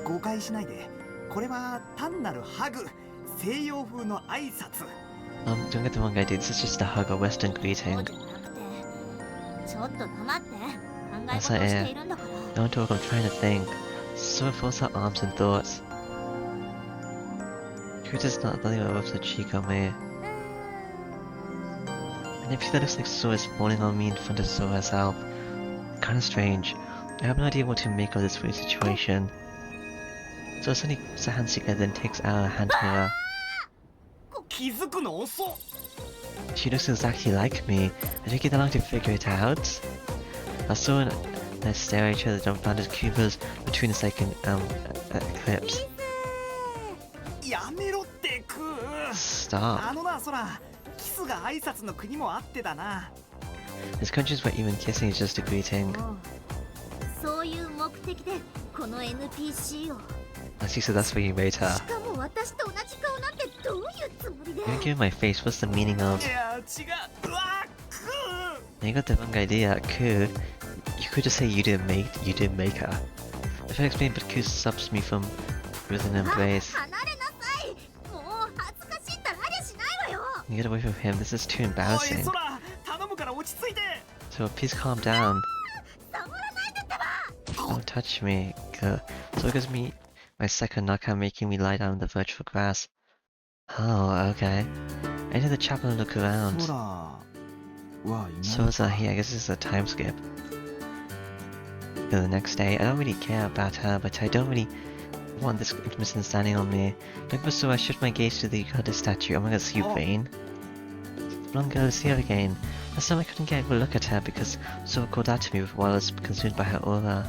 誤解しないで。これは単なるハグ。西洋風の挨拶。Don't get the wrong idea, this is just a hug or Western そう greeting. じゃなくて、ちょっと黙って考え事朝しているんだから。 Don't talk, I'm trying to think. Sora folds her arms in thoughts. Ku does not think rubs her cheek on me. And if that looks like Sora's falling on me in front of Sora herself. Kinda strange. I have no idea what to make of this weird situation. Sora suddenly puts her hands together and takes out a hand mirror. 気づくの遅っ。 She looks exactly like me. I take it long to figure it out. I saw and I stare at each other dumbfounded cubes between us like an eclipse. やめろってクー。 Stop. あのな空。キスが挨拶の国もあってだな。 There's countries where even kissing is just a greeting. そういう目的でこの NPC を。 As you said, that's where you made her. しかも私と同じ顔なんてどういうつもりで？ You give my face, what's the meaning of? いや違う。うわクー。 You got the wrong idea, Ku. You could just say you didn't make her. I tried to explain, but Ku stops me from with an embrace. 離れなさい。もう恥ずかしいったらありゃしないわよ。 You get away from him, this is too おい embarrassing. 空。頼むから落ち着いて。 So please calm down. 触らないでってば。 Don't touch me. So it gives me my second knockout, making me lie down on the virtual grass. Oh, okay. I enter the chapel and look around. 空はいない。 Sora's not here, I guess this is a time skip. The next day, I don't really care about her, but I don't really want this intimate standing on me. Looking for Sora, I shift my gaze to the goddess statue. Oh my god, see you, Vayne. The blonde girl is here again. Last time I couldn't get a good look at her because Sora called out to me while I was consumed by her aura.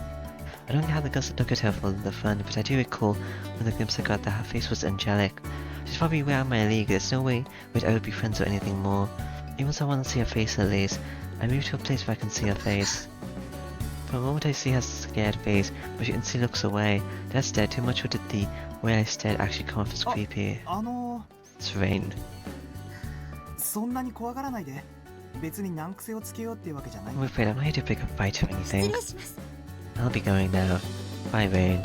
I don't have the guts to look at her for the fun, but I do recall when the glimpse I got that her face was angelic. She's probably way out of my league, there's no way we'd ever be friends or anything more. Even so I want to see her face at least. I move to a place where I can see her face. For a moment I see her scared face, but she instantly looks away. That's dead, too much, or did the way I stared actually come off as creepy? It's Vayne. そんなに怖がらないで。別に難癖をつけようっていうわけじゃない。 I'm afraid I'm not here to pick a fight or 失 anything. 礼します。 I'll be going now. Bye, Vayne.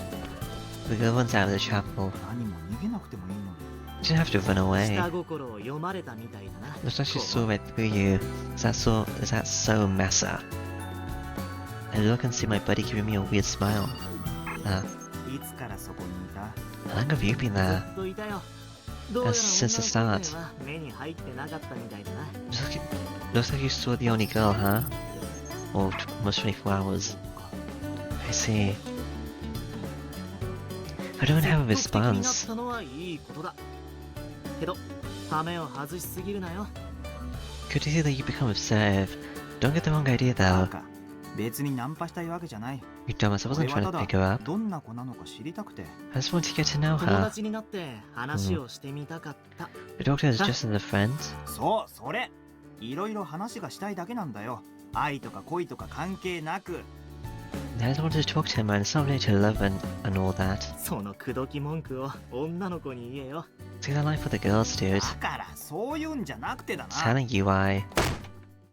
The girl runs out of the chapel. 何も逃げなくてもいいのに。 You didn't have to run away. 下心を読まれたみたいだな。 Looks like she saw right through you. Is that so, Massa? I look and see my buddy giving me a weird smile. いつからそこにいた？ How long have you been ず there? っといたよ。どうやら Since the 女の start. 子は目に入ってなかったみたいだな。 Looks like you saw the only girl, huh? Or almost 24 hours. I see. I don't have a 積極的になっ response. たのはいいことだ。けど、羽目を外しすぎるなよ。 Good to hear that you become observed. Don't get the wrong idea バ though. カ。別にナンパしたいわけじゃない。 You dumbass, I 俺 wasn't は trying た to だ pick her up. どんな子なのか知りたくて。 I just want to get to know 友 her. 達になって話をしてみたかった。 The doctor is just as a friend. そう、それ。いろいろ話がしたいだけなんだよ。愛とか恋とか関係なく。 I just wanted to talk to him, and it's not related to love and all that. その口説き文句を女の子に言えよ。 See that line for the girls, dude. だからそういうんじゃなくてだ It's な。 telling you why.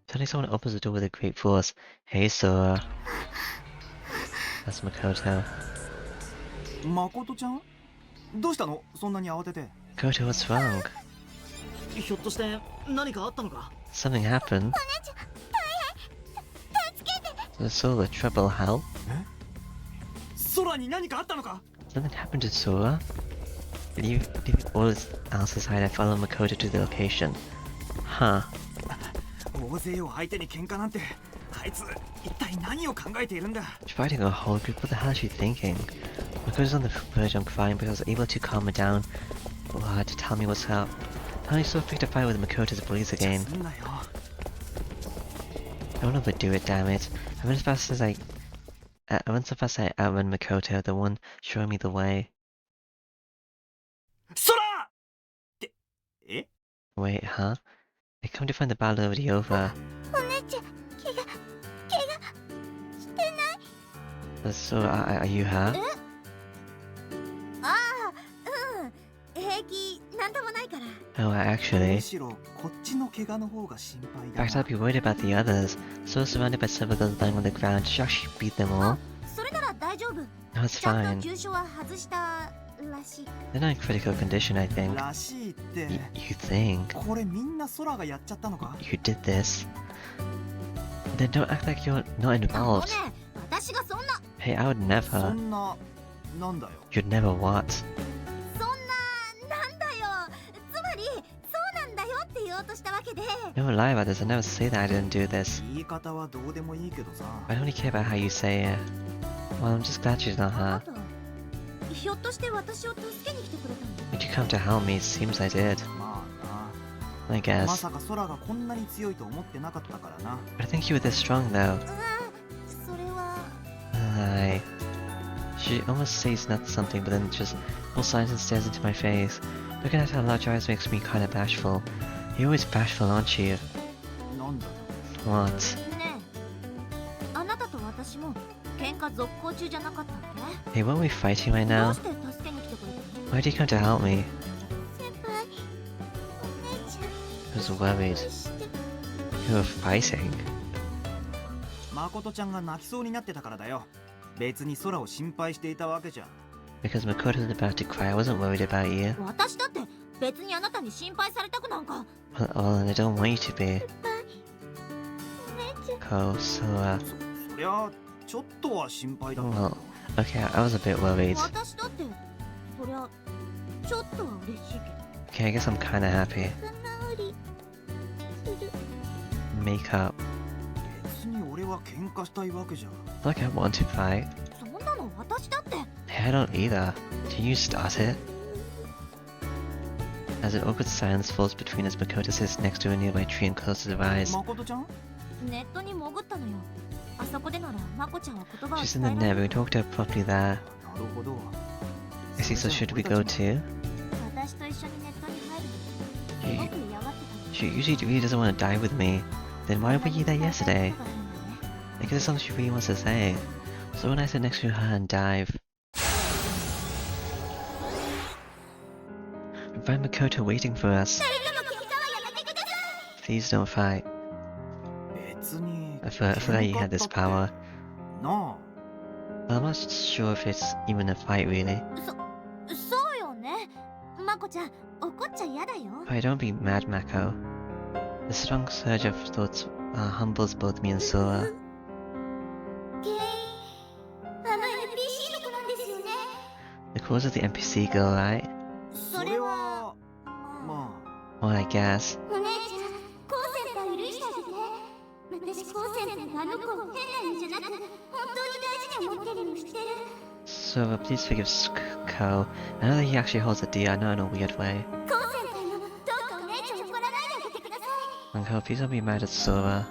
Suddenly someone opens the door with a great force. Hey, Sora. That's Makoto. 誠ちゃん？どうしたの？そんなに慌てて。 Makoto, what's wrong? ひょっとして何かあったのか？ Something happened? The Sora trouble help? 空に何かあったのか？ Something happened to Sora? Leaving all else aside, I follow Makoto to the location. Huh. 大勢を相手に喧嘩なんて。あいつ、一体何を考えているんだ？ She's fighting a whole group, what the hell is she thinking? Makoto's on the verge of crying, but I was able to calm her down. To tell me what's up. Finally Sora picked a fight with Makoto's bullies again. すんなよ。 Don't overdo it, damn it. I went as fast as I When I say outrun Makoto, the one showing me the way. 空ってえ Wait, huh? I come to find the battle already over. お姉ちゃん怪我してない So, are you hurt? ああうん平気なんともないから Oh, む actually. しろこっちの怪我の方が心配 In だ fact, な I'd be worried about the others. So surrounded by several girls lying on the ground, should I actually beat them all? それなら大丈夫 No, it's ちゃん fine. と急所は外したらしい They're not in critical condition, I think. らしいって You think? これみんな空がやっちゃったのか You did this? Then don't act like you're not あの involved. ね私がそんな Hey, I would そ never. んななんだよ You'd never what? そんななんだよつまりそうなんだよって言おうとしたわけで Never lie about this. I never say that I didn't do this. 言い方はどうでもいいけどさ I only care about how you say it. Well, I'm just glad she's not あな her. たひょっとして私を助けに来てくれたの Did you come to help me? It seems I did. まあ I な guess. まさか空がこんなに強いと思ってなかったからな But I think you were this strong, though. それは I. She almost says not something, but then just pulls silence and stares into my face. Looking at her large eyes makes me kinda bashful. You're always bashful, aren't you? なんだよ What? ねえあなたと私も喧嘩続行中じゃなかったっ Hey, weren't we fighting right けどう now? して助けに来てくれたの Why did you come to help me? 先輩お姉ちゃん I was worried. して You were fighting. 誠ちゃんが泣きそうになってたからだよ別に空を心配していたわけじゃ Because Makoto was about to cry, I wasn't worried about you. 私だって別にあなたに心配されたくなんか Well, and I don't want you to be. お姉ちゃん Ko, so, そりゃちょっとは心配だったけど well, okay, I was a bit worried. 私だってそりゃちょっとは嬉しいけど Okay, I guess I'm kinda happy. 仲直りする Make up. 別に俺は喧嘩したいわけじゃ Like I want to fight. そんなの私だって Hey, I don't either. Can you start it? As an awkward silence falls between us, Makoto sits next to a nearby tree and closes her eyes. 誠ちゃんネットに潜ったのよあそこでならまこちゃんは言葉を She's 伝 in the え net, ら but れ we る talked to her properly there. なるほど I see, so should we go too? 私と一緒にネットに入るのすごく嫌がってたの She usually really doesn't want to die with me. Then why were you there yesterday? I guess it's something she really wants to say. So when I sit next to her and dive, we find Makoto waiting for us. Please don't fight. 別に I forgot you had this power. な Well, I'm not sure if it's even a fight really. そうよねまこちゃん怒っちゃ嫌だよ But don't be mad, Mako. The strong surge of thoughts humbles both me and Sora. 原因あの NPC の子なんですよね The cause of the NPC girl, right? それはま Well, I guess. お姉ちゃんコウセンター許してあげて私コウセンターがあの子を変な意味じゃなく本当に大事に思ってるの知ってる Sora, please forgive Ko. I know that he actually holds a deer, not in a weird way. コウセンターよどうかお姉ちゃんを怒らないであげてください Mako, please don't be mad at Sora.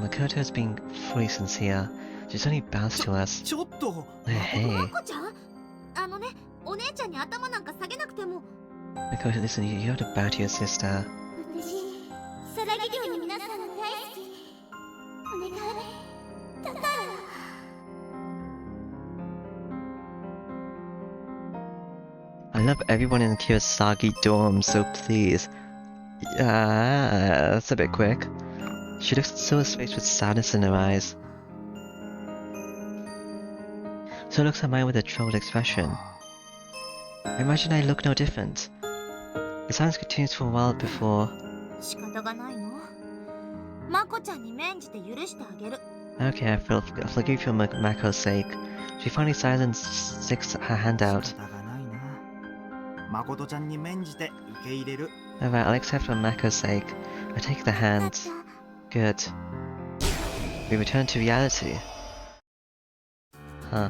Makoto is being fully sincere. She's only bounced to あ us. ちょっと Hey, まこちゃんあのねお姉ちゃんに頭なんか下げなくても Makoto, listen, you have to bow to your sister. 私サラギ寮の皆さんが大好きお願いだから I love everyone in Kirasagi dorm, so please. Yeah, that's a bit quick. She looks at Sora's face with sadness in her eyes. So looks at mine with a troubled expression. I imagine I look no different. The silence continues for a while before. 仕方がないのまこちゃんに免じて許してあげる Okay, I'll forgive you for Mako's sake. She finally sighs sticks her hand out. 仕方がないな誠ちゃんに免じて受け入れる Alright, I'll accept for Mako's sake. I take the よかっ hand. た Good. We return to reality. Huh.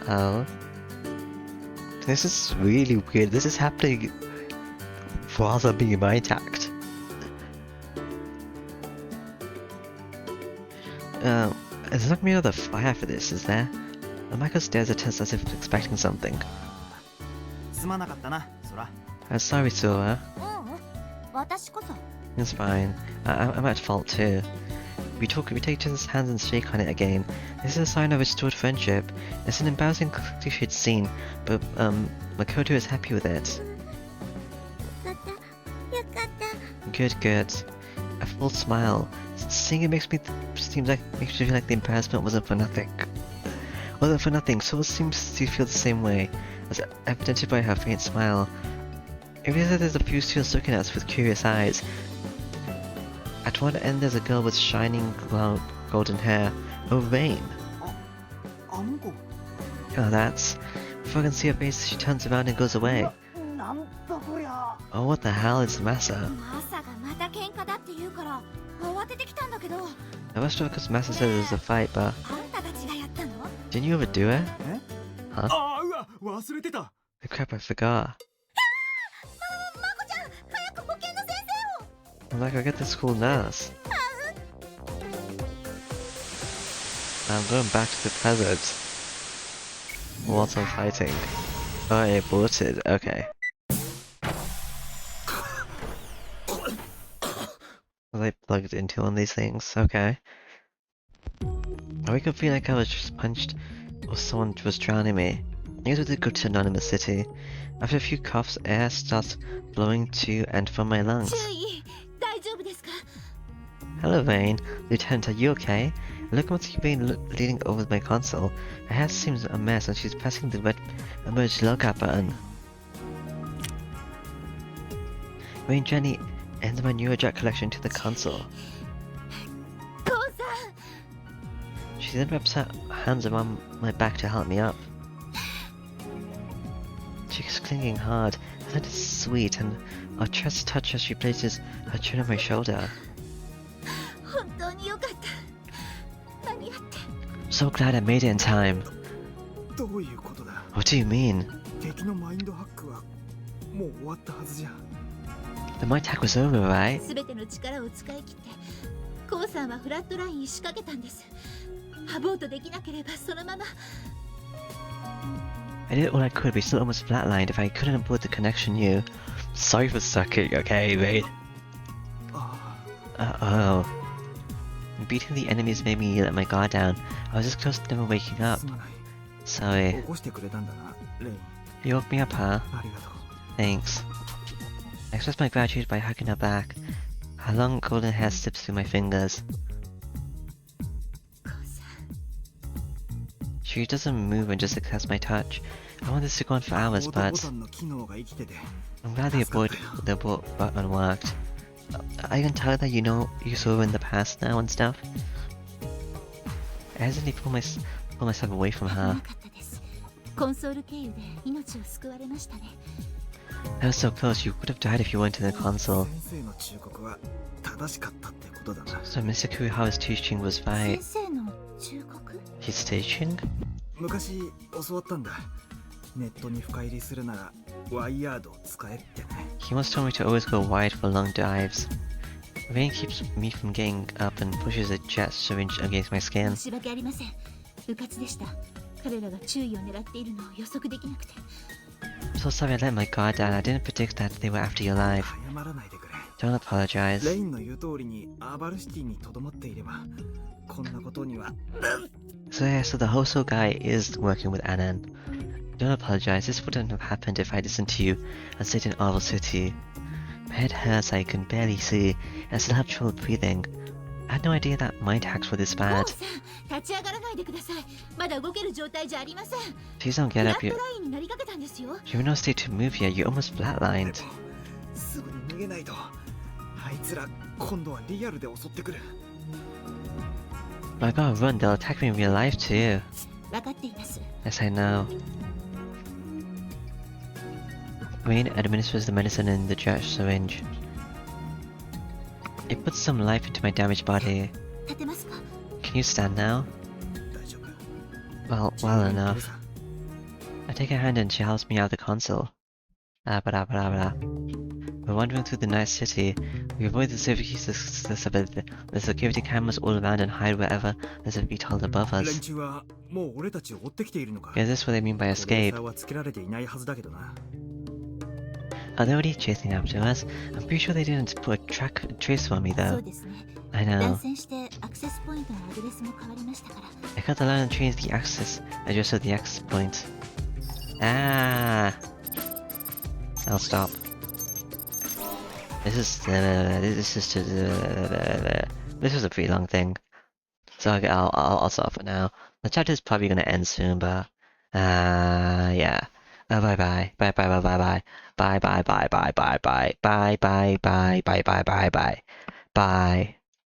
Oh. This is really weird. This is happening while I'm being mind attacked. there's not really the fire for this, is there? Michael stares at us as if expecting something. すまなかったな、そら。 I'm sorry, Silver. 私こそ It's fine. I'm at fault too. We take each other's hands and shake on it again. This is a sign of restored friendship. It's an embarrassing cliched scene, but Makoto is happy with it. よかったよかった Good, good. A full smile. Seeing it makes me feel like the embarrassment wasn't for nothing. Wasn't for nothing. Soul seems to feel the same way, as evidenced by her faint smile. It realizes there's a few students looking at us with curious eyes. At one end there's a girl with shining golden hair. Oh, Rain. あの子 Oh, that's... Before I can see her face, she turns around and goes away. なんだこりゃ Oh, what the hell is Masa? マサがまた喧嘩だって言うから慌ててきたんだけど I rushed over because Masa said there was a fight, but... あんたたちがやったの Didn't you overdo it? え Huh? ああ、うわ、忘れてた。 Oh, crap, I forgot. まこちゃん早く保健の先生を I'm like, I get the school nurse. I'm going back to the present. Whilst I'm fighting. Oh, I aborted. Okay. Was I plugged into one of these things? Okay. I wake up feeling like I was just punched or someone was drowning me. I guess we did go to Anonymous City. After a few coughs, air starts blowing to and from my lungs. 注意大丈夫ですか Hello, Vane. Lieutenant, are you okay? Look at you Vane leaning over my console. Her hair seems a mess and she's pressing the red emerge logout button. Vane Jenny ends my Neurojack collection to the console. 父さん She then wraps her hands around my back to help me up. She's clinging hard. Her hand is sweet and our chests touch as she places her chin on my shoulder. 本当によかった間に合って So glad I made it in time. どういうことだ。 What do you mean? 敵のマインドハックはもう終わったはずじゃ。 The my attack was over, right? 全ての力を使い切ってコウさんはフラットラインに仕掛けたんですハボートできなければそのまま I did all I could, but still almost flatlined. If I couldn't avoid the connection, you. Sorry for sucking, okay, mate? あ Uh-oh. Beating the enemies made me let my guard down. I was just close to never waking あ、 up. すまない。 Sorry. 起こしてくれたんだな、レイン。 You woke me up, huh? ありがとう。 Thanks. I expressed my gratitude by hugging her back. Her long golden hair slips through my fingers. コウさん She doesn't move and just accepts my touch. I want this to go on for hours, オートボ but タンの機能が生きてて。 I'm glad the abort button worked. Are you gonna tell her that you know you saw her in the past now and stuff? I hesitantly pull myself away from 危 her. なかったですコンソール経由で命を救われましたね That was so close, you would have died if you went to the console. 先生の忠告は正しかったってことだな。 So Mr. Kurihawa's teaching was 先 right. 生の忠告 His teaching? 昔教わったんだ。ネットに深入りするならワイヤードを使えってね。 He once told me to always go wide for long dives. Rain keeps me from getting up and pushes a jet syringe against my skin. 申し訳ありません迂闊でした彼らが注意を狙っているのを予測できなくて I'm so sorry I let my guard down. I didn't predict that they were after your life. 謝らないでくれ。 Don't apologize. レインの言う通りにアーバルシティに留まっていればこんなことには。 So yeah, so the Hoso guy is working with Anan. Don't apologize, this wouldn't have happened if I listened to you and stayed in Oval City. My head hurts, I can barely see, and I still have trouble breathing. I had no idea that mind hacks were this コウ bad. さん立ち上がらないでくださいまだ動ける状態じゃありません Please don't フ get ラ up, ッ you, トラインになりかけたんですよ you're in no state to move yet, you almost で flatlined. もすぐに逃げないと。あいつら今度はリアルで襲ってくる。 But I gotta run, they'll attack me in real life too. 分かっています Yes, I know. Rain administers the medicine in the jet syringe. It puts some life into my damaged body. 立てますか Can you stand now? 大丈夫。 Well enough. I take her hand and she helps me out of the console. Blah, blah, blah, blah. We're wandering through the night city. We avoid the security cameras all around and hide wherever there's a VTOL above 連 us. 中はもう俺たちを追ってきているのか。 Is this what they mean by これで escape? 差はつけられていないはずだけどな。 Are they already chasing after us? I'm pretty sure they didn't put a trace for me そ though. うですね I 断 know. 線してアクセスポイントのアドレスも変わりましたから I cut the line and changed the address of the access point. Ah! I'll stop. This was a pretty long thing. So I'll stop for now. The chapter's probably gonna end soon, but yeah. Bye bye. Bye bye bye bye bye. Bye bye bye bye bye bye. Bye bye bye bye bye bye bye. Bye.